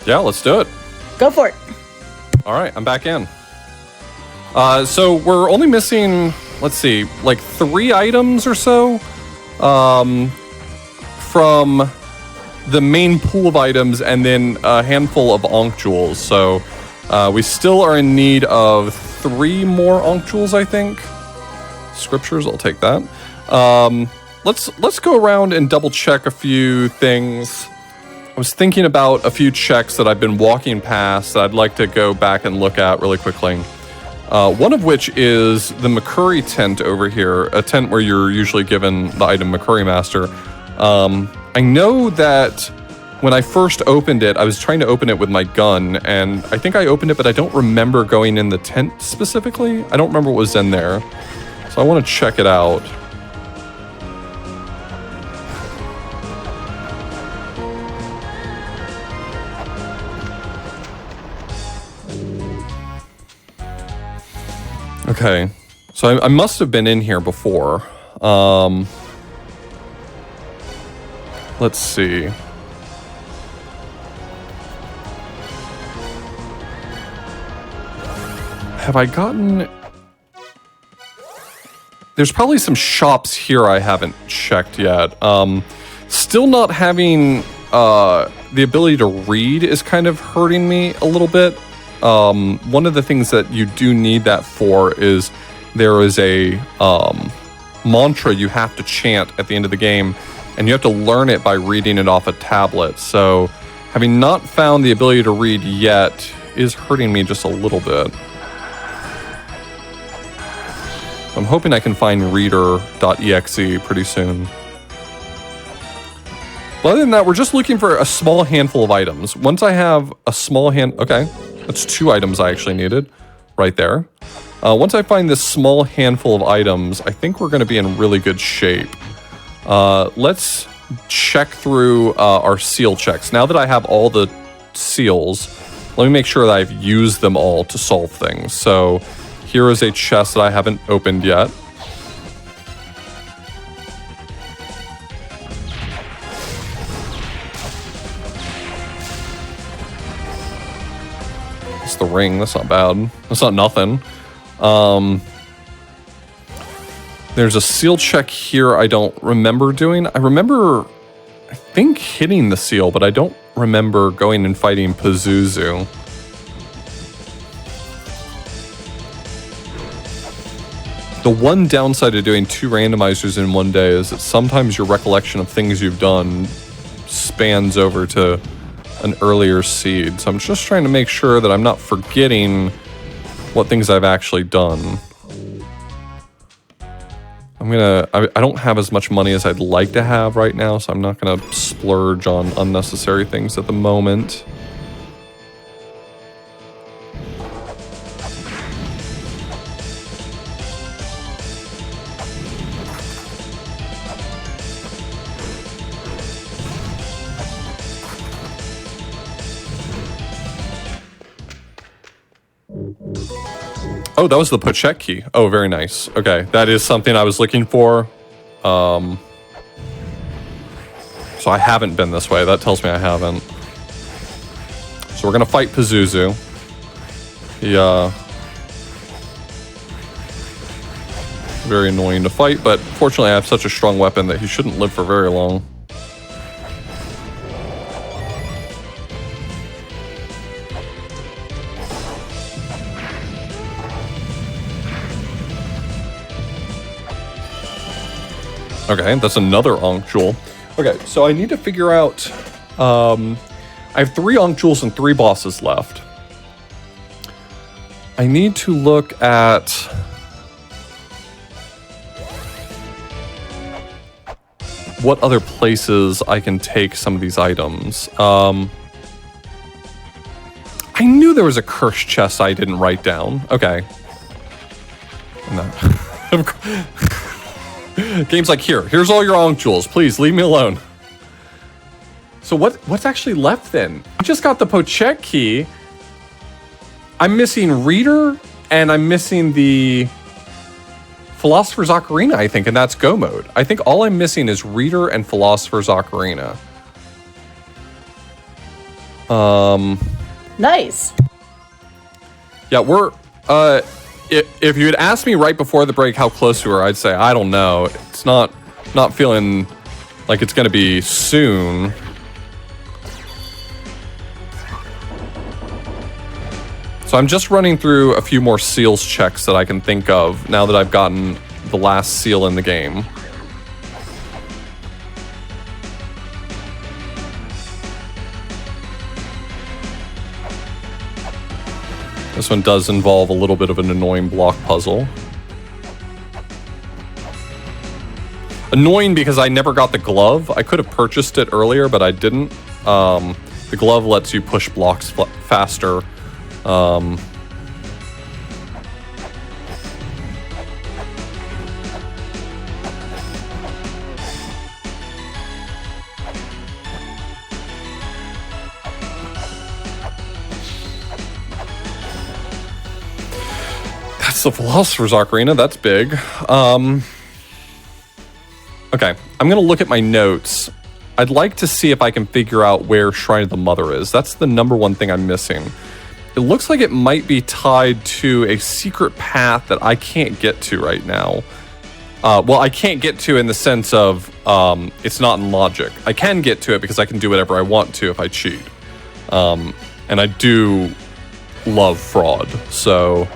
Speaker 2: Yeah, let's do it.
Speaker 1: Go for it.
Speaker 2: All right, I'm back in. So we're only missing, let's see, like 3 items or so from the main pool of items, and then a handful of Ankh jewels. So we still are in need of 3 more Ankh jewels, I think. Scriptures, I'll take that. Let's go around and double check a few things. I was thinking about a few checks that I've been walking past that I'd like to go back and look at really quickly. One of which is the McCurry tent over here, a tent where you're usually given the item McCurry Master. I know that when I first opened it, I was trying to open it with my gun, and I think I opened it, but I don't remember going in the tent specifically. I don't remember what was in there, so I want to check it out. Okay, so I must have been in here before. Let's see. Have I gotten there's probably some shops here I haven't checked yet. Still not having the ability to read is kind of hurting me a little bit. One of the things that you do need that for is there is a mantra you have to chant at the end of the game, and you have to learn it by reading it off a tablet. So having not found the ability to read yet is hurting me just a little bit. I'm hoping I can find reader.exe pretty soon. But other than that, we're just looking for a small handful of items. Once I have a small okay, that's 2 items I actually needed right there. Once I find this small handful of items, I think we're going to be in really good shape. Let's check through our seal checks. Now that I have all the seals, let me make sure that I've used them all to solve things. So here is a chest that I haven't opened yet. It's the ring. That's not bad. That's not nothing. There's a seal check here I don't remember doing. I remember, I think, hitting the seal, but I don't remember going and fighting Pazuzu. The one downside of doing 2 randomizers in one day is that sometimes your recollection of things you've done spans over to an earlier seed. So I'm just trying to make sure that I'm not forgetting what things I've actually done. I don't have as much money as I'd like to have right now, so I'm not gonna splurge on unnecessary things at the moment. Oh, that was the pochette key. Oh, very nice. Okay, that is something I was looking for. So I haven't been this way. That tells me I haven't. So we're gonna fight Pazuzu. Very annoying to fight, but fortunately I have such a strong weapon that he shouldn't live for very long. Okay, that's another Ankh Jewel. Okay, so I need to figure out... I have 3 Ankh Jewels and 3 bosses left. I need to look at... what other places I can take some of these items. I knew there was a cursed chest I didn't write down. Okay. No. Game's like, here's all your Ankh Jewels. Please, leave me alone. So what's actually left then? I just got the pochette key. I'm missing Reader, and I'm missing the Philosopher's Ocarina, I think, and that's Go mode. I think all I'm missing is Reader and Philosopher's Ocarina.
Speaker 1: Nice.
Speaker 2: Yeah, we're... If you had asked me right before the break how close we were, I'd say, I don't know. It's not feeling like it's going to be soon. So I'm just running through a few more seals checks that I can think of now that I've gotten the last seal in the game. This one does involve a little bit of an annoying block puzzle. Annoying because I never got the glove. I could have purchased it earlier, but I didn't. The glove lets you push blocks faster. That's the Philosopher's Ocarina. That's big. Okay, I'm going to look at my notes. I'd like to see if I can figure out where Shrine of the Mother is. That's the #1 thing I'm missing. It looks like it might be tied to a secret path that I can't get to right now. Well, I can't get to in the sense of it's not in logic. I can get to it because I can do whatever I want to if I cheat. And I do love fraud, so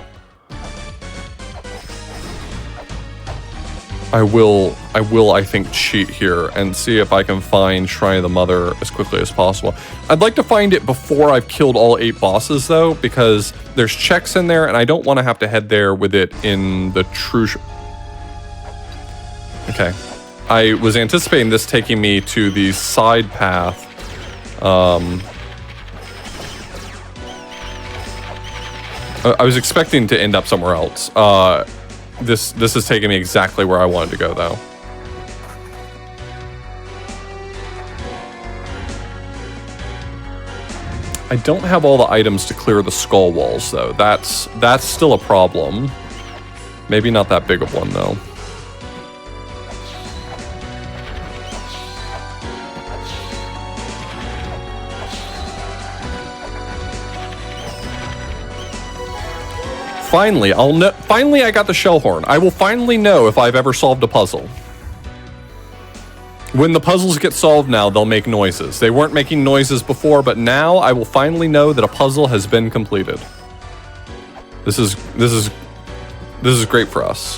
Speaker 2: I will, I think, cheat here and see if I can find Shrine of the Mother as quickly as possible. I'd like to find it before I've killed all 8 bosses, though, because there's checks in there, and I don't want to have to head there with it in the true... Okay. I was anticipating this taking me to the side path. I was expecting to end up somewhere else. This is taking me exactly where I wanted to go, though. I don't have all the items to clear the skull walls, though. That's still a problem. Maybe not that big of one, though. Finally, finally, I got the shell horn. I will finally know if I've ever solved a puzzle. When the puzzles get solved now, they'll make noises. They weren't making noises before, but now I will finally know that a puzzle has been completed. This is great for us.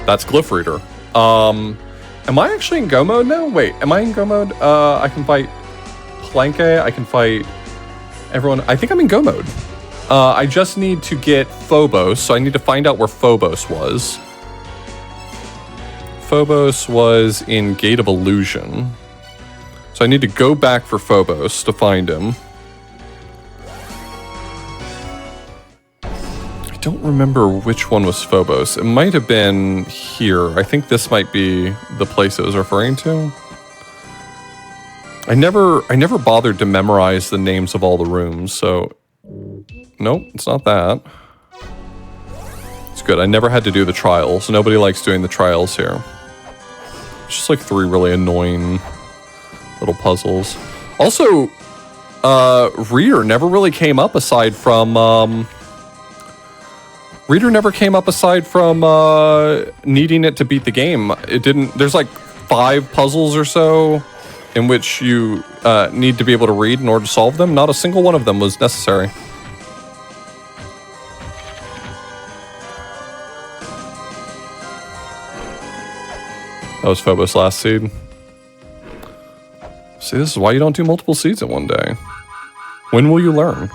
Speaker 2: That's Glyph Reader. Am I actually in Go mode now? Wait, am I in Go mode? I can fight Planke. I can fight everyone. I think I'm in Go mode. I just need to get Phobos, so I need to find out where Phobos was. Phobos was in Gate of Illusion. So I need to go back for Phobos to find him. I don't remember which one was Phobos. It might have been here. I think this might be the place it was referring to. I never bothered to memorize the names of all the rooms, so... Nope, it's not that. It's good, I never had to do the trials. Nobody likes doing the trials here. It's just like 3 really annoying little puzzles. Also, Reader never really came up aside from... Reader never came up aside from needing it to beat the game. It didn't... There's like 5 puzzles or so in which you need to be able to read in order to solve them. Not a single one of them was necessary. That was Phobos' last seed. See, this is why you don't do multiple seeds in one day. When will you learn?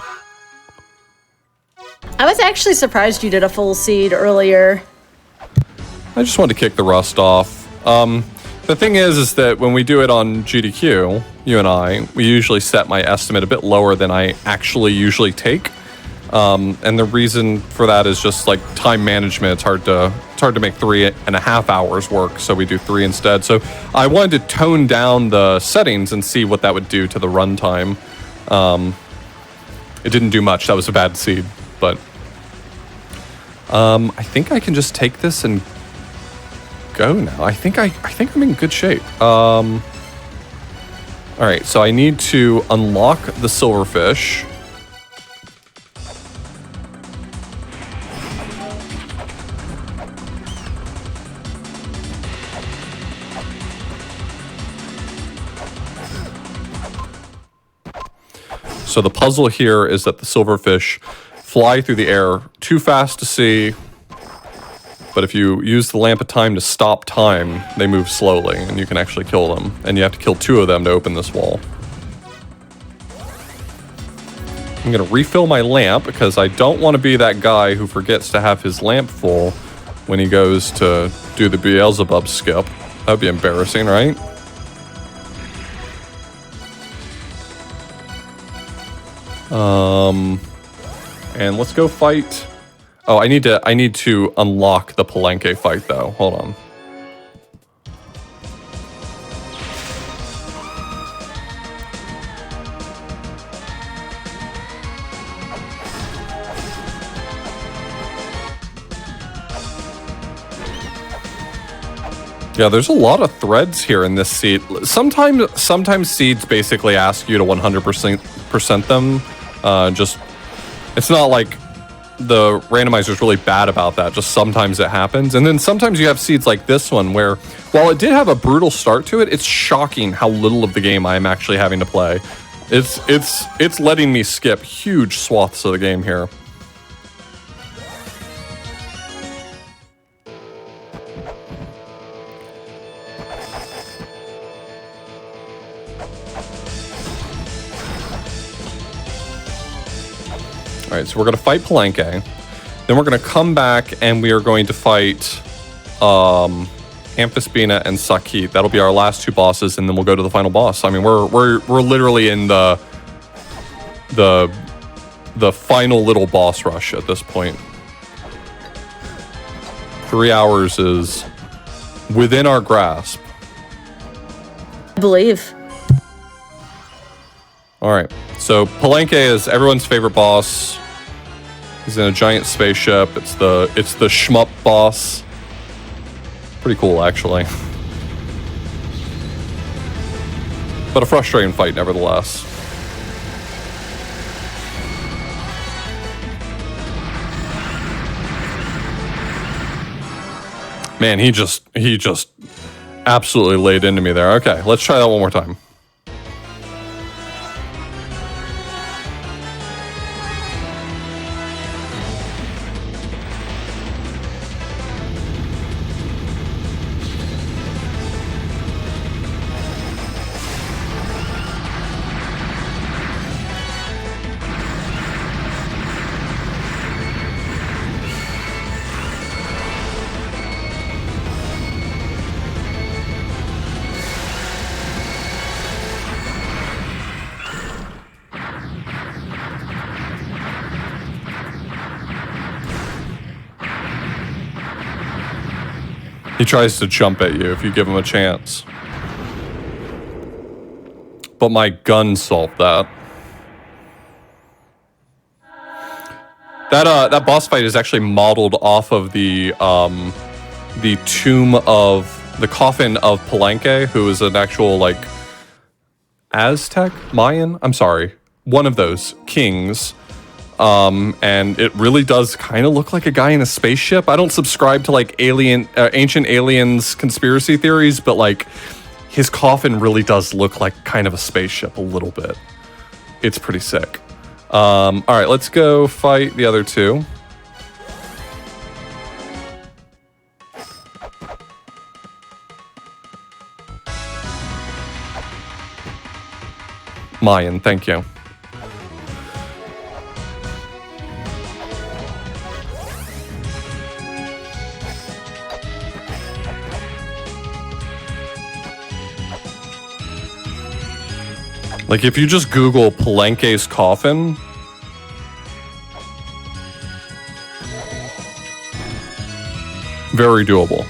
Speaker 1: I was actually surprised you did a full seed earlier.
Speaker 2: I just wanted to kick the rust off. The thing is that when we do it on GDQ, you and I, we usually set my estimate a bit lower than I actually usually take. And the reason for that is just like time management. It's hard to make 3.5 hours work, so we do 3 instead. So I wanted to tone down the settings and see what that would do to the runtime. It didn't do much. That was a bad seed, but I think I can just take this and go now. I think I'm in good shape. All right, so I need to unlock the silverfish. So the puzzle here is that the silverfish fly through the air too fast to see, but if you use the lamp of time to stop time, they move slowly, and you can actually kill them. And you have to kill 2 of them to open this wall. I'm gonna refill my lamp because I don't want to be that guy who forgets to have his lamp full when he goes to do the Beelzebub skip. That would be embarrassing, right? And let's go fight. Oh, I need to unlock the Palenque fight though. Hold on. Yeah, there's a lot of threads here in this seed. Sometimes seeds basically ask you to 100% them. It's not like the randomizer is really bad about that. Just sometimes it happens. And then sometimes you have seeds like this one where, while it did have a brutal start to it, it's shocking how little of the game I am actually having to play. It's letting me skip huge swaths of the game here. All right, so we're going to fight Palenque. Then we're going to come back and we are going to fight Amphispina and Sakit. That'll be our last two bosses, and then we'll go to the final boss. I mean, we're literally in the final little boss rush at this point. 3 hours is within our grasp.
Speaker 1: I believe.
Speaker 2: All right, so Palenque is everyone's favorite boss. He's in a giant spaceship. It's the shmup boss. Pretty cool, actually. But a frustrating fight, nevertheless. Man, he just absolutely laid into me there. Okay, let's try that one more time. He tries to jump at you if you give him a chance. But my gun solved that. That boss fight is actually modeled off of the tomb of the coffin of Palenque, who is an actual like Aztec, Mayan, I'm sorry, one of those kings. And it really does kind of look like a guy in a spaceship. I don't subscribe to like ancient aliens conspiracy theories, but like his coffin really does look like kind of a spaceship a little bit. It's pretty sick. All right, let's go fight the other two. Mayan, thank you. Like, if you just Google Palenque's coffin, very doable.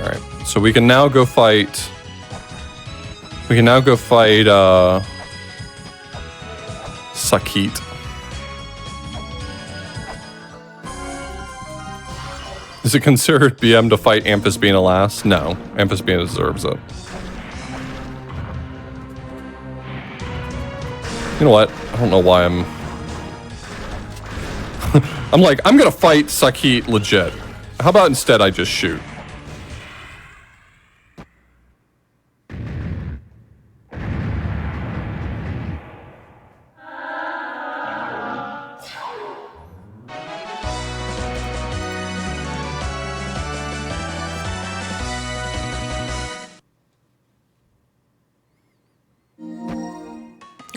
Speaker 2: All right, so we can now go fight. We can now go fight Sakit. Is it considered BM to fight Amphispina last? No, Amphispina deserves it. You know what? I don't know why I'm... I'm like, I'm gonna fight Sakit legit. How about instead I just shoot?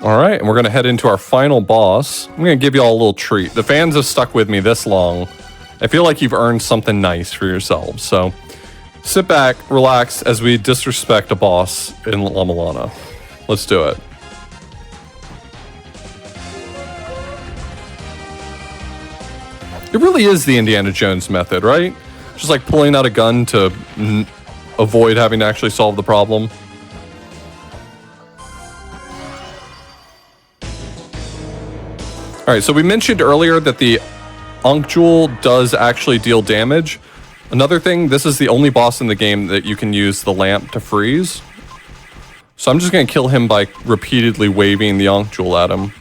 Speaker 2: All right, and we're going to head into our final boss. I'm going to give you all a little treat. The fans have stuck with me this long. I feel like you've earned something nice for yourselves. So sit back, relax as we disrespect a boss in La-Mulana. Let's do it. It really is the Indiana Jones method, right? Just like pulling out a gun to avoid having to actually solve the problem. All right, so we mentioned earlier that the Ankh Jewel does actually deal damage. Another thing, this is the only boss in the game that you can use the lamp to freeze. So I'm just going to kill him by repeatedly waving the Ankh Jewel at him.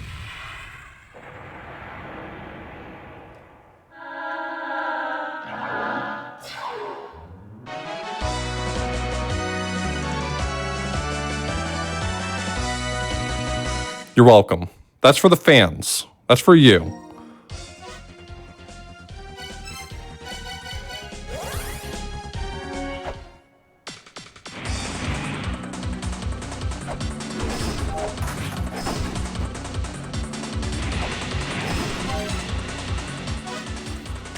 Speaker 2: You're welcome. That's for the fans. That's for you.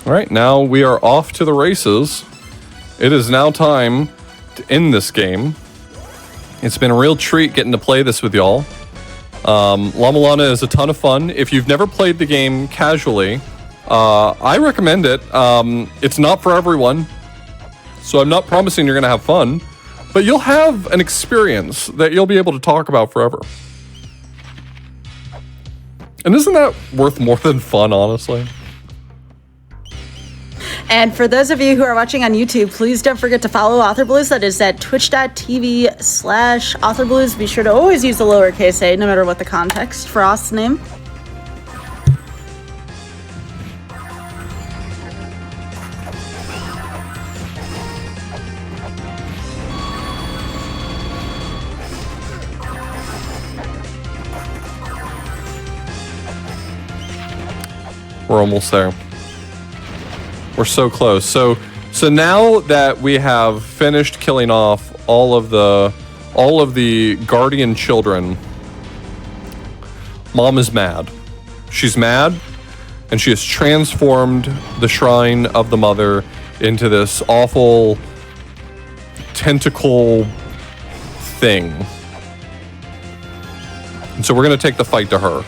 Speaker 2: All right, now we are off to the races. It is now time to end this game. It's been a real treat getting to play this with y'all. La-Mulana is a ton of fun. If you've never played the game casually, I recommend it. It's not for everyone, so I'm not promising you're going to have fun, but you'll have an experience that you'll be able to talk about forever. And isn't that worth more than fun, honestly?
Speaker 1: And for those of you who are watching on YouTube, please don't forget to follow AuthorBlues. That is at twitch.tv/AuthorBlues. Be sure to always use the lowercase a, no matter what the context for Auth's name.
Speaker 2: We're almost there. We're so close. So now that we have finished killing off all of the guardian children, Mom is mad. She's mad, and she has transformed the shrine of the mother into this awful tentacle thing. And so we're gonna take the fight to her.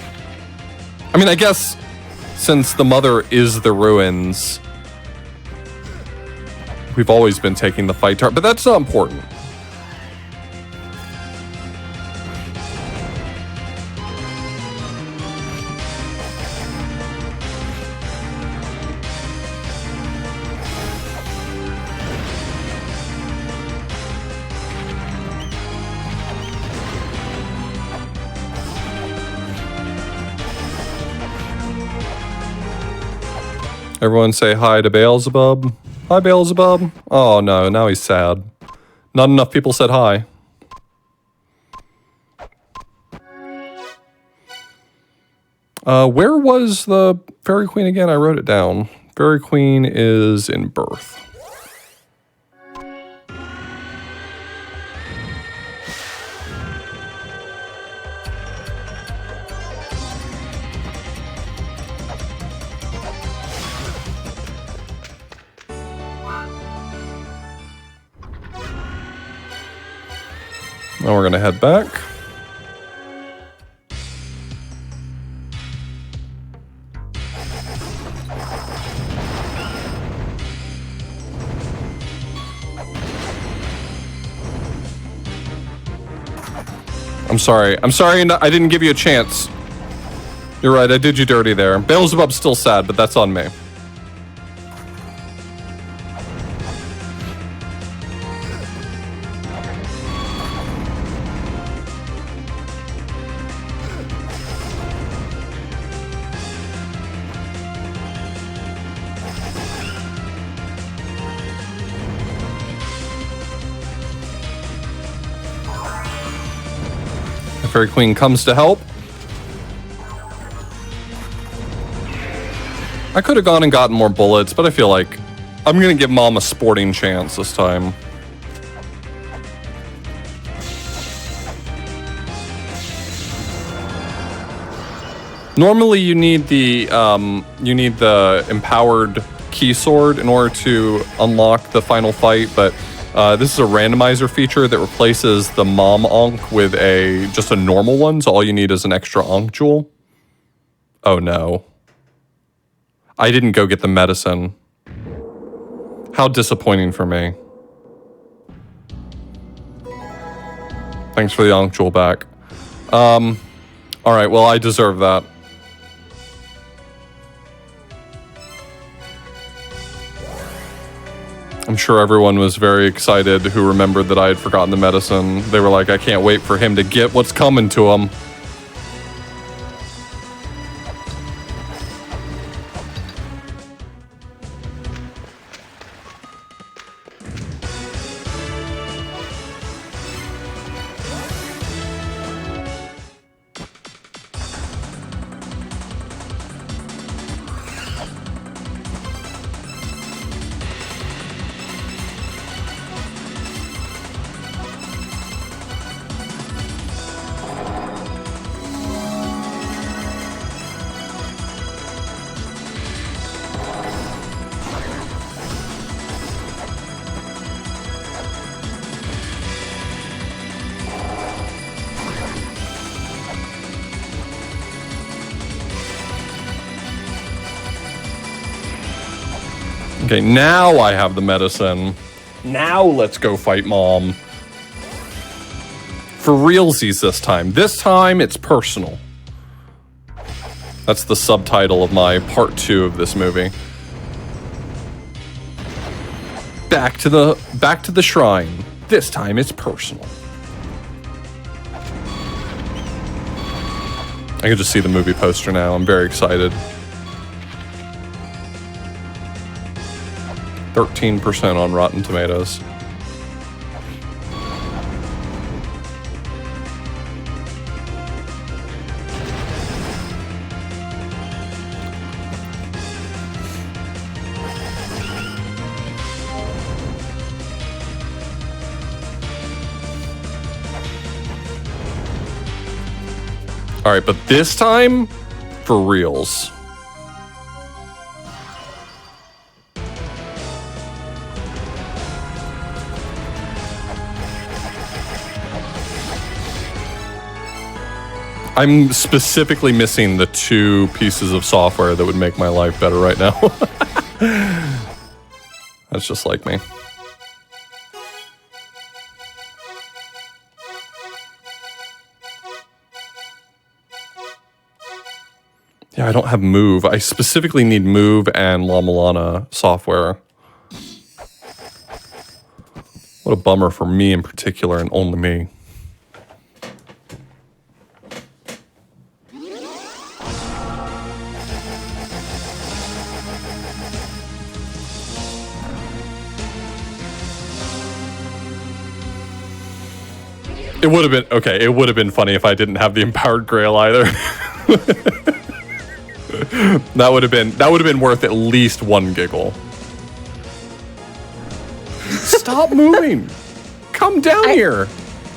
Speaker 2: I mean, I guess since the mother is the ruins, we've always been taking the fight to her, but that's not important. Everyone say hi to Beelzebub. Hi, Beelzebub. Oh, no, now he's sad. Not enough people said hi. Where was the Fairy Queen again? I wrote it down. Fairy Queen is in Birth. Now we're gonna head back. I'm sorry. I didn't give you a chance. You're right, I did you dirty there. Beelzebub's still sad, but that's on me. Fairy Queen comes to help. I could have gone and gotten more bullets, but I feel like I'm gonna give Mom a sporting chance this time. Normally you need the empowered key sword in order to unlock the final fight, but this is a randomizer feature that replaces the Mom Ankh with just a normal one, so all you need is an extra Ankh Jewel. Oh no. I didn't go get the medicine. How disappointing for me. Thanks for the Ankh Jewel back. Alright, well, I deserve that. I'm sure everyone was very excited who remembered that I had forgotten the medicine. They were like, I can't wait for him to get what's coming to him. Okay, now I have the medicine. Now let's go fight Mom. For realsies this time. This time it's personal. That's the subtitle of my part 2 of this movie. Back to the shrine. This time it's personal. I can just see the movie poster now. I'm very excited. 13% on Rotten Tomatoes. All right, but this time, for reals. I'm specifically missing the 2 pieces of software that would make my life better right now. That's just like me. Yeah, I don't have Move. I specifically need Move and La-Mulana software. What a bummer for me in particular, and only me. It would have been, okay, it would have been funny if I didn't have the Empowered Grail either. That would have been worth at least 1 giggle. Stop moving. Come down here.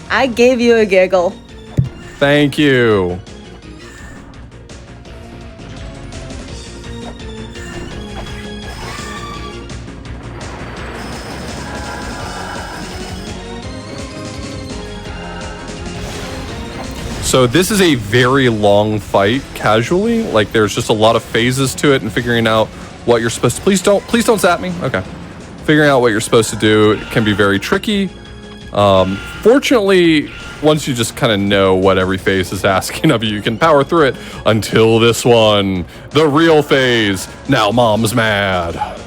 Speaker 1: I gave you a giggle.
Speaker 2: Thank you. So this is a very long fight, casually. Like, there's just a lot of phases to it and figuring out what you're supposed to... Please don't zap me. Okay. Figuring out what you're supposed to do can be very tricky. Fortunately, once you just kind of know what every phase is asking of you, you can power through it until this one. The real phase. Now Mom's mad.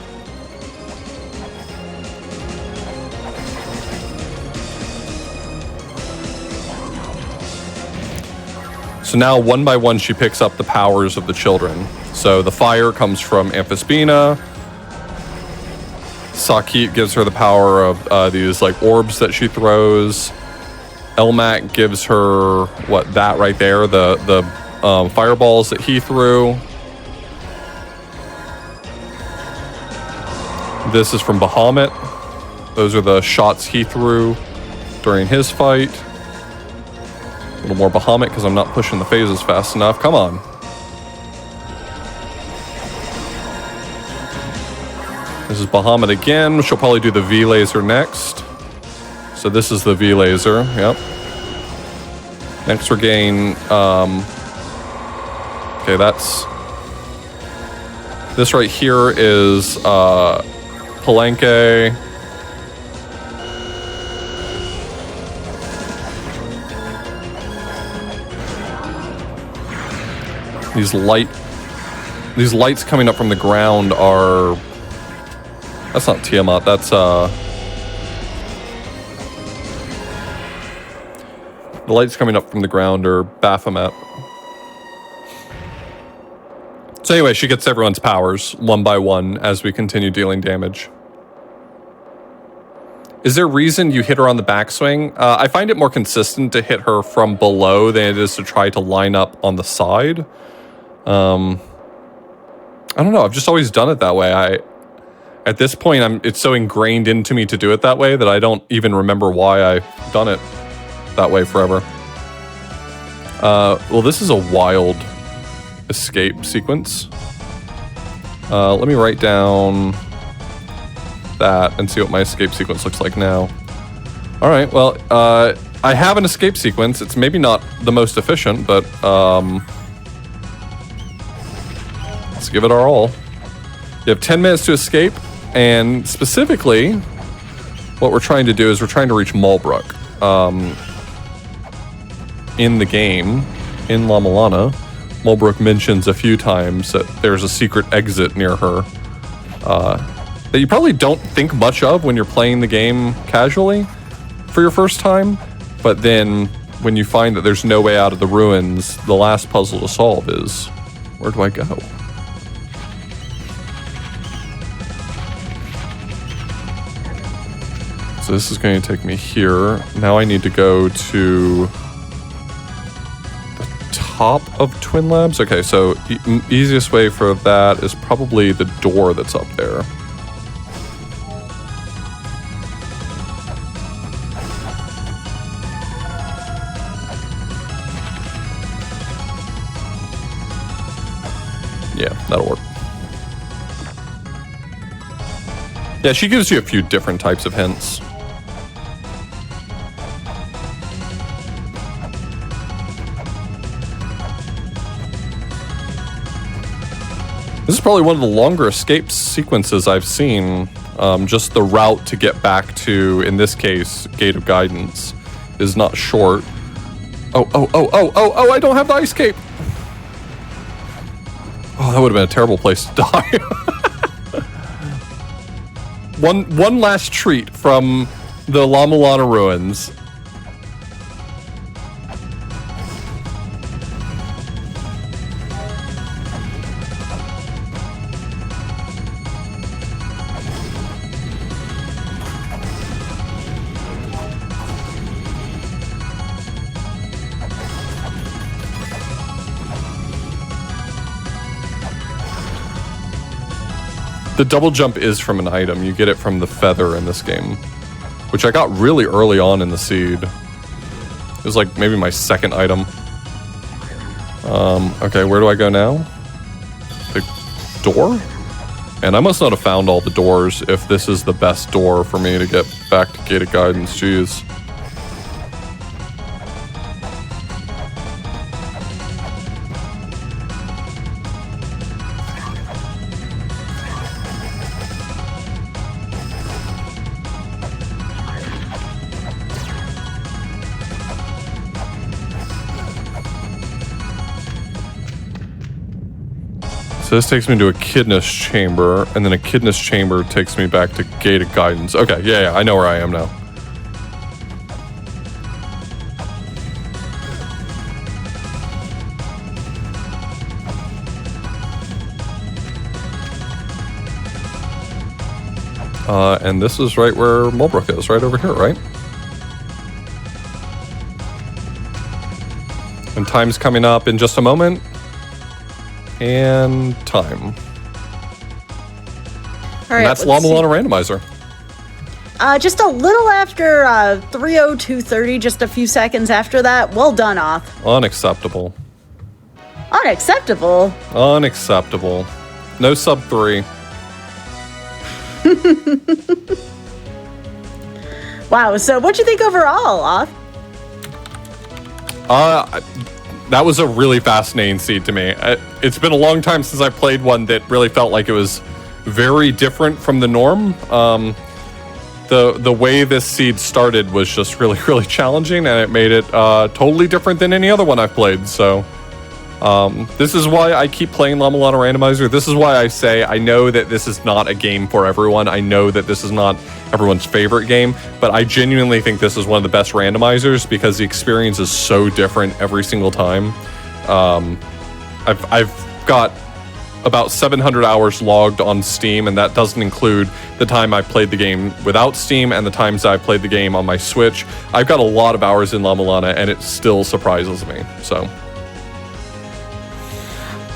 Speaker 2: So now, one by one, she picks up the powers of the children. So the fire comes from Amphisbena. Sakit gives her the power of these like orbs that she throws. Elmac gives her that right there, the fireballs that he threw. This is from Bahamut. Those are the shots he threw during his fight. A little more Bahamut because I'm not pushing the phases fast enough. Come on. This is Bahamut again. She'll probably do the V-Laser next. So this is the V-Laser. Yep. Next we're getting... okay, that's... This right here is Palenque. These lights coming up from the ground are That's not Tiamat, that's the lights coming up from the ground are Baphomet. So anyway, she gets everyone's powers one by one as we continue dealing damage. Is there a reason you hit her on the backswing? I find it more consistent to hit her from below than it is to try to line up on the side. I don't know, I've just always done it that way. At this point, it's so ingrained into me to do it that way that I don't even remember why I've done it that way forever. Well, this is a wild escape sequence. Let me write down that and see what my escape sequence looks like now. All right, well, I have an escape sequence. It's maybe not the most efficient, but let's give it our all. You have 10 minutes to escape, and specifically, what we're trying to do is we're trying to reach Malbrook. In the game, in La-Mulana, Malbrook mentions a few times that there's a secret exit near her that you probably don't think much of when you're playing the game casually for your first time, but then when you find that there's no way out of the ruins, the last puzzle to solve is, where do I go? So this is going to take me here. Now I need to go to top of Twin Labs? Okay, so easiest way for that is probably the door that's up there. Yeah, that'll work. Yeah, she gives you a few different types of hints. This is probably one of the longer escape sequences I've seen. Just the route to get back to, in this case, Gate of Guidance, is not short. Oh, I don't have the ice cape! Oh, that would have been a terrible place to die. One last treat from the La-Mulana ruins. The double jump is from an item. You get it from the feather in this game, which I got really early on in the seed. It was like maybe my second item. Okay, where do I go now? The door? And I must not have found all the doors if this is the best door for me to get back to Gate of Guidance. Jeez. So this takes me to Echidna's chamber, and then Echidna's chamber takes me back to Gate of Guidance. Okay, yeah, I know where I am now. And this is right where Malbrook is, right over here, right? And time's coming up in just a moment. And time.
Speaker 1: All right,
Speaker 2: and that's La-Mulana Randomizer.
Speaker 1: Just a little after 3:02:30, just a few seconds after that. Well done, Oth.
Speaker 2: Unacceptable.
Speaker 1: Unacceptable?
Speaker 2: Unacceptable. No sub 3.
Speaker 1: Wow, so what'd you think overall, Oth?
Speaker 2: That was a really fascinating seed to me. It's been a long time since I played one that really felt like it was very different from the norm. The way this seed started was just really, really challenging, and it made it totally different than any other one I've played. So This is why I keep playing La-Mulana Randomizer. This is why I say I know that this is not a game for everyone. I know that this is not everyone's favorite game, but I genuinely think this is one of the best randomizers because the experience is so different every single time. I've got about 700 hours logged on Steam, and that doesn't include the time I played the game without Steam and the times I played the game on my Switch. I've got a lot of hours in La-Mulana, and it still surprises me, so...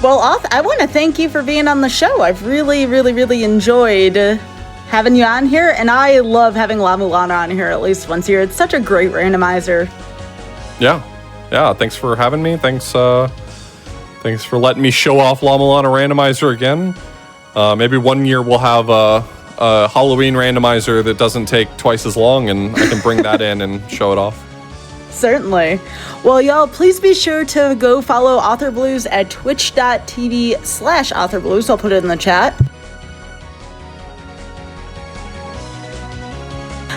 Speaker 1: Well, Oth, I want to thank you for being on the show. I've really, really, really enjoyed having you on here, and I love having La-Mulana on here at least once a year. It's such a great randomizer. Yeah, thanks for having me. Thanks for letting me show off La-Mulana Randomizer again. Maybe one year we'll have a Halloween randomizer that doesn't take twice as long, and I can bring that in and show it off. Certainly. Well, y'all, please be sure to go follow AuthorBlues at twitch.tv/AuthorBlues. I'll put it in the chat.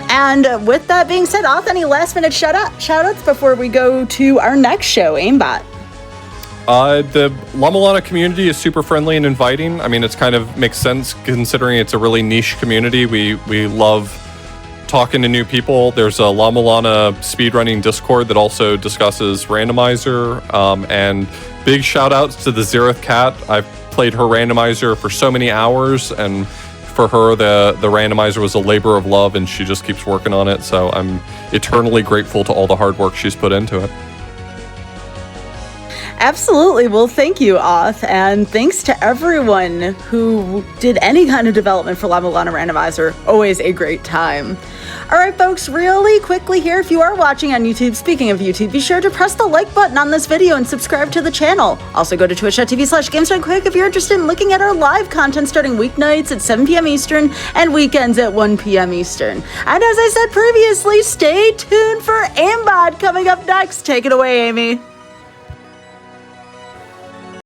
Speaker 1: And with that being said, Auth, any last minute shout outs before we go to our next show, Aimbot? The La-Mulana community is super friendly and inviting. I mean, it's kind of makes sense considering it's a really niche community. We love talking to new people. There's a La-Mulana speedrunning Discord that also discusses Randomizer. And big shout outs to the Xerath Cat. I've played her Randomizer for so many hours, and for her, the Randomizer was a labor of love, and she just keeps working on it. So I'm eternally grateful to all the hard work she's put into it. Absolutely. Well, thank you, Auth, and thanks to everyone who did any kind of development for La-Mulana Randomizer. Always a great time. All right, folks, really quickly here, if you are watching on YouTube, speaking of YouTube, be sure to press the like button on this video and subscribe to the channel. Also, go to twitch.tv/GamesDoneQuick if you're interested in looking at our live content starting weeknights at 7 p.m. Eastern and weekends at 1 p.m. Eastern. And as I said previously, stay tuned for Aimbot coming up next. Take it away, Amy.